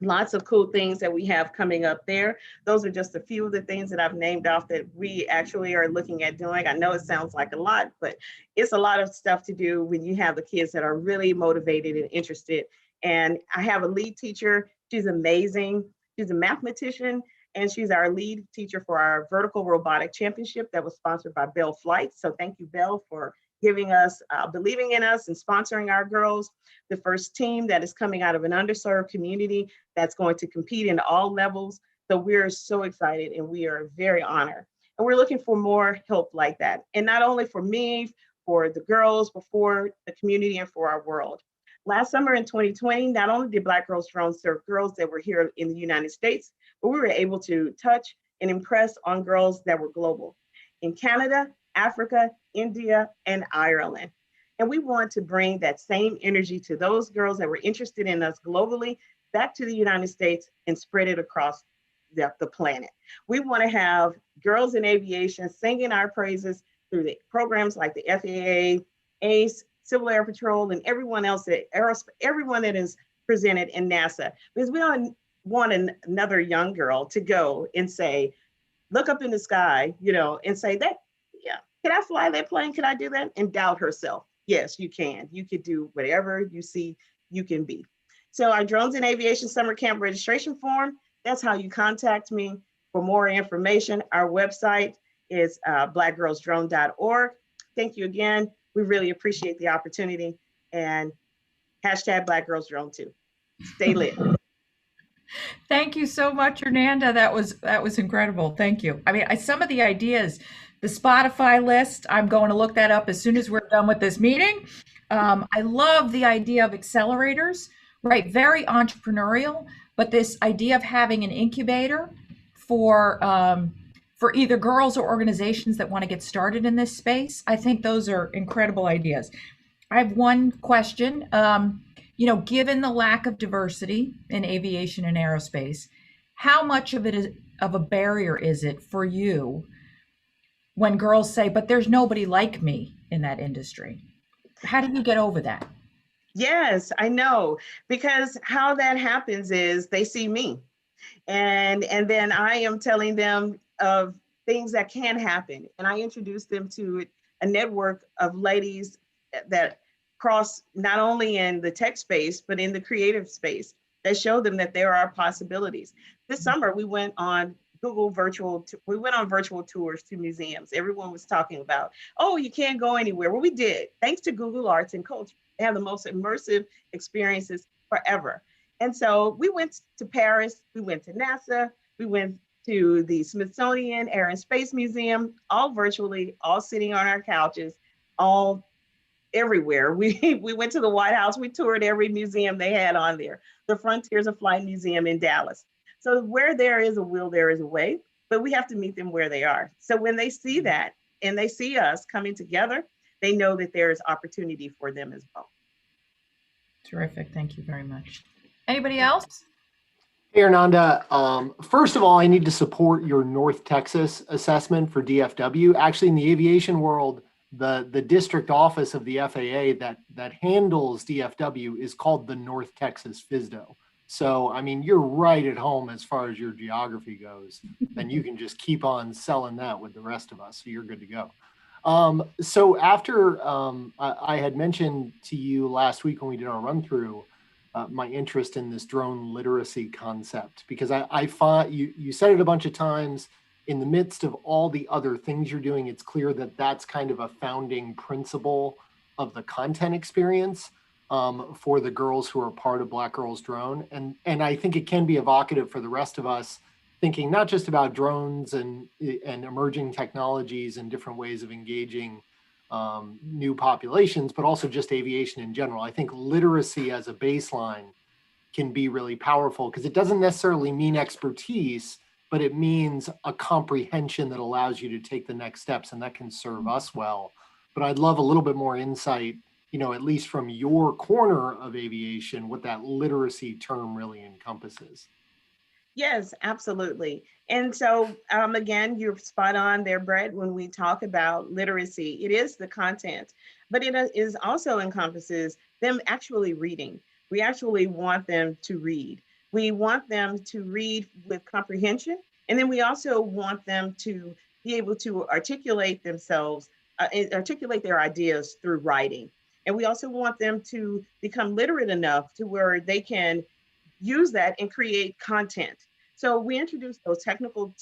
Lots of cool things that we have coming up there. Those are just a few of the things that I've named off that we actually are looking at doing. I know it sounds like a lot, but it's a lot of stuff to do when you have the kids that are really motivated and interested. And I have a lead teacher. She's amazing. She's a mathematician, and she's our lead teacher for our vertical robotic championship that was sponsored by Bell Flight. So thank you, Bell, for giving us, believing in us and sponsoring our girls. The first team that is coming out of an underserved community that's going to compete in all levels. So we're so excited and we are very honored. And we're looking for more help like that. And not only for me, for the girls, but for the community and for our world. Last summer in 2020, not only did Black Girls Drone serve girls that were here in the United States, but we were able to touch and impress on girls that were global. In Canada, Africa, India, and Ireland. And we want to bring that same energy to those girls that were interested in us globally back to the United States and spread it across the planet. We want to have girls in aviation singing our praises through the programs like the FAA, ACE, Civil Air Patrol, and everyone else, everyone that is presented in NASA. Because we don't want another young girl to go and say, look up in the sky, and say that, yeah, can I fly that plane? Can I do that? And doubt herself. Yes, you can. You could do whatever you see you can be. So our Drones in Aviation Summer Camp registration form, that's how you contact me for more information. Our website is blackgirlsdrone.org. Thank you again. We really appreciate the opportunity, and hashtag Black Girls Drone too. Stay lit. Thank you so much, Hernanda. That was incredible. Thank you. I mean, some of the ideas, the Spotify list, I'm going to look that up as soon as we're done with this meeting. I love the idea of accelerators, right? Very entrepreneurial, but this idea of having an incubator for either girls or organizations that want to get started in this space, I think those are incredible ideas. I have one question. Given the lack of diversity in aviation and aerospace, how much of it is of a barrier is it for you when girls say, but there's nobody like me in that industry? How do you get over that? Yes, I know, because how that happens is they see me, and then I am telling them of things that can happen, and I introduce them to a network of ladies that cross not only in the tech space but in the creative space, that show them that there are possibilities. This summer we went on virtual tours to museums. Everyone was talking about, oh, you can't go anywhere. Well, we did, thanks to Google Arts and Culture. They have the most immersive experiences forever. And so we went to Paris, we went to NASA, we went to the Smithsonian Air and Space Museum, all virtually, all sitting on our couches, all everywhere. We went to the White House, we toured every museum they had on there. The Frontiers of Flight Museum in Dallas. So where there is a will, there is a way, but we have to meet them where they are. So when they see that and they see us coming together, they know that there is opportunity for them as well. Terrific. Thank you very much. Anybody else? Hey, Hernanda. First of all, I need to support your North Texas assessment for DFW. Actually, in the aviation world, the district office of the FAA that handles DFW is called the North Texas FSDO. So, I mean, you're right at home as far as your geography goes, and you can just keep on selling that with the rest of us. So you're good to go. So after I had mentioned to you last week when we did our run through my interest in this drone literacy concept, because I thought you said it a bunch of times. In the midst of all the other things you're doing, it's clear that that's kind of a founding principle of the content experience for the girls who are part of Black Girls Drone. And I think it can be evocative for the rest of us, thinking not just about drones and emerging technologies and different ways of engaging new populations, but also just aviation in general. I think literacy as a baseline can be really powerful because it doesn't necessarily mean expertise, but it means a comprehension that allows you to take the next steps, and that can serve us well. But I'd love a little bit more insight, at least from your corner of aviation, what that literacy term really encompasses. Yes, absolutely. And so, again, you're spot on there, Brett, when we talk about literacy. It is the content, but it is also encompasses them actually reading. We actually want them to read. We want them to read with comprehension. And then we also want them to be able to articulate themselves, articulate their ideas through writing. And we also want them to become literate enough to where they can use that and create content. So we introduced those technical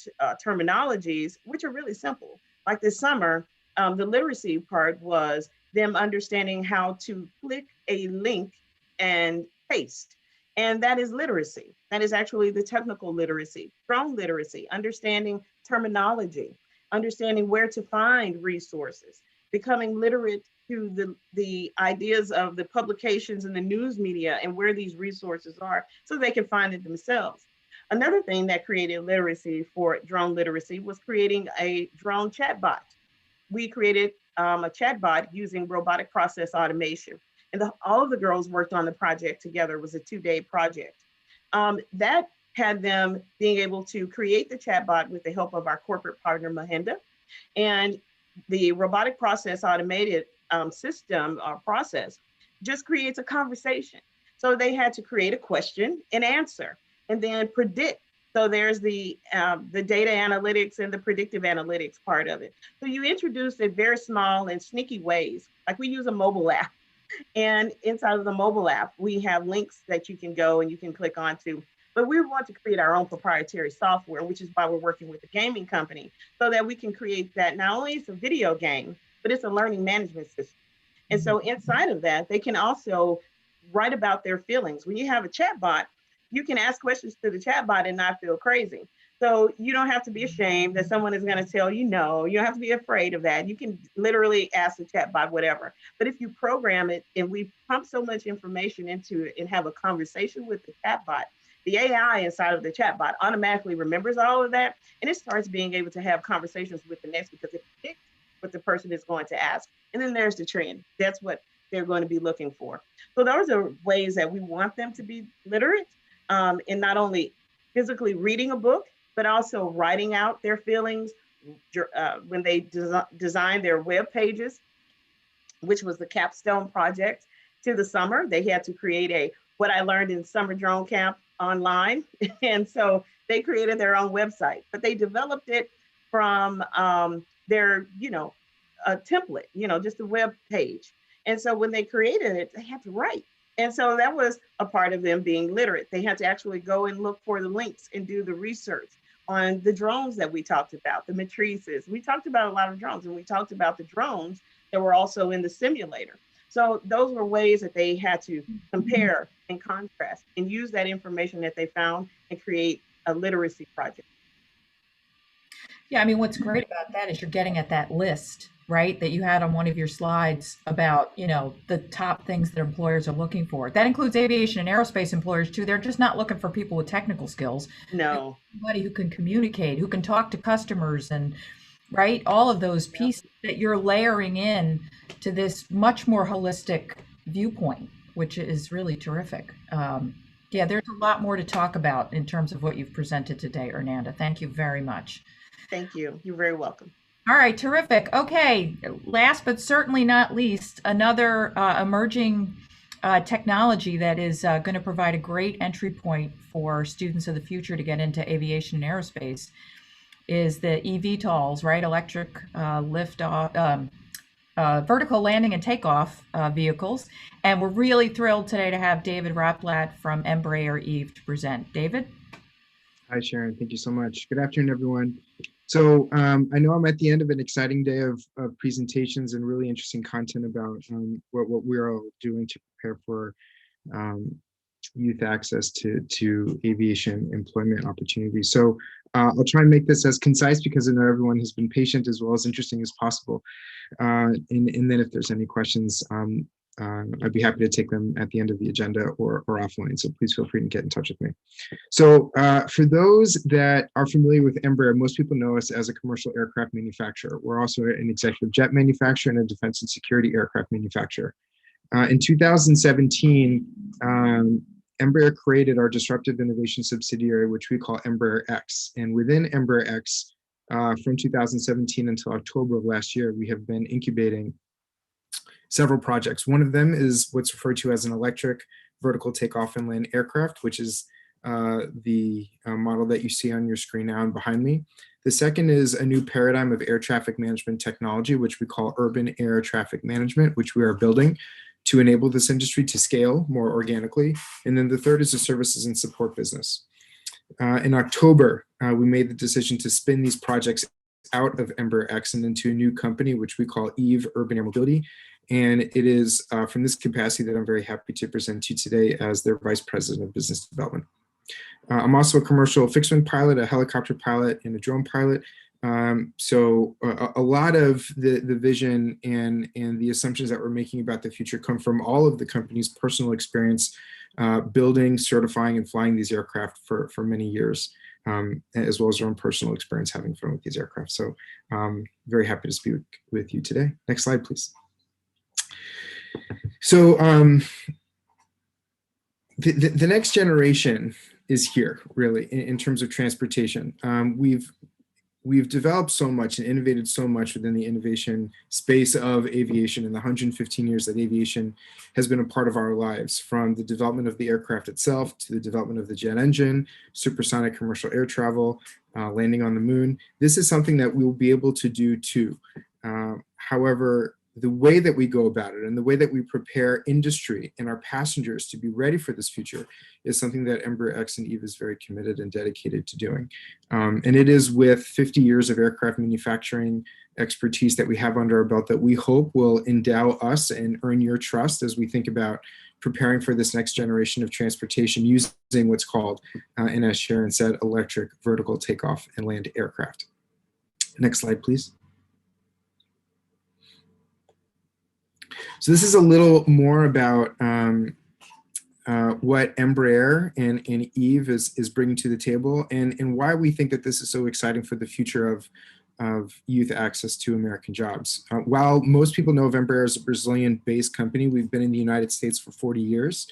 terminologies, which are really simple. Like this summer, the literacy part was them understanding how to click a link and paste. And that is literacy. That is actually the technical literacy, drone literacy, understanding terminology, understanding where to find resources, becoming literate to the ideas of the publications and the news media and where these resources are so they can find it themselves. Another thing that created literacy for drone literacy was creating a drone chatbot. We created a chatbot using robotic process automation. And all of the girls worked on the project together. It was a 2-day project. That had them being able to create the chatbot with the help of our corporate partner, Mahindra. And the robotic process automated system or process just creates a conversation. So they had to create a question and answer, and then predict So there's the data analytics and the predictive analytics part of it. So you introduce it very small and sneaky ways. Like we use a mobile app, and inside of the mobile app, we have links that you can go and you can click onto. But we want to create our own proprietary software, which is why we're working with a gaming company, so that we can create that. Not only it's a video game, but it's a learning management system. And so inside of that, they can also write about their feelings. When you have a chatbot, you can ask questions to the chatbot and not feel crazy. So you don't have to be ashamed that someone is going to tell you no. You don't have to be afraid of that. You can literally ask the chatbot whatever. But if you program it and we pump so much information into it and have a conversation with the chatbot, the AI inside of the chatbot automatically remembers all of that, and it starts being able to have conversations with the next because it predicts what the person is going to ask. And then there's the trend. That's what they're going to be looking for. So those are ways that we want them to be literate in not only physically reading a book, but also writing out their feelings when they design their web pages, which was the capstone project to the summer. They had to create a what I learned in summer drone camp online. And so they created their own website, but they developed it from their, a template, just a web page. And so when they created it, they had to write. And so that was a part of them being literate. They had to actually go and look for the links and do the research on the drones that we talked about, the matrices. We talked about a lot of drones, and we talked about the drones that were also in the simulator. So those were ways that they had to compare and contrast and use that information that they found and create a literacy project. Yeah, I mean, what's great about that is you're getting at that list, right, that you had on one of your slides about, the top things that employers are looking for. That includes aviation and aerospace employers too. They're just not looking for people with technical skills. No. Somebody who can communicate, who can talk to customers, and right, all of those pieces that you're layering in to this much more holistic viewpoint, which is really terrific. Yeah, there's a lot more to talk about in terms of what you've presented today, Hernanda. Thank you very much. Thank you. You're very welcome. All right, terrific. Okay, last but certainly not least, another emerging technology that is going to provide a great entry point for students of the future to get into aviation and aerospace is the eVTOLs, right? Electric vertical landing and takeoff vehicles. And we're really thrilled today to have David Raplat from Embraer Eve to present. David? Hi, Sharon. Thank you so much. Good afternoon, everyone. So I know I'm at the end of an exciting day of presentations and really interesting content about what we're all doing to prepare for youth access to aviation employment opportunities. So I'll try and make this as concise because I know everyone has been patient as well as interesting as possible. And then if there's any questions, I'd be happy to take them at the end of the agenda or offline. So please feel free to get in touch with me. So for those that are familiar with Embraer, most people know us as a commercial aircraft manufacturer. We're also an executive jet manufacturer and a defense and security aircraft manufacturer. In 2017, Embraer created our disruptive innovation subsidiary, which we call Embraer X. And within Embraer X, from 2017 until October of last year, we have been incubating several projects. One of them is what's referred to as an electric vertical takeoff and land aircraft, which is the model that you see on your screen now and behind me. The second is a new paradigm of air traffic management technology, which we call urban air traffic management, which we are building to enable this industry to scale more organically. And then the third is a services and support business. In October, we made the decision to spin these projects out of Embraer X and into a new company, which we call Eve Urban Air Mobility. And it is from this capacity that I'm very happy to present to you today as their Vice President of Business Development. I'm also a commercial fixed-wing pilot, a helicopter pilot, and a drone pilot. So a lot of the vision and the assumptions that we're making about the future come from all of the company's personal experience building, certifying, and flying these aircraft for many years, as well as our own personal experience having fun with these aircraft. So very happy to speak with you today. Next slide, please. So the next generation is here, really, in terms of transportation. We've we've developed so much and innovated so much within the innovation space of aviation in the 115 years that aviation has been a part of our lives, from the development of the aircraft itself to the development of the jet engine, supersonic commercial air travel, landing on the moon. This is something that we will be able to do too. However, the way that we go about it and the way that we prepare industry and our passengers to be ready for this future is something that Embraer X and Eve is very committed and dedicated to doing. And it is with 50 years of aircraft manufacturing expertise that we have under our belt that we hope will endow us and earn your trust as we think about preparing for this next generation of transportation using what's called, and as Sharon said, electric vertical takeoff and land aircraft. Next slide, please. So this is a little more about what Embraer and Eve is bringing to the table, and why we think that this is so exciting for the future of youth access to American jobs. While most people know of Embraer as a Brazilian-based company, we've been in the United States for 40 years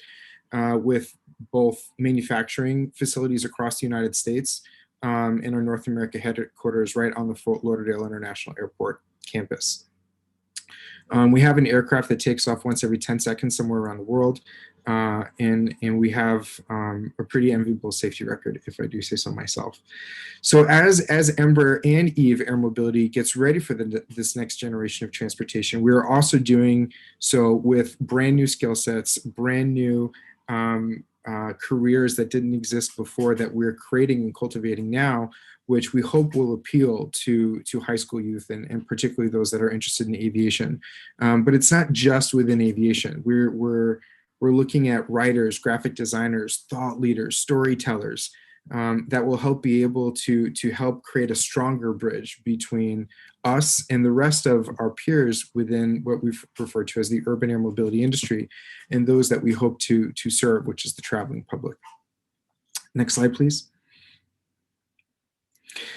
with both manufacturing facilities across the United States and our North America headquarters right on the Fort Lauderdale International Airport campus. We have an aircraft that takes off once every 10 seconds somewhere around the world. And we have a pretty enviable safety record, if I do say so myself. So as Embraer and Eve Air Mobility gets ready for this next generation of transportation, we are also doing so with brand new skill sets, brand new careers that didn't exist before that we're creating and cultivating now, which we hope will appeal to high school youth and particularly those that are interested in aviation. But it's not just within aviation. We're looking at writers, graphic designers, thought leaders, storytellers that will help be able to help create a stronger bridge between us and the rest of our peers within what we've referred to as the urban air mobility industry and those that we hope to serve, which is the traveling public. Next slide, please.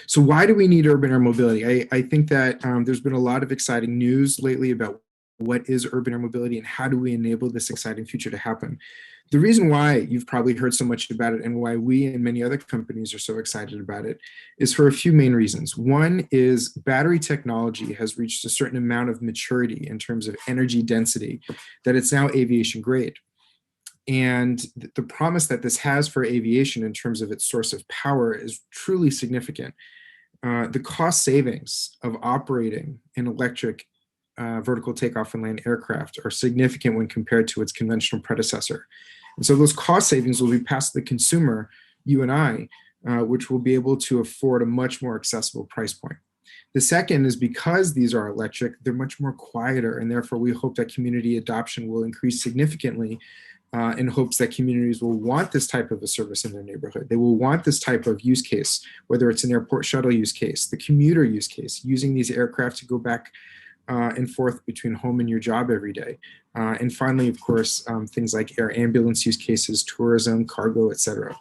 So why do we need urban air mobility? I think that there's been a lot of exciting news lately about what is urban air mobility and how do we enable this exciting future to happen. The reason why you've probably heard so much about it and why we and many other companies are so excited about it is for a few main reasons. One is battery technology has reached a certain amount of maturity in terms of energy density that it's now aviation grade. And the promise that this has for aviation in terms of its source of power is truly significant. The cost savings of operating an electric vertical takeoff and land aircraft are significant when compared to its conventional predecessor. And so those cost savings will be passed to the consumer, you and I, which will be able to afford a much more accessible price point. The second is because these are electric, they're much more quieter, and therefore we hope that community adoption will increase significantly in hopes that communities will want this type of a service in their neighborhood. They will want this type of use case, whether it's an airport shuttle use case, the commuter use case, using these aircraft to go back and forth between home and your job every day. And finally, of course, things like air ambulance use cases, tourism, cargo, etc.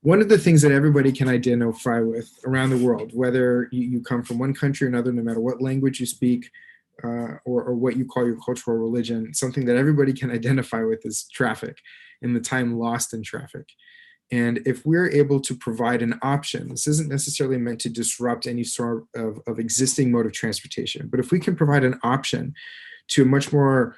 One of the things that everybody can identify with around the world, whether you come from one country or another, no matter what language you speak, or what you call your cultural religion, something that everybody can identify with is traffic and the time lost in traffic. And if we're able to provide an option, this isn't necessarily meant to disrupt any sort of existing mode of transportation, but if we can provide an option to a much more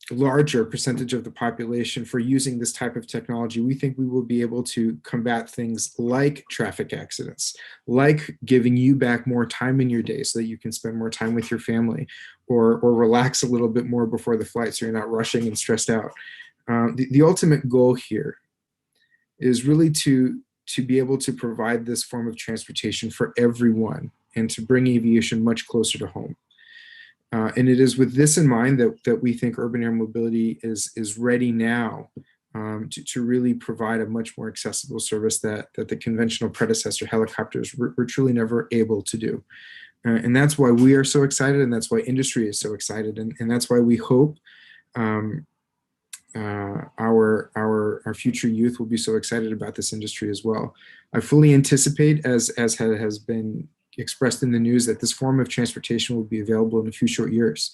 larger percentage of the population for using this type of technology, we think we will be able to combat things like traffic accidents, like giving you back more time in your day so that you can spend more time with your family or relax a little bit more before the flight so you're not rushing and stressed out. The ultimate goal here is really to be able to provide this form of transportation for everyone and to bring aviation much closer to home. And it is with this in mind that we think urban air mobility is ready now to really provide a much more accessible service that the conventional predecessor helicopters were truly never able to do. And that's why we are so excited, and that's why industry is so excited, and that's why we hope our future youth will be so excited about this industry as well. I fully anticipate, as has been expressed in the news, that this form of transportation will be available in a few short years.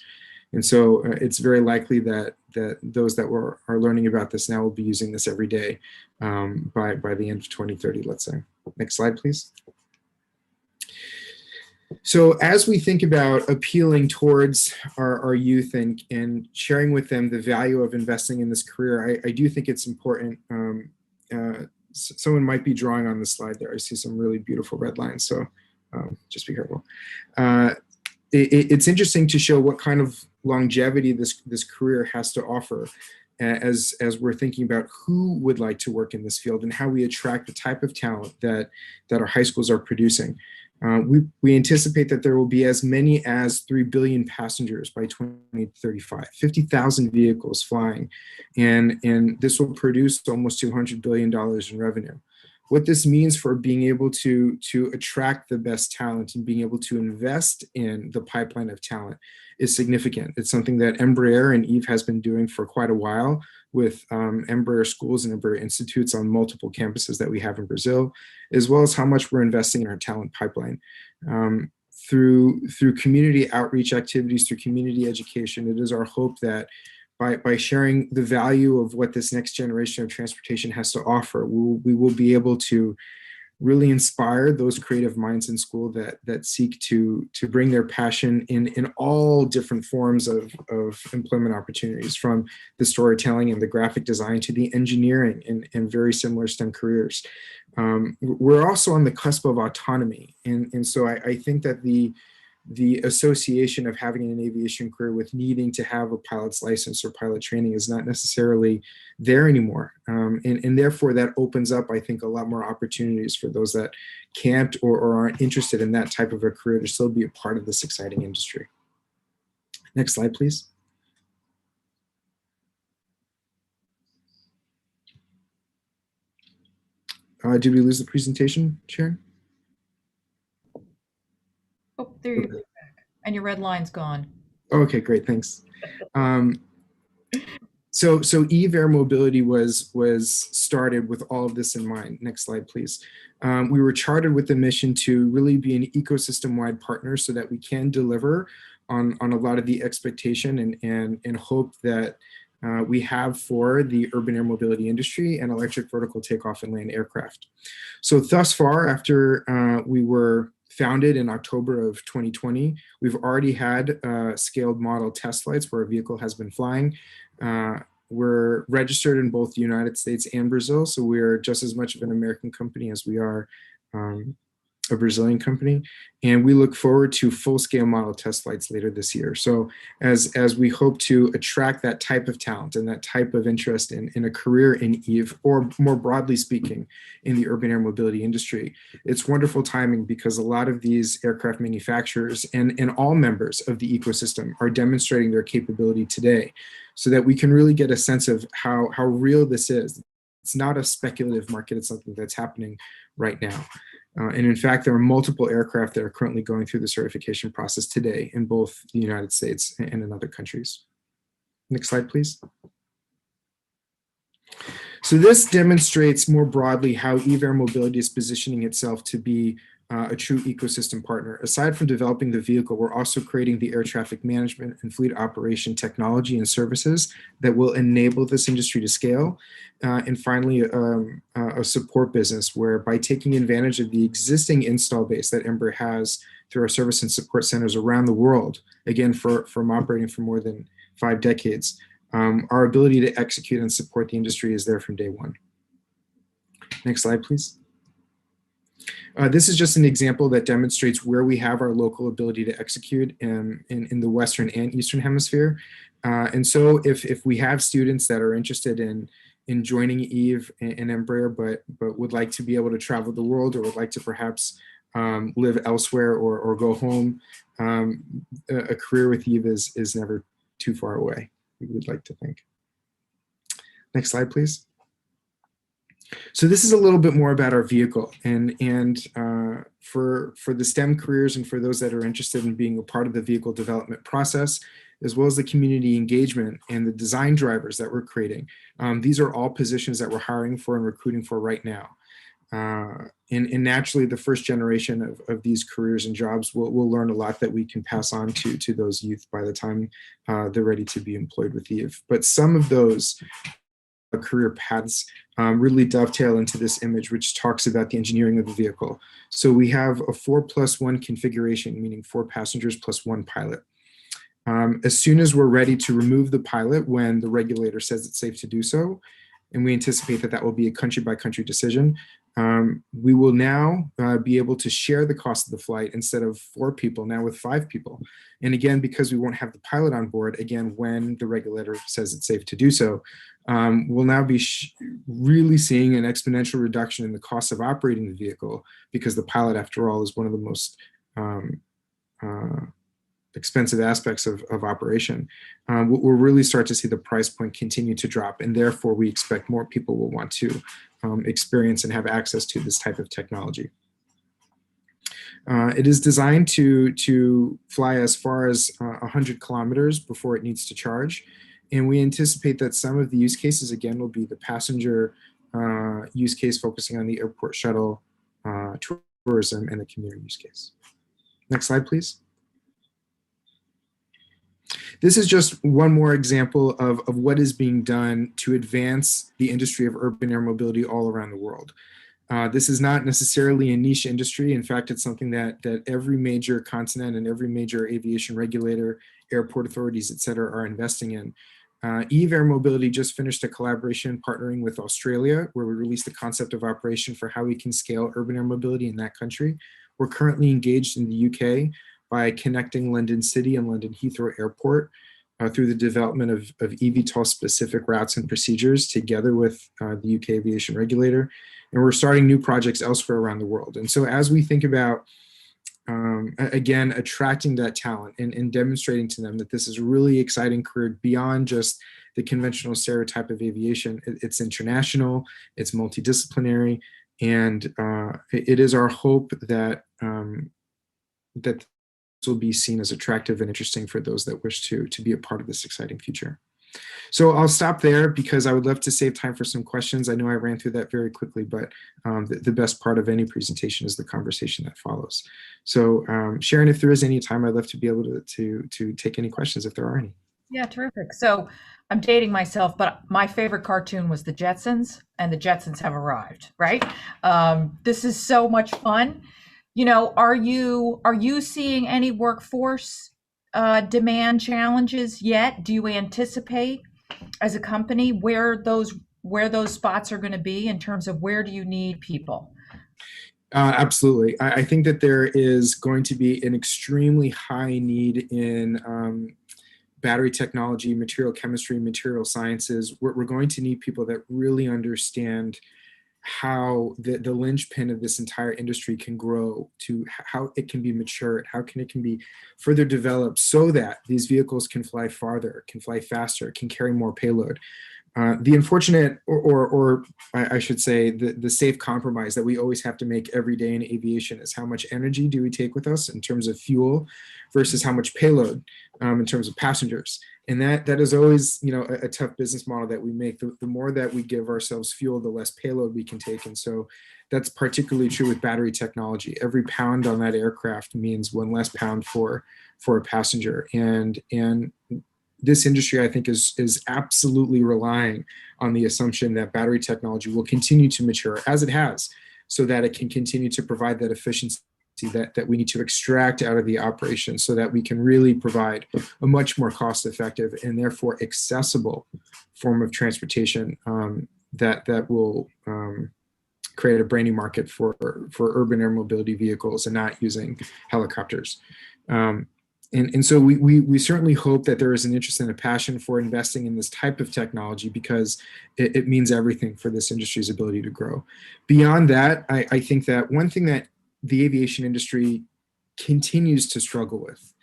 And so it's very likely that those that are learning about this now will be using this every day by the end of 2030, let's say. Next slide, please. So as we think about appealing towards our youth and sharing with them the value of investing in this career, I do think it's important. Someone might be drawing on the slide there. I see some really beautiful red lines, so just be careful. It's interesting to show what kind of longevity this career has to offer as we're thinking about who would like to work in this field and how we attract the type of talent that our high schools are producing. We anticipate that there will be as many as 3 billion passengers by 2035, 50,000 vehicles flying, and this will produce almost $200 billion in revenue. What this means for being able to attract the best talent and being able to invest in the pipeline of talent is significant. It's something that Embraer and Eve has been doing for quite a while with Embraer schools and Embraer institutes on multiple campuses that we have in Brazil, as well as how much we're investing in our talent pipeline. Through community outreach activities, through community education, it is our hope that by sharing the value of what this next generation of transportation has to offer, we will be able to really inspire those creative minds in school that seek to bring their passion in all different forms of employment opportunities, from the storytelling and the graphic design to the engineering and very similar STEM careers. We're also on the cusp of autonomy. And so I think that the association of having an aviation career with needing to have a pilot's license or pilot training is not necessarily there anymore. And therefore that opens up, I think, a lot more opportunities for those that can't or aren't interested in that type of a career to still be a part of this exciting industry. Next slide, please. Did we lose the presentation, Sharon? Oh, there you go. And your red line's gone. Okay, great, thanks. So Eve Air Mobility was started with all of this in mind. Next slide, please. We were chartered with the mission to really be an ecosystem-wide partner so that we can deliver on a lot of the expectation and hope that we have for the urban air mobility industry and electric vertical takeoff and land aircraft. So thus far, after we were founded in October of 2020, we've already had scaled model test flights where a vehicle has been flying. We're registered in both the United States and Brazil, so we're just as much of an American company as we are a Brazilian company, and we look forward to full-scale model test flights later this year. So as we hope to attract that type of talent and that type of interest in a career in Eve, or more broadly speaking, in the urban air mobility industry, it's wonderful timing because a lot of these aircraft manufacturers and all members of the ecosystem are demonstrating their capability today, so that we can really get a sense of how real this is. It's not a speculative market, it's something that's happening right now. And in fact, there are multiple aircraft that are currently going through the certification process today in both the United States and in other countries. Next slide, please. So this demonstrates more broadly how Eve Air Mobility is positioning itself to be a true ecosystem partner. Aside from developing the vehicle, we're also creating the air traffic management and fleet operation technology and services that will enable this industry to scale. And finally, a support business where, by taking advantage of the existing install base that Embraer has through our service and support centers around the world, again, from operating for more than 5 decades, our ability to execute and support the industry is there from day one. Next slide, please. This is just an example that demonstrates where we have our local ability to execute in the Western and Eastern Hemisphere. And so if we have students that are interested in joining Eve and Embraer, but would like to be able to travel the world, or would like to perhaps live elsewhere or go home, a career with Eve is never too far away, we would like to think. Next slide, please. So this is a little bit more about our vehicle, and for the STEM careers and for those that are interested in being a part of the vehicle development process, as well as the community engagement and the design drivers that we're creating. These are all positions that we're hiring for and recruiting for right now. And naturally, the first generation of these careers and jobs will learn a lot that we can pass on to those youth by the time they're ready to be employed with Eve. But some of those career paths really dovetail into this image, which talks about the engineering of the vehicle. So we have a 4+1 configuration, meaning 4 passengers plus 1 pilot. As soon as we're ready to remove the pilot when the regulator says it's safe to do so, and we anticipate that that will be a country by country decision, we will now be able to share the cost of the flight instead of 4 people, now with 5 people. And again, because we won't have the pilot on board, again, when the regulator says it's safe to do so, we'll now be really seeing an exponential reduction in the cost of operating the vehicle, because the pilot, after all, is one of the most expensive aspects of operation. We'll really start to see the price point continue to drop, and therefore we expect more people will want to experience and have access to this type of technology. It is designed to fly as far as 100 kilometers before it needs to charge, and we anticipate that some of the use cases, again, will be the passenger use case focusing on the airport shuttle tourism, and the commuter use case. Next slide, please. This is just one more example of what is being done to advance the industry of urban air mobility all around the world. This is not necessarily a niche industry. In fact, it's something that every major continent and every major aviation regulator, airport authorities, et cetera, are investing in. Eve Air Mobility just finished a collaboration partnering with Australia, where we released the concept of operation for how we can scale urban air mobility in that country. We're currently engaged in the UK by connecting London City and London Heathrow Airport through the development of eVTOL specific routes and procedures together with the UK aviation regulator. And we're starting new projects elsewhere around the world. And so as we think about, again, attracting that talent and demonstrating to them that this is a really exciting career beyond just the conventional stereotype of aviation, it's international, it's multidisciplinary, and it is our hope that that will be seen as attractive and interesting for those that wish to be a part of this exciting future. So I'll stop there because I would love to save time for some questions. I know I ran through that very quickly, but the best part of any presentation is the conversation that follows. So Sharon, if there is any time, I'd love to be able to take any questions if there are any. Yeah, terrific. So I'm dating myself, but my favorite cartoon was the Jetsons, and the Jetsons have arrived, right? This is so much fun. You know, are you seeing any workforce demand challenges yet? Do you anticipate as a company where those spots are going to be in terms of where do you need people? Absolutely. I think that there is going to be an extremely high need in battery technology, material chemistry, material sciences. We're going to need people that really understand how the linchpin of this entire industry can grow, to how it can be matured, how it can be further developed so that these vehicles can fly farther, can fly faster, can carry more payload. The unfortunate, or I should say, the safe compromise that we always have to make every day in aviation is how much energy do we take with us in terms of fuel versus how much payload in terms of passengers. And that is always, you know, a tough business model that we make. The more that we give ourselves fuel, the less payload we can take. And so that's particularly true with battery technology. Every pound on that aircraft means one less pound for a passenger. And this industry, I think, is absolutely relying on the assumption that battery technology will continue to mature as it has, so that it can continue to provide that efficiency that we need to extract out of the operation, so that we can really provide a much more cost-effective and therefore accessible form of transportation that will create a brand new market for urban air mobility vehicles and not using helicopters. And so we certainly hope that there is an interest and a passion for investing in this type of technology, because it means everything for this industry's ability to grow. Beyond that, I think that one thing that the aviation industry continues to struggle with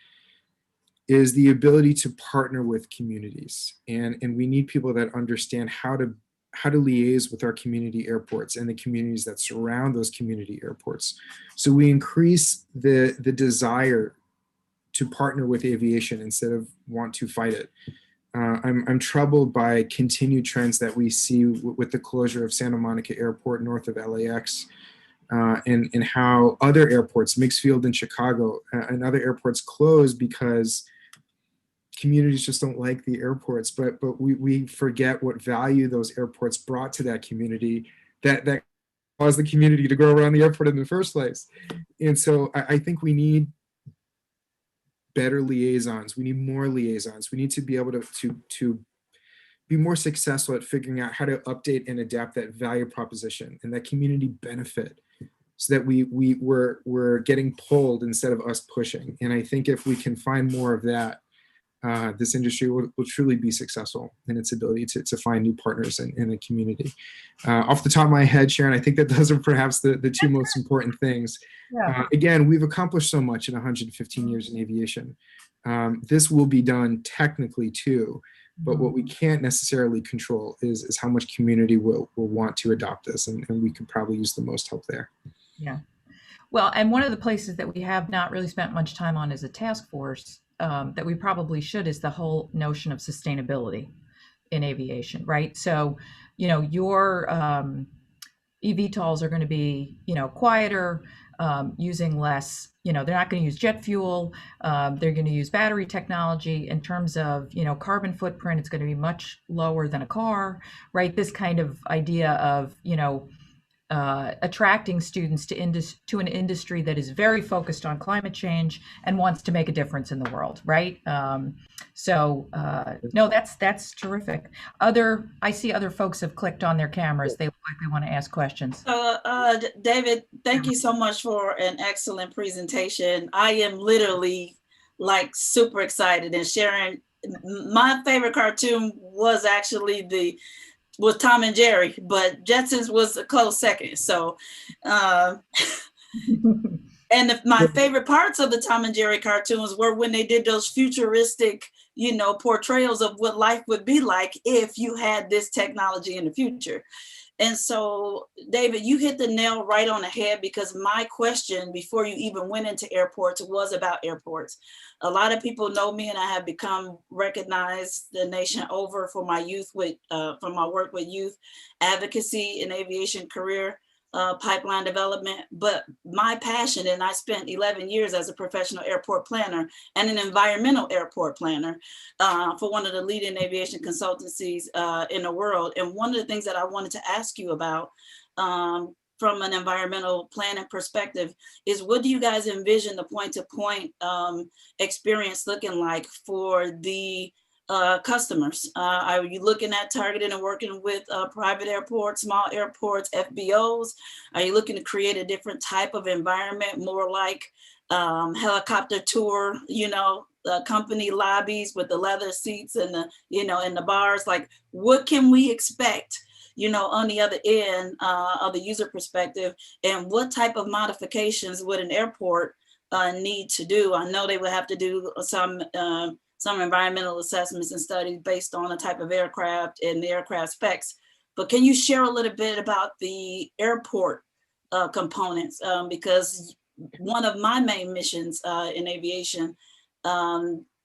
is the ability to partner with communities. And we need people that understand how to liaise with our community airports and the communities that surround those community airports. So we increase the desire to partner with aviation instead of want to fight it. I'm troubled by continued trends that we see with the closure of Santa Monica Airport north of LAX, and how other airports, Mixfield in Chicago, and other airports close because communities just don't like the airports, but we forget what value those airports brought to that community that caused the community to go around the airport in the first place. And so I think we need better liaisons. We need more liaisons. We need to be able to be more successful at figuring out how to update and adapt that value proposition and that community benefit, so that we're getting pulled instead of us pushing. And I think if we can find more of that, this industry will truly be successful in its ability to find new partners in the community. Off the top of my head, Sharon, I think that those are perhaps the two most important things. Yeah. Again, we've accomplished so much in 115 years in aviation. This will be done technically too, but what we can't necessarily control is how much community will want to adopt this, and we could probably use the most help there. Yeah. Well, and one of the places that we have not really spent much time on as a task force that we probably should is the whole notion of sustainability in aviation, right? So, you know, your eVTOLs are going to be, you know, quieter, using less, you know, they're not going to use jet fuel. They're going to use battery technology. In terms of, you know, carbon footprint, it's going to be much lower than a car, right? This kind of idea of, you know, attracting students to an industry that is very focused on climate change and wants to make a difference in the world, right? No, that's terrific. I see other folks have clicked on their cameras. They look like they want to ask questions. David, thank you so much for an excellent presentation. I am literally like super excited. And Sharon, my favorite cartoon was actually was Tom and Jerry, but Jetsons was a close second. So, and my favorite parts of the Tom and Jerry cartoons were when they did those futuristic, you know, portrayals of what life would be like if you had this technology in the future. And so, David, you hit the nail right on the head, because my question before you even went into airports was about airports. A lot of people know me, and I have become recognized the nation over for my for my work with youth advocacy and aviation career pipeline development. But my passion, and I spent 11 years as a professional airport planner and an environmental airport planner for one of the leading aviation consultancies in the world. And one of the things that I wanted to ask you about from an environmental planning perspective is, what do you guys envision the point-to-point experience looking like for the customers? Are you looking at targeting and working with private airports, small airports, FBOs? Are you looking to create a different type of environment, more like helicopter tour, you know, company lobbies with the leather seats and the, you know, and the bars? Like, what can we expect, you know, on the other end of the user perspective? And what type of modifications would an airport need to do? I know they would have to do some environmental assessments and studies based on the type of aircraft and the aircraft specs. But can you share a little bit about the airport components? Because one of my main missions in aviation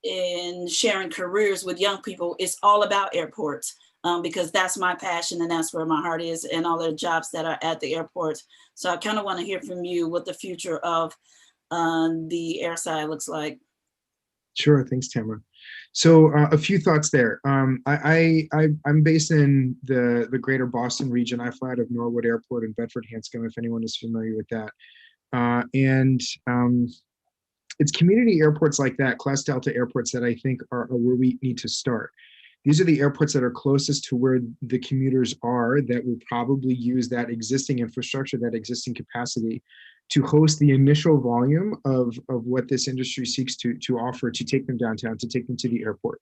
in sharing careers with young people is all about airports, because that's my passion and that's where my heart is, and all the jobs that are at the airports. So I kind of want to hear from you what the future of the air side looks like. Sure, thanks, Tamara. So a few thoughts there. I'm based in the greater Boston region. I fly out of Norwood Airport in Bedford-Hanscom, if anyone is familiar with that. It's community airports like that, Class Delta airports, that I think are where we need to start. These are the airports that are closest to where the commuters are, that will probably use that existing infrastructure, that existing capacity, to host the initial volume of what this industry seeks to offer, to take them downtown, to take them to the airport.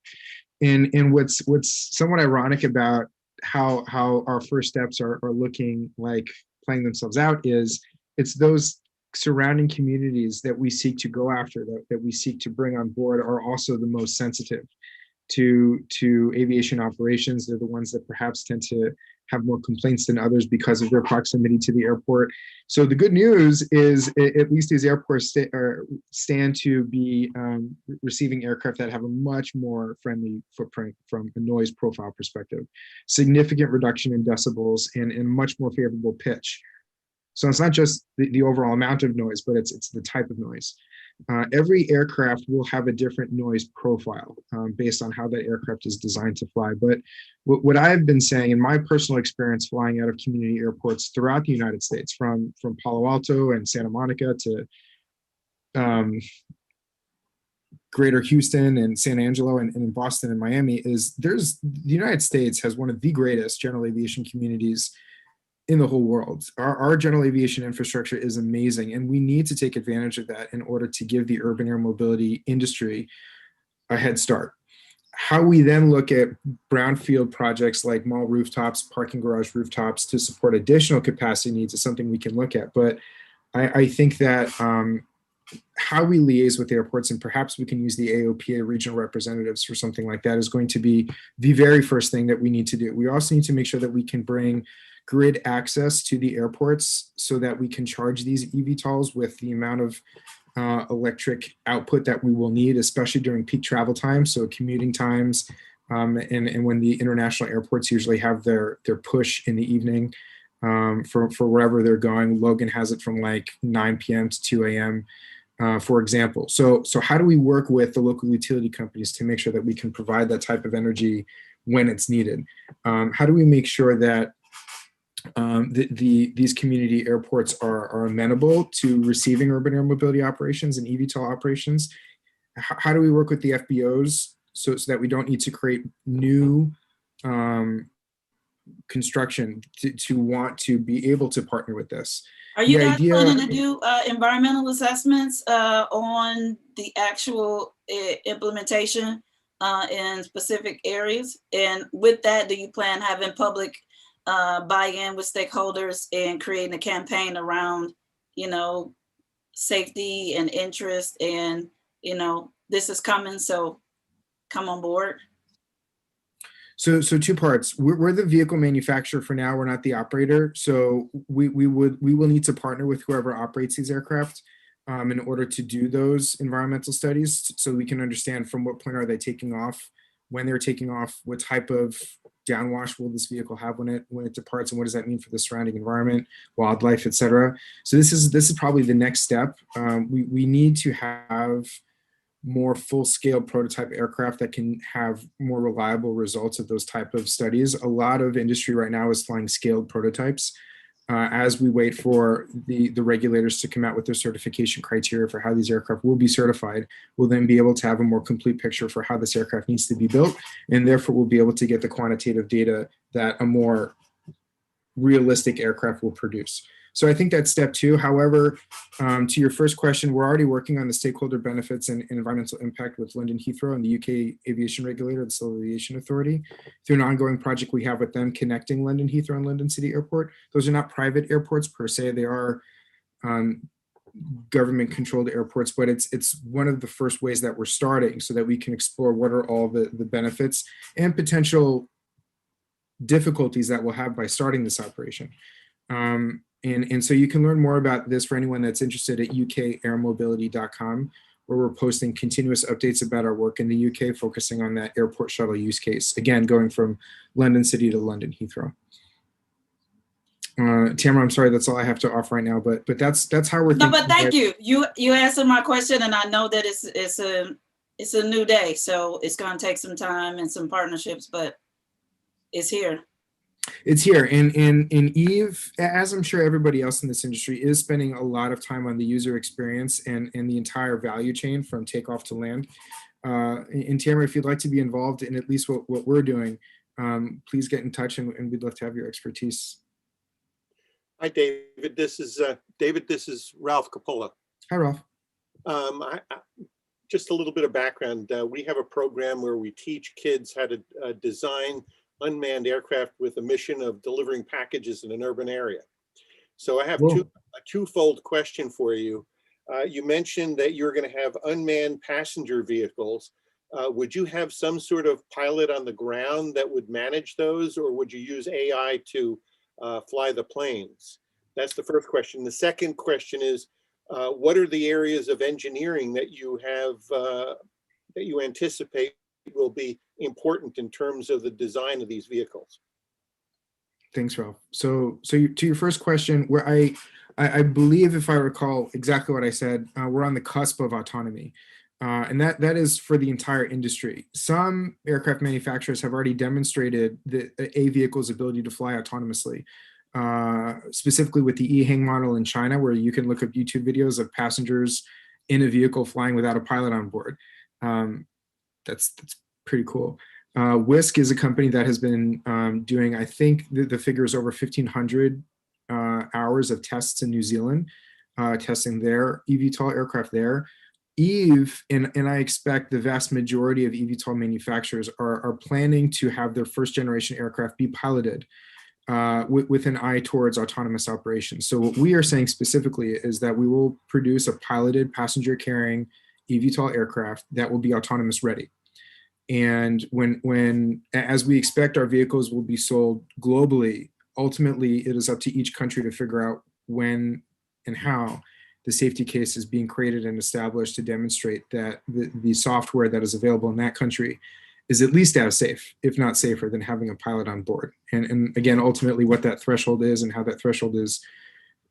And what's somewhat ironic about how our first steps are looking like playing themselves out is, it's those surrounding communities that we seek to go after, that we seek to bring on board, are also the most sensitive to aviation operations. They're the ones that perhaps tend to have more complaints than others because of their proximity to the airport. So the good news is, at least these airports stand to be receiving aircraft that have a much more friendly footprint from a noise profile perspective, significant reduction in decibels, and much more favorable pitch. So it's not just the overall amount of noise, but it's the type of noise. every aircraft will have a different noise profile based on how that aircraft is designed to fly. But what I've been saying in my personal experience flying out of community airports throughout the United States, from Palo Alto and Santa Monica to Greater Houston and San Angelo and in Boston and Miami, is the United States has one of the greatest general aviation communities in the whole world. Our general aviation infrastructure is amazing, and we need to take advantage of that in order to give the urban air mobility industry a head start. How we then look at brownfield projects like mall rooftops, parking garage rooftops to support additional capacity needs is something we can look at. But I think that how we liaise with airports, and perhaps we can use the AOPA regional representatives for something like that, is going to be the very first thing that we need to do. We also need to make sure that we can bring grid access to the airports so that we can charge these eVTOLs with the amount of electric output that we will need, especially during peak travel times, so commuting times, and when the international airports usually have their push in the evening for wherever they're going. Logan has it from like 9 p.m. to 2 a.m. For example. So how do we work with the local utility companies to make sure that we can provide that type of energy when it's needed? How do we make sure that these community airports are amenable to receiving urban air mobility operations and eVTOL operations? How do we work with the FBOs so that we don't need to create new construction to want to be able to partner with this? Are you guys planning to do environmental assessments on the actual implementation in specific areas? And with that, do you plan having public buy-in with stakeholders and creating a campaign around, safety and interest and, this is coming, so come on board? So two parts. We're the vehicle manufacturer for now. We're not the operator. So we will need to partner with whoever operates these aircraft in order to do those environmental studies, so we can understand from what point are they taking off, when they're taking off, what type of downwash will this vehicle have when it departs, and what does that mean for the surrounding environment, wildlife, etc. So this is probably the next step. We need to have more full-scale prototype aircraft that can have more reliable results of those type of studies. A lot of industry right now is flying scaled prototypes as we wait for the regulators to come out with their certification criteria for how these aircraft will be certified. We'll then be able to have a more complete picture for how this aircraft needs to be built, and therefore we'll be able to get the quantitative data that a more realistic aircraft will produce. So I think that's step two. However, to your first question, we're already working on the stakeholder benefits and environmental impact with London Heathrow and the UK aviation regulator, the Civil Aviation Authority, through an ongoing project we have with them connecting London Heathrow and London City Airport. Those are not private airports per se. They are government controlled airports, but it's one of the first ways that we're starting so that we can explore what are all the benefits and potential difficulties that we'll have by starting this operation. And so you can learn more about this for anyone that's interested at ukairmobility.com, where we're posting continuous updates about our work in the UK, focusing on that airport shuttle use case. Again, going from London City to London Heathrow. Tamara, I'm sorry, that's all I have to offer right now, but that's how we're thinking. No, but thank you. You answered my question, and I know that it's a new day, so it's going to take some time and some partnerships, but it's here. It's here, and Eve, as I'm sure everybody else in this industry, is spending a lot of time on the user experience and the entire value chain from takeoff to land. And Tamara, if you'd like to be involved in at least what we're doing, please get in touch, and we'd love to have your expertise. Hi, David. This is Ralph Coppola. Hi, Ralph. Just a little bit of background. We have a program where we teach kids how to design unmanned aircraft with a mission of delivering packages in an urban area. So I have a twofold question for you. You mentioned that you're going to have unmanned passenger vehicles. Would you have some sort of pilot on the ground that would manage those, or would you use AI to fly the planes? That's the first question. The second question is, what are the areas of engineering that you have, that you anticipate will be important in terms of the design of these vehicles? Thanks, Ralph. So to your first question, where I believe, if I recall exactly what I said, we're on the cusp of autonomy. And that is for the entire industry. Some aircraft manufacturers have already demonstrated a vehicle's ability to fly autonomously, specifically with the E-Hang model in China, where you can look up YouTube videos of passengers in a vehicle flying without a pilot on board. That's pretty cool. Whisk is a company that has been doing, I think the figure is over 1,500 hours of tests in New Zealand, testing their eVTOL aircraft there. Eve, and I expect the vast majority of eVTOL manufacturers are planning to have their first generation aircraft be piloted with an eye towards autonomous operations. So what we are saying specifically is that we will produce a piloted passenger carrying eVTOL aircraft that will be autonomous ready. And as we expect our vehicles will be sold globally, ultimately it is up to each country to figure out when and how the safety case is being created and established to demonstrate that the software that is available in that country is at least as safe, if not safer, than having a pilot on board. And again, ultimately what that threshold is and how that threshold is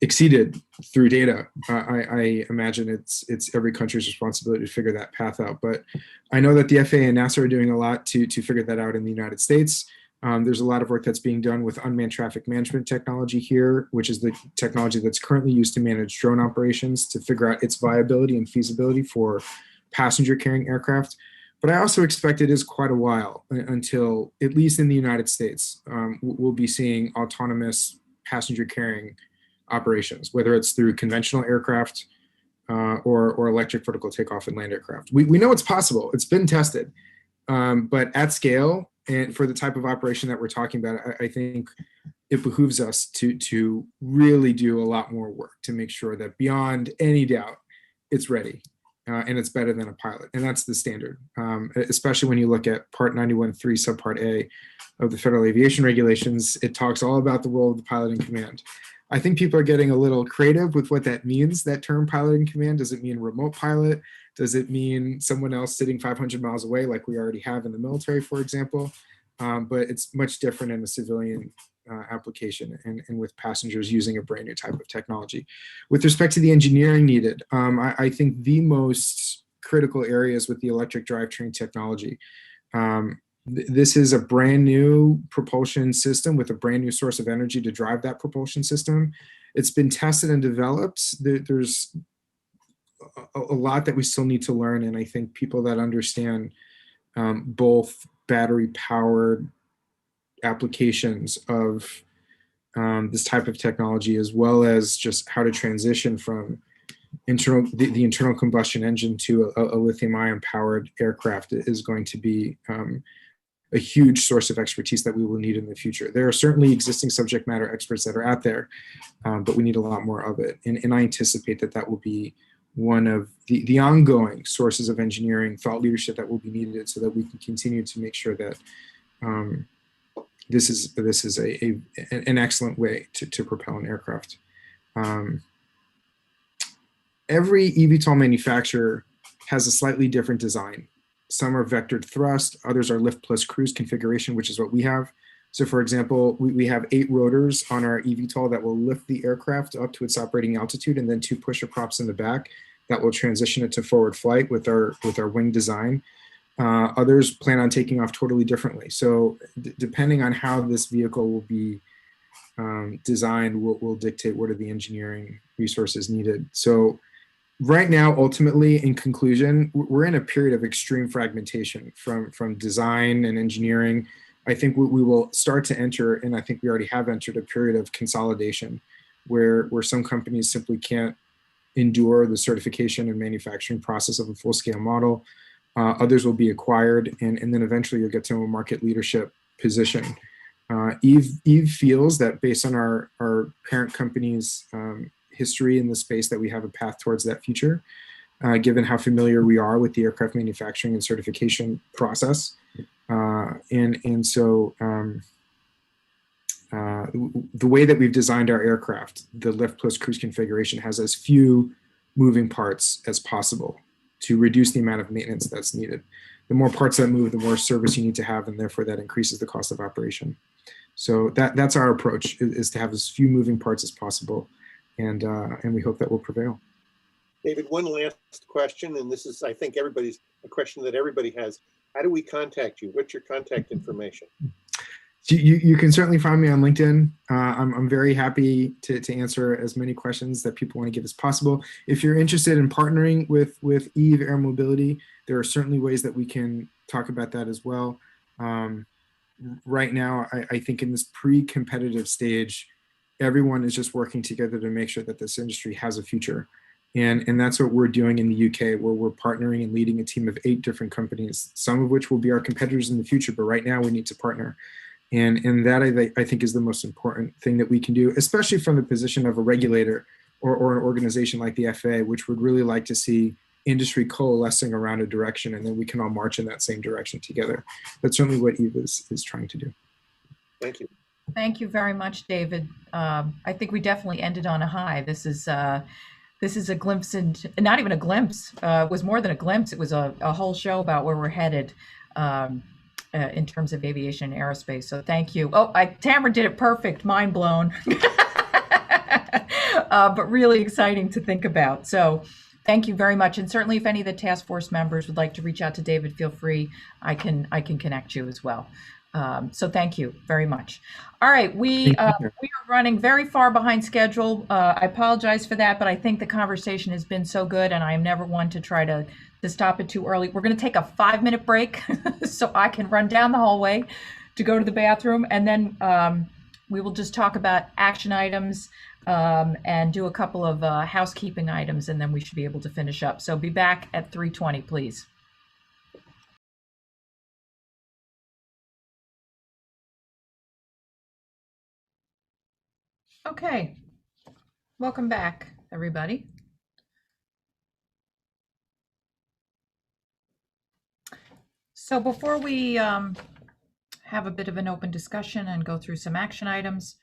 exceeded through data, I imagine it's every country's responsibility to figure that path out. But I know that the FAA and NASA are doing a lot to figure that out in the United States. There's a lot of work that's being done with unmanned traffic management technology here, which is the technology that's currently used to manage drone operations, to figure out its viability and feasibility for passenger carrying aircraft. But I also expect it is quite a while until, at least in the United States, we'll be seeing autonomous passenger carrying operations, whether it's through conventional aircraft or electric vertical takeoff and land aircraft. We know it's possible. It's been tested. But at scale, and for the type of operation that we're talking about, I think it behooves us to really do a lot more work to make sure that beyond any doubt, it's ready and it's better than a pilot. And that's the standard, especially when you look at Part 91.3 Subpart A of the Federal Aviation Regulations. It talks all about the role of the pilot in command. I think people are getting a little creative with what that means, that term pilot in command. Does it mean remote pilot? Does it mean someone else sitting 500 miles away like we already have in the military, for example? But it's much different in a civilian application and with passengers using a brand new type of technology. With respect to the engineering needed, I think the most critical areas with the electric drivetrain technology. This is a brand new propulsion system with a brand new source of energy to drive that propulsion system. It's been tested and developed. There's a lot that we still need to learn, and I think people that understand both battery powered applications of this type of technology, as well as just how to transition from the internal combustion engine to a lithium ion powered aircraft, is going to be a huge source of expertise that we will need in the future. There are certainly existing subject matter experts that are out there, but we need a lot more of it. And I anticipate that will be one of the ongoing sources of engineering thought leadership that will be needed, so that we can continue to make sure that this is an excellent way to propel an aircraft. Every eVTOL manufacturer has a slightly different design. Some are vectored thrust, others are lift plus cruise configuration, which is what we have. So for example, we have 8 rotors on our eVTOL that will lift the aircraft up to its operating altitude, and then 2 pusher props in the back that will transition it to forward flight with our wing design. Others plan on taking off totally differently. So depending on how this vehicle will be designed will dictate what are the engineering resources needed. So right now, ultimately, in conclusion, we're in a period of extreme fragmentation from design and engineering. I think we will start to enter, and I think we already have entered, a period of consolidation where some companies simply can't endure the certification and manufacturing process of a full-scale model. Others will be acquired, and then eventually you'll get to a market leadership position. Eve feels that based on our parent company's history in the space, that we have a path towards that future, given how familiar we are with the aircraft manufacturing and certification process. So the way that we've designed our aircraft, the lift plus cruise configuration, has as few moving parts as possible to reduce the amount of maintenance that's needed. The more parts that move, the more service you need to have, and therefore that increases the cost of operation. So that's our approach, is to have as few moving parts as possible. and we hope that will prevail. David, one last question, and this is, I think, a question that everybody has. How do we contact you? What's your contact information? So you can certainly find me on LinkedIn. I'm very happy to answer as many questions that people want to give as possible. If you're interested in partnering with Eve Air Mobility, there are certainly ways that we can talk about that as well. Right now, I think in this pre-competitive stage, everyone is just working together to make sure that this industry has a future. And that's what we're doing in the UK, where we're partnering and leading a team of 8 different companies, some of which will be our competitors in the future, but right now we need to partner. And that I think is the most important thing that we can do, especially from the position of a regulator or an organization like the FAA, which would really like to see industry coalescing around a direction, and then we can all march in that same direction together. That's certainly what Eve is trying to do. Thank you. Thank you very much, David. I think we definitely ended on a high. This is a glimpse into, not even a glimpse, it was more than a glimpse. It was a whole show about where we're headed in terms of aviation and aerospace. So thank you. Oh, Tamara did it perfect. Mind blown. But really exciting to think about. So thank you very much. And certainly if any of the task force members would like to reach out to David, feel free. I can connect you as well. So thank you very much. All right, we are running very far behind schedule. I apologize for that, but I think the conversation has been so good, and I am never one to try to stop it too early. We're going to take a 5-minute break so I can run down the hallway to go to the bathroom, and then we will just talk about action items and do a couple of housekeeping items, and then we should be able to finish up. So be back at 3:20, please. Okay, welcome back, everybody. So before we have a bit of an open discussion and go through some action items,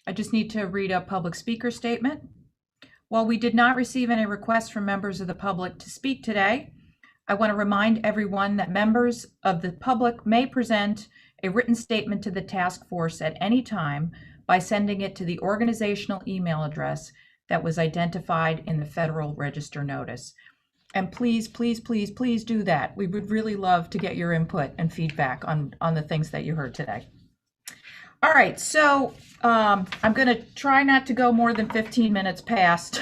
I just need to read a public speaker statement. While we did not receive any requests from members of the public to speak today, I want to remind everyone that members of the public may present a written statement to the task force at any time by sending it to the organizational email address that was identified in the Federal Register notice. And please, please, please, please do that. We would really love to get your input and feedback on the things that you heard today. All right, so I'm going to try not to go more than 15 minutes past.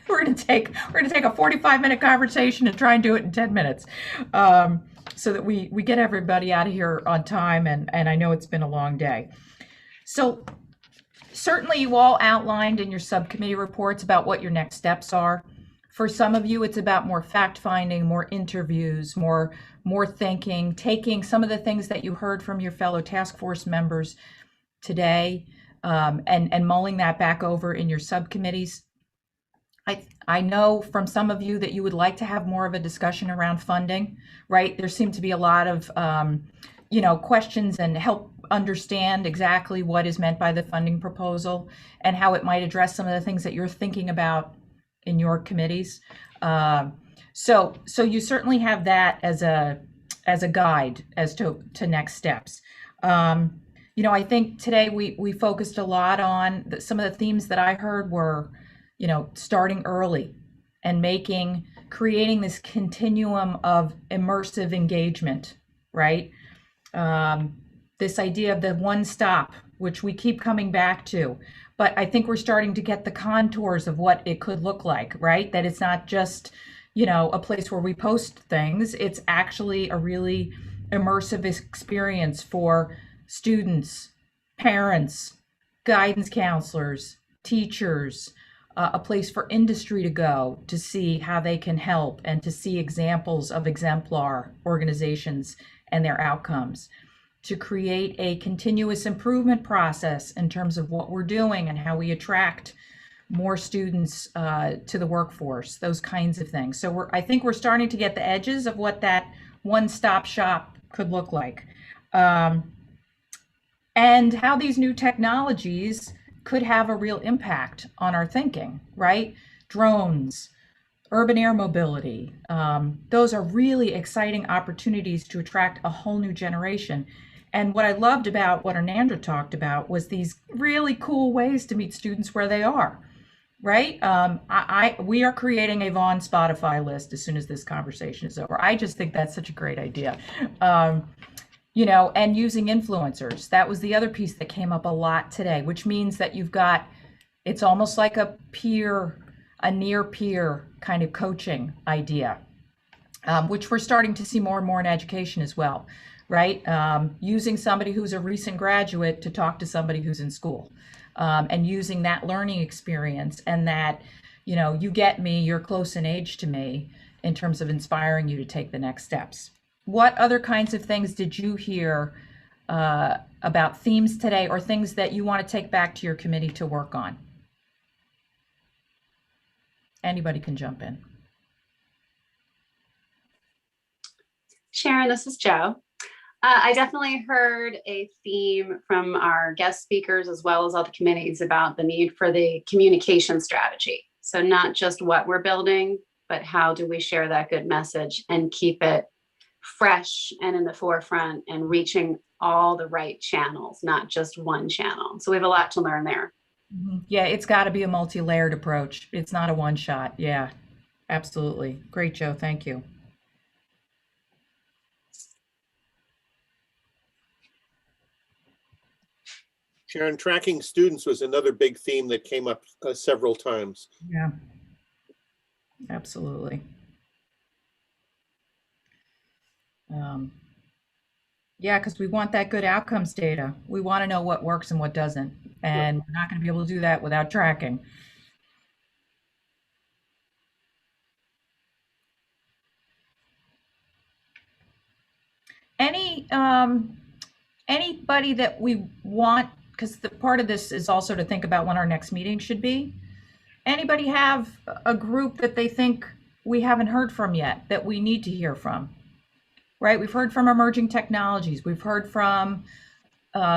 We're going to take a 45-minute conversation and try and do it in 10 minutes, so that we get everybody out of here on time. And I know it's been a long day. So certainly you all outlined in your subcommittee reports about what your next steps are. For some of you, it's about more fact-finding, more interviews, more thinking, taking some of the things that you heard from your fellow task force members today, and mulling that back over in your subcommittees. I know from some of you that you would like to have more of a discussion around funding, right? There seem to be a lot of questions and help understand exactly what is meant by the funding proposal and how it might address some of the things that you're thinking about in your committees. So you certainly have that as a guide as to next steps. I think today we focused a lot on some of the themes that I heard were, starting early and creating this continuum of immersive engagement, right? This idea of the one stop, which we keep coming back to, but I think we're starting to get the contours of what it could look like, right? That it's not just, a place where we post things. It's actually a really immersive experience for students, parents, guidance counselors, teachers, a place for industry to go to see how they can help and to see examples of exemplar organizations and their outcomes, to create a continuous improvement process in terms of what we're doing and how we attract more students to the workforce, those kinds of things. So I think we're starting to get the edges of what that one-stop shop could look like. And how these new technologies could have a real impact on our thinking, right? Drones, urban air mobility, those are really exciting opportunities to attract a whole new generation. And what I loved about what Anandra talked about was these really cool ways to meet students where they are. right? We are creating a Vaughn Spotify list as soon as this conversation is over. I just think that's such a great idea. And using influencers. That was the other piece that came up a lot today, which means that it's almost like a near peer kind of coaching idea, which we're starting to see more and more in education as well, right? Using somebody who's a recent graduate to talk to somebody who's in school, and using that learning experience and that, you get me, you're close in age to me, in terms of inspiring you to take the next steps. What other kinds of things did you hear about themes today, or things that you want to take back to your committee to work on? Anybody can jump in. Sharon, this is Joe. I definitely heard a theme from our guest speakers as well as all the committees about the need for the communication strategy. So not just what we're building, but how do we share that good message and keep it fresh and in the forefront and reaching all the right channels, not just one channel. So we have a lot to learn there. Yeah, it's got to be a multi-layered approach. It's not a one shot. Yeah, absolutely. Great, Joe. Thank you. Sharon, tracking students was another big theme that came up several times. Yeah, absolutely. Yeah, because we want that good outcomes data. We want to know what works and what doesn't. And we're not going to be able to do that without tracking. Anybody that we want, because the part of this is also to think about when our next meeting should be. Anybody have a group that they think we haven't heard from yet that we need to hear from? Right? We've heard from emerging technologies. We've heard from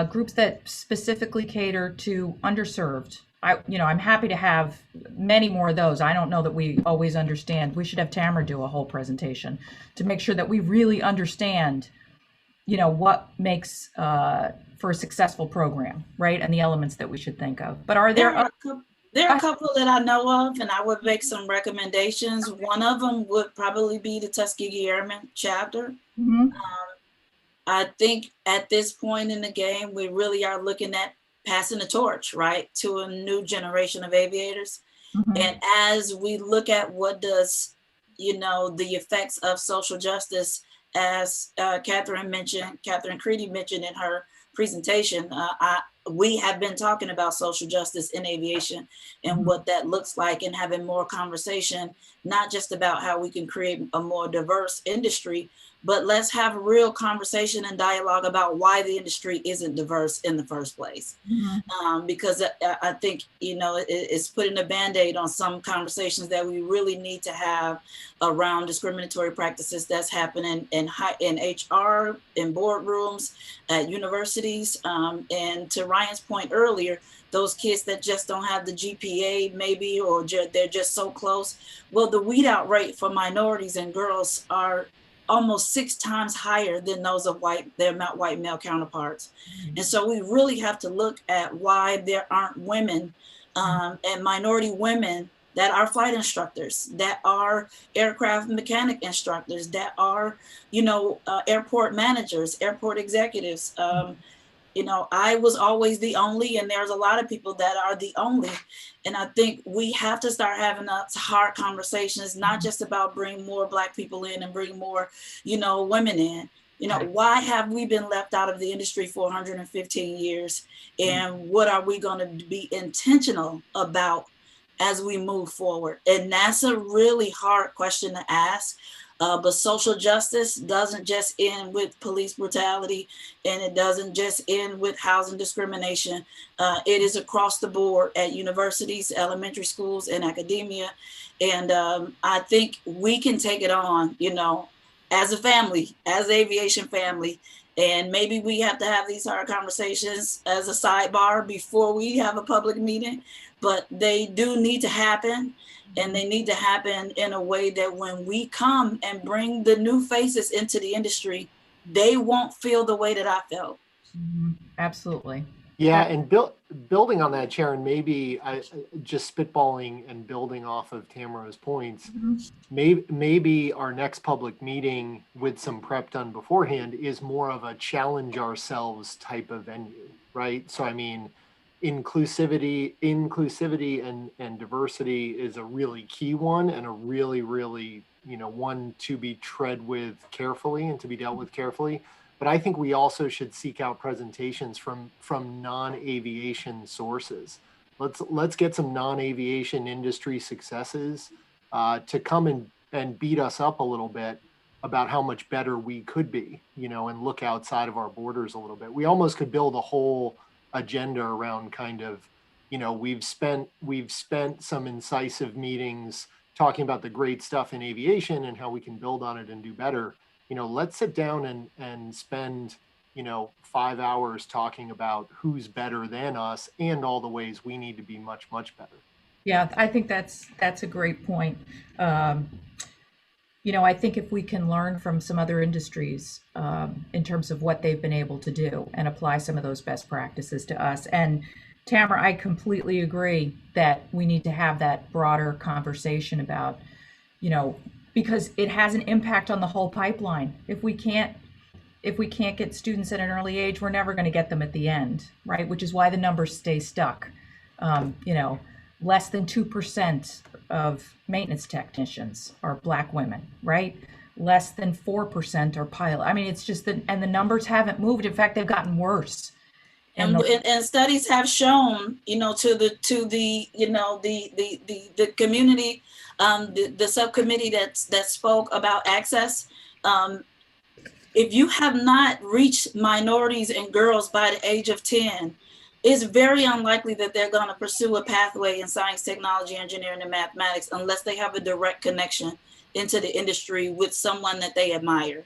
groups that specifically cater to underserved. I'm happy to have many more of those. I don't know that we always understand. We should have Tamara do a whole presentation to make sure that we really understand, what makes for a successful program, right? And the elements that we should think of. But are there are a couple that I know of, and I would make some recommendations. One of them would probably be the Tuskegee Airmen chapter. Mm-hmm. I think at this point in the game, we really are looking at passing the torch, right, to a new generation of aviators. Mm-hmm. And as we look at what does, the effects of social justice, as Catherine Creedy mentioned in her presentation, we have been talking about social justice in aviation and mm-hmm. what that looks like, and having more conversation, not just about how we can create a more diverse industry, but let's have a real conversation and dialogue about why the industry isn't diverse in the first place. Mm-hmm. Because I think, it's putting a Band-Aid on some conversations that we really need to have around discriminatory practices that's happening in HR, in boardrooms, at universities. And to Ryan's point earlier, those kids that just don't have the GPA maybe, or they're just so close. Well, the weed out rate for minorities and girls are almost 6 times higher than those of their white male counterparts. Mm-hmm. And so we really have to look at why there aren't women and minority women that are flight instructors, that are aircraft mechanic instructors, that are, airport managers, airport executives. I was always the only, and there's a lot of people that are the only. And I think we have to start having hard conversations, not just about bringing more Black people in and bring more, women in. Why have we been left out of the industry for 115 years? And what are we going to be intentional about as we move forward? And that's a really hard question to ask. But social justice doesn't just end with police brutality, and it doesn't just end with housing discrimination. It is across the board at universities, elementary schools, and academia. And I think we can take it on, as a family, as aviation family. And maybe we have to have these hard conversations as a sidebar before we have a public meeting, but they do need to happen. And they need to happen in a way that when we come and bring the new faces into the industry, they won't feel the way that I felt. Mm-hmm. Absolutely. Yeah, and building on that, Sharon, maybe just spitballing and building off of Tamara's points, maybe our next public meeting with some prep done beforehand is more of a challenge ourselves type of venue, right? So, I mean, inclusivity and diversity is a really key one, and a really, really, one to be tread with carefully and to be dealt with carefully. But I think we also should seek out presentations from non-aviation sources. Let's get some non-aviation industry successes to come and beat us up a little bit about how much better we could be, and look outside of our borders a little bit. We almost could build a whole agenda around kind of, we've spent some incisive meetings talking about the great stuff in aviation and how we can build on it and do better. Let's sit down and spend, 5 hours talking about who's better than us and all the ways we need to be much, much better. Yeah, I think that's a great point. I think if we can learn from some other industries in terms of what they've been able to do and apply some of those best practices to us. And Tamara, I completely agree that we need to have that broader conversation about, because it has an impact on the whole pipeline. If we can't get students at an early age, we're never going to get them at the end, right? Which is why the numbers stay stuck. Less than 2% of maintenance technicians are Black women, right? Less than 4% are pilot. I mean, it's just that, and the numbers haven't moved. In fact, they've gotten worse. And studies have shown, to the community, the subcommittee that spoke about access. If you have not reached minorities and girls by the age of 10, it's very unlikely that they're going to pursue a pathway in science, technology, engineering, and mathematics unless they have a direct connection into the industry with someone that they admire.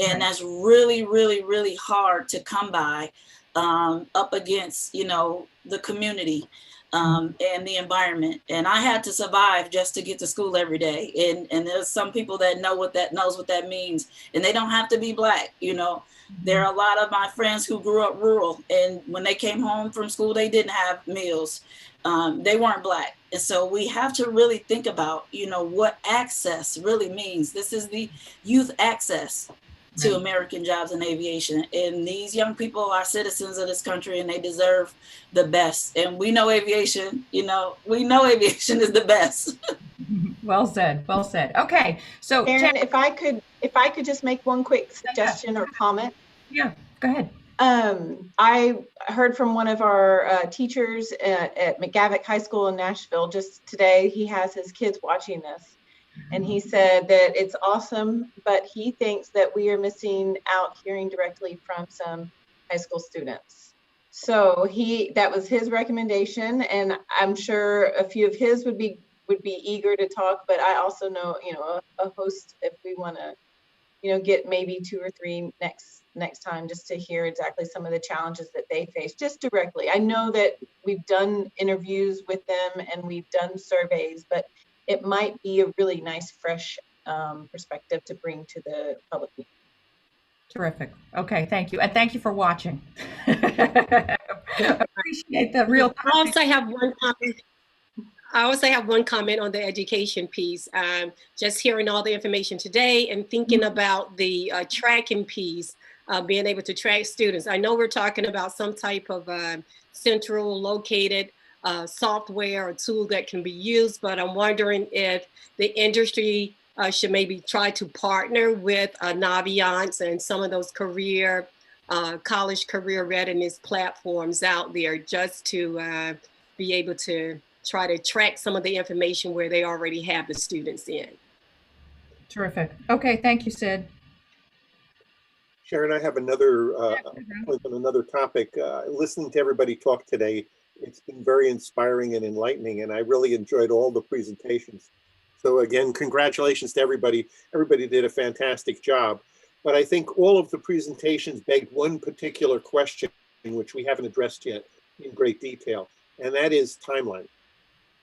And that's really, really, really hard to come by up against, the community and the environment. And I had to survive just to get to school every day. And there's some people that knows what that means. And they don't have to be Black, There are a lot of my friends who grew up rural, and when they came home from school, they didn't have meals. They weren't Black. And so we have to really think about, what access really means. This is the youth access to American jobs in aviation. And these young people are citizens of this country, and they deserve the best. And we know aviation, aviation is the best. Well said. Well said. Okay. So Sharon, if I could just make one quick suggestion or comment. Yeah, go ahead. I heard from one of our teachers at McGavick High School in Nashville just today. He has his kids watching this, and he said that it's awesome, but he thinks that we are missing out hearing directly from some high school students. So that was his recommendation, and I'm sure a few of his would be eager to talk, but I also know, a host, if we want to, get maybe 2 or 3 next time, just to hear exactly some of the challenges that they face just directly. I know that we've done interviews with them and we've done surveys, but it might be a really nice, fresh perspective to bring to the public meeting. Terrific. Okay, thank you. And thank you for watching. Appreciate the real. I also have one comment. I also have one comment on the education piece. Just hearing all the information today and thinking about the tracking piece, being able to track students. I know we're talking about some type of central located software or tool that can be used, but I'm wondering if the industry should maybe try to partner with Naviance and some of those college career readiness platforms out there, just to be able to try to track some of the information where they already have the students in. Terrific. Okay, thank you, Sid. Sharon, I have another point on another topic. Listening to everybody talk today, it's been very inspiring and enlightening, and I really enjoyed all the presentations. So again, congratulations to everybody. Everybody did a fantastic job. But I think all of the presentations begged one particular question, which we haven't addressed yet in great detail, and that is timeline.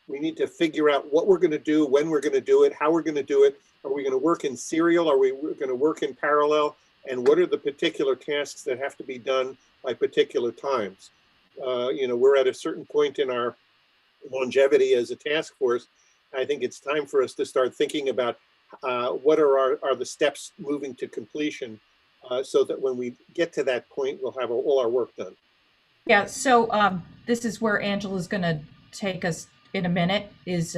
We need to figure out what we're going to do, when we're going to do it, how we're going to do it. Are we going to work in serial? Are we going to work in parallel? And what are the particular tasks that have to be done by particular times? we're at a certain point in our longevity as a task force. I think it's time for us to start thinking about what are the steps moving to completion, so that when we get to that point, we'll have all our work done. Yeah, so this is where Angela's going to take us in a minute. Is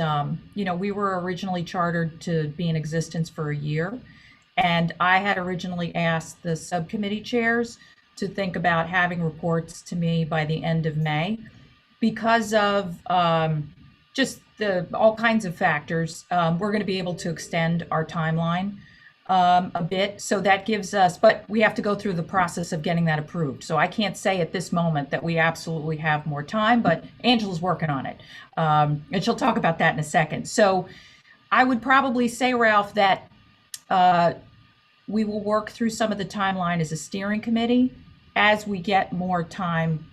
we were originally chartered to be in existence for a year, and I had originally asked the subcommittee chairs to think about having reports to me by the end of May, because of just all kinds of factors. We're going to be able to extend our timeline a bit. So that gives us, but we have to go through the process of getting that approved. So I can't say at this moment that we absolutely have more time, but Angela's working on it. And she'll talk about that in a second. So I would probably say, Ralph, that we will work through some of the timeline as a steering committee as we get more time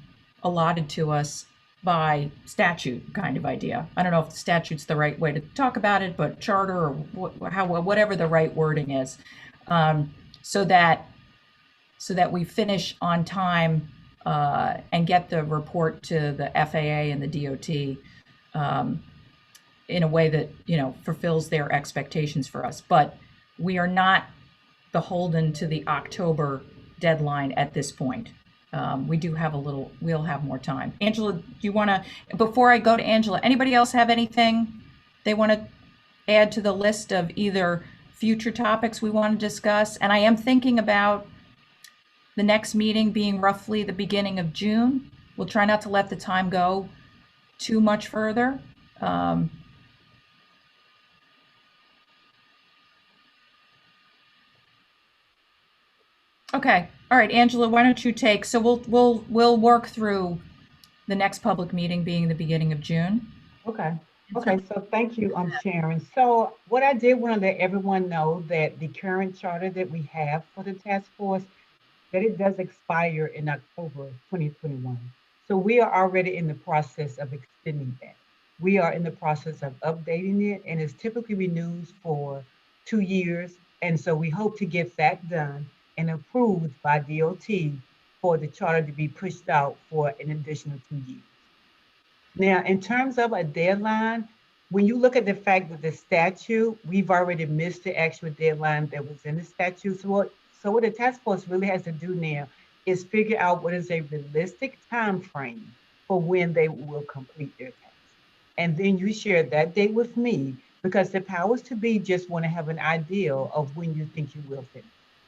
allotted to us by statute, kind of idea. I don't know if the statute's the right way to talk about it, but charter or whatever the right wording is, so that we finish on time and get the report to the FAA and the DOT in a way that fulfills their expectations for us. But we are not beholden to the October deadline at this point. We'll have more time. Angela, do you want to, before I go to Angela, anybody else have anything they want to add to the list of either future topics we want to discuss? And I am thinking about the next meeting being roughly the beginning of June. We'll try not to let the time go too much further. Okay. All right, Angela, why don't you take, so we'll work through the next public meeting being the beginning of June. Okay. Okay, so thank you, Sharon. So what I did want to let everyone know that the current charter that we have for the task force, that it does expire in October 2021. So we are already in the process of extending that. We are in the process of updating it, and it's typically renewed for 2 years. And so we hope to get that done and approved by DOT for the charter to be pushed out for an additional 2 years. Now, in terms of a deadline, when you look at the fact that the statute, we've already missed the actual deadline that was in the statute. So what the task force really has to do now is figure out what is a realistic time frame for when they will complete their task. And then you share that date with me, because the powers to be just want to have an idea of when you think you will finish.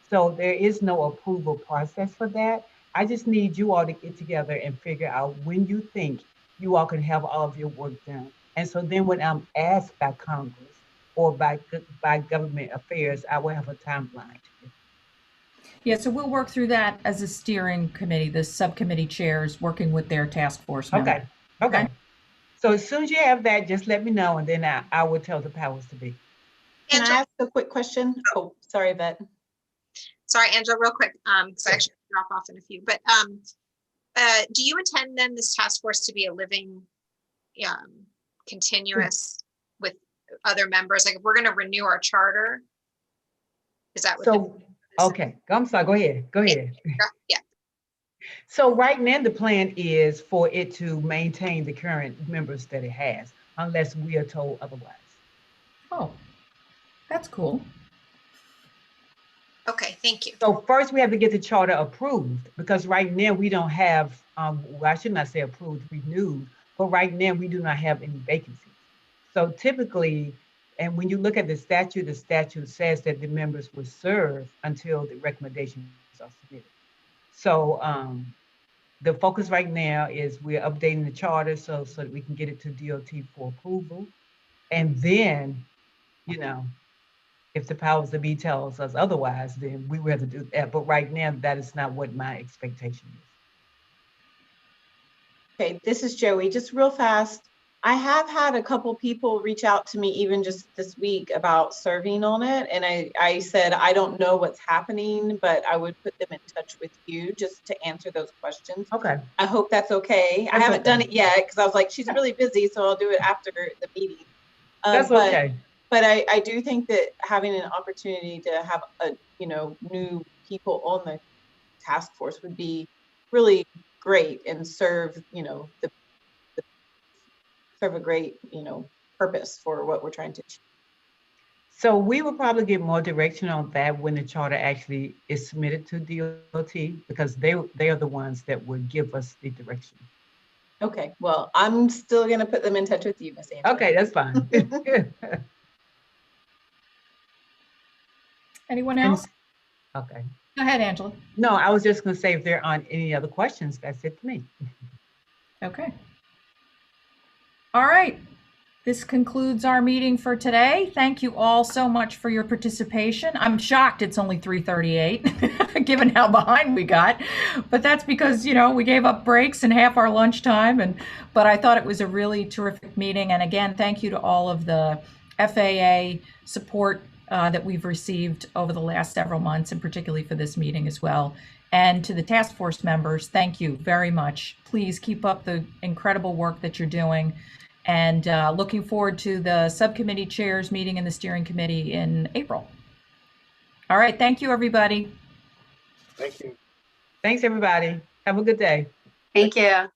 So there is no approval process for that. I just need you all to get together and figure out when you think you all can have all of your work done. And so then when I'm asked by Congress or by government affairs, I will have a timeline. Yeah, so we'll work through that as a steering committee, the subcommittee chairs working with their task force members. Okay. So as soon as you have that, just let me know, and then I will tell the powers to be. Can I ask a quick question? Oh, sorry, Vet. Sorry, Angela, real quick, because I actually drop off in a few. But do you intend then this task force to be a living, continuous with other members? Like if we're going to renew our charter, is that what? So, okay, I'm sorry, go ahead. Yeah. So right now the plan is for it to maintain the current members that it has, unless we are told otherwise. Oh, that's cool. Okay, thank you. So first we have to get the charter approved, because right now we don't have, well, I should not say approved, renewed, but right now we do not have any vacancies. So typically, and when you look at the statute says that the members will serve until the recommendations are submitted. So the focus right now is we're updating the charter so that we can get it to DOT for approval. And then, if the powers that be tells us otherwise, then we will have to do that. But right now, that is not what my expectation is. Okay, this is Joey. Just real fast. I have had a couple people reach out to me even just this week about serving on it. And I said, I don't know what's happening, but I would put them in touch with you just to answer those questions. Okay. I hope that's okay. I haven't done it yet because I was like, she's really busy, so I'll do it after the meeting. That's okay. But I do think that having an opportunity to have new people on the task force would be really great and serve, serve a great, purpose for what we're trying to achieve. So we will probably get more direction on that when the charter actually is submitted to DOT, because they are the ones that would give us the direction. Okay, well, I'm still gonna put them in touch with you, Miss Angela. Okay, that's fine. Anyone else? Okay. Go ahead, Angela. No, I was just gonna say if there aren't any other questions, that's it for me. Okay. All right. This concludes our meeting for today. Thank you all so much for your participation. I'm shocked it's only 3:38, given how behind we got. But that's because, we gave up breaks and half our lunchtime. But I thought it was a really terrific meeting. And again, thank you to all of the FAA support that we've received over the last several months, and particularly for this meeting as well. And to the task force members, thank you very much. Please keep up the incredible work that you're doing. And looking forward to the subcommittee chairs meeting in the steering committee in April. All right. Thank you, everybody. Thank you. Thanks, everybody. Have a good day. Thank you.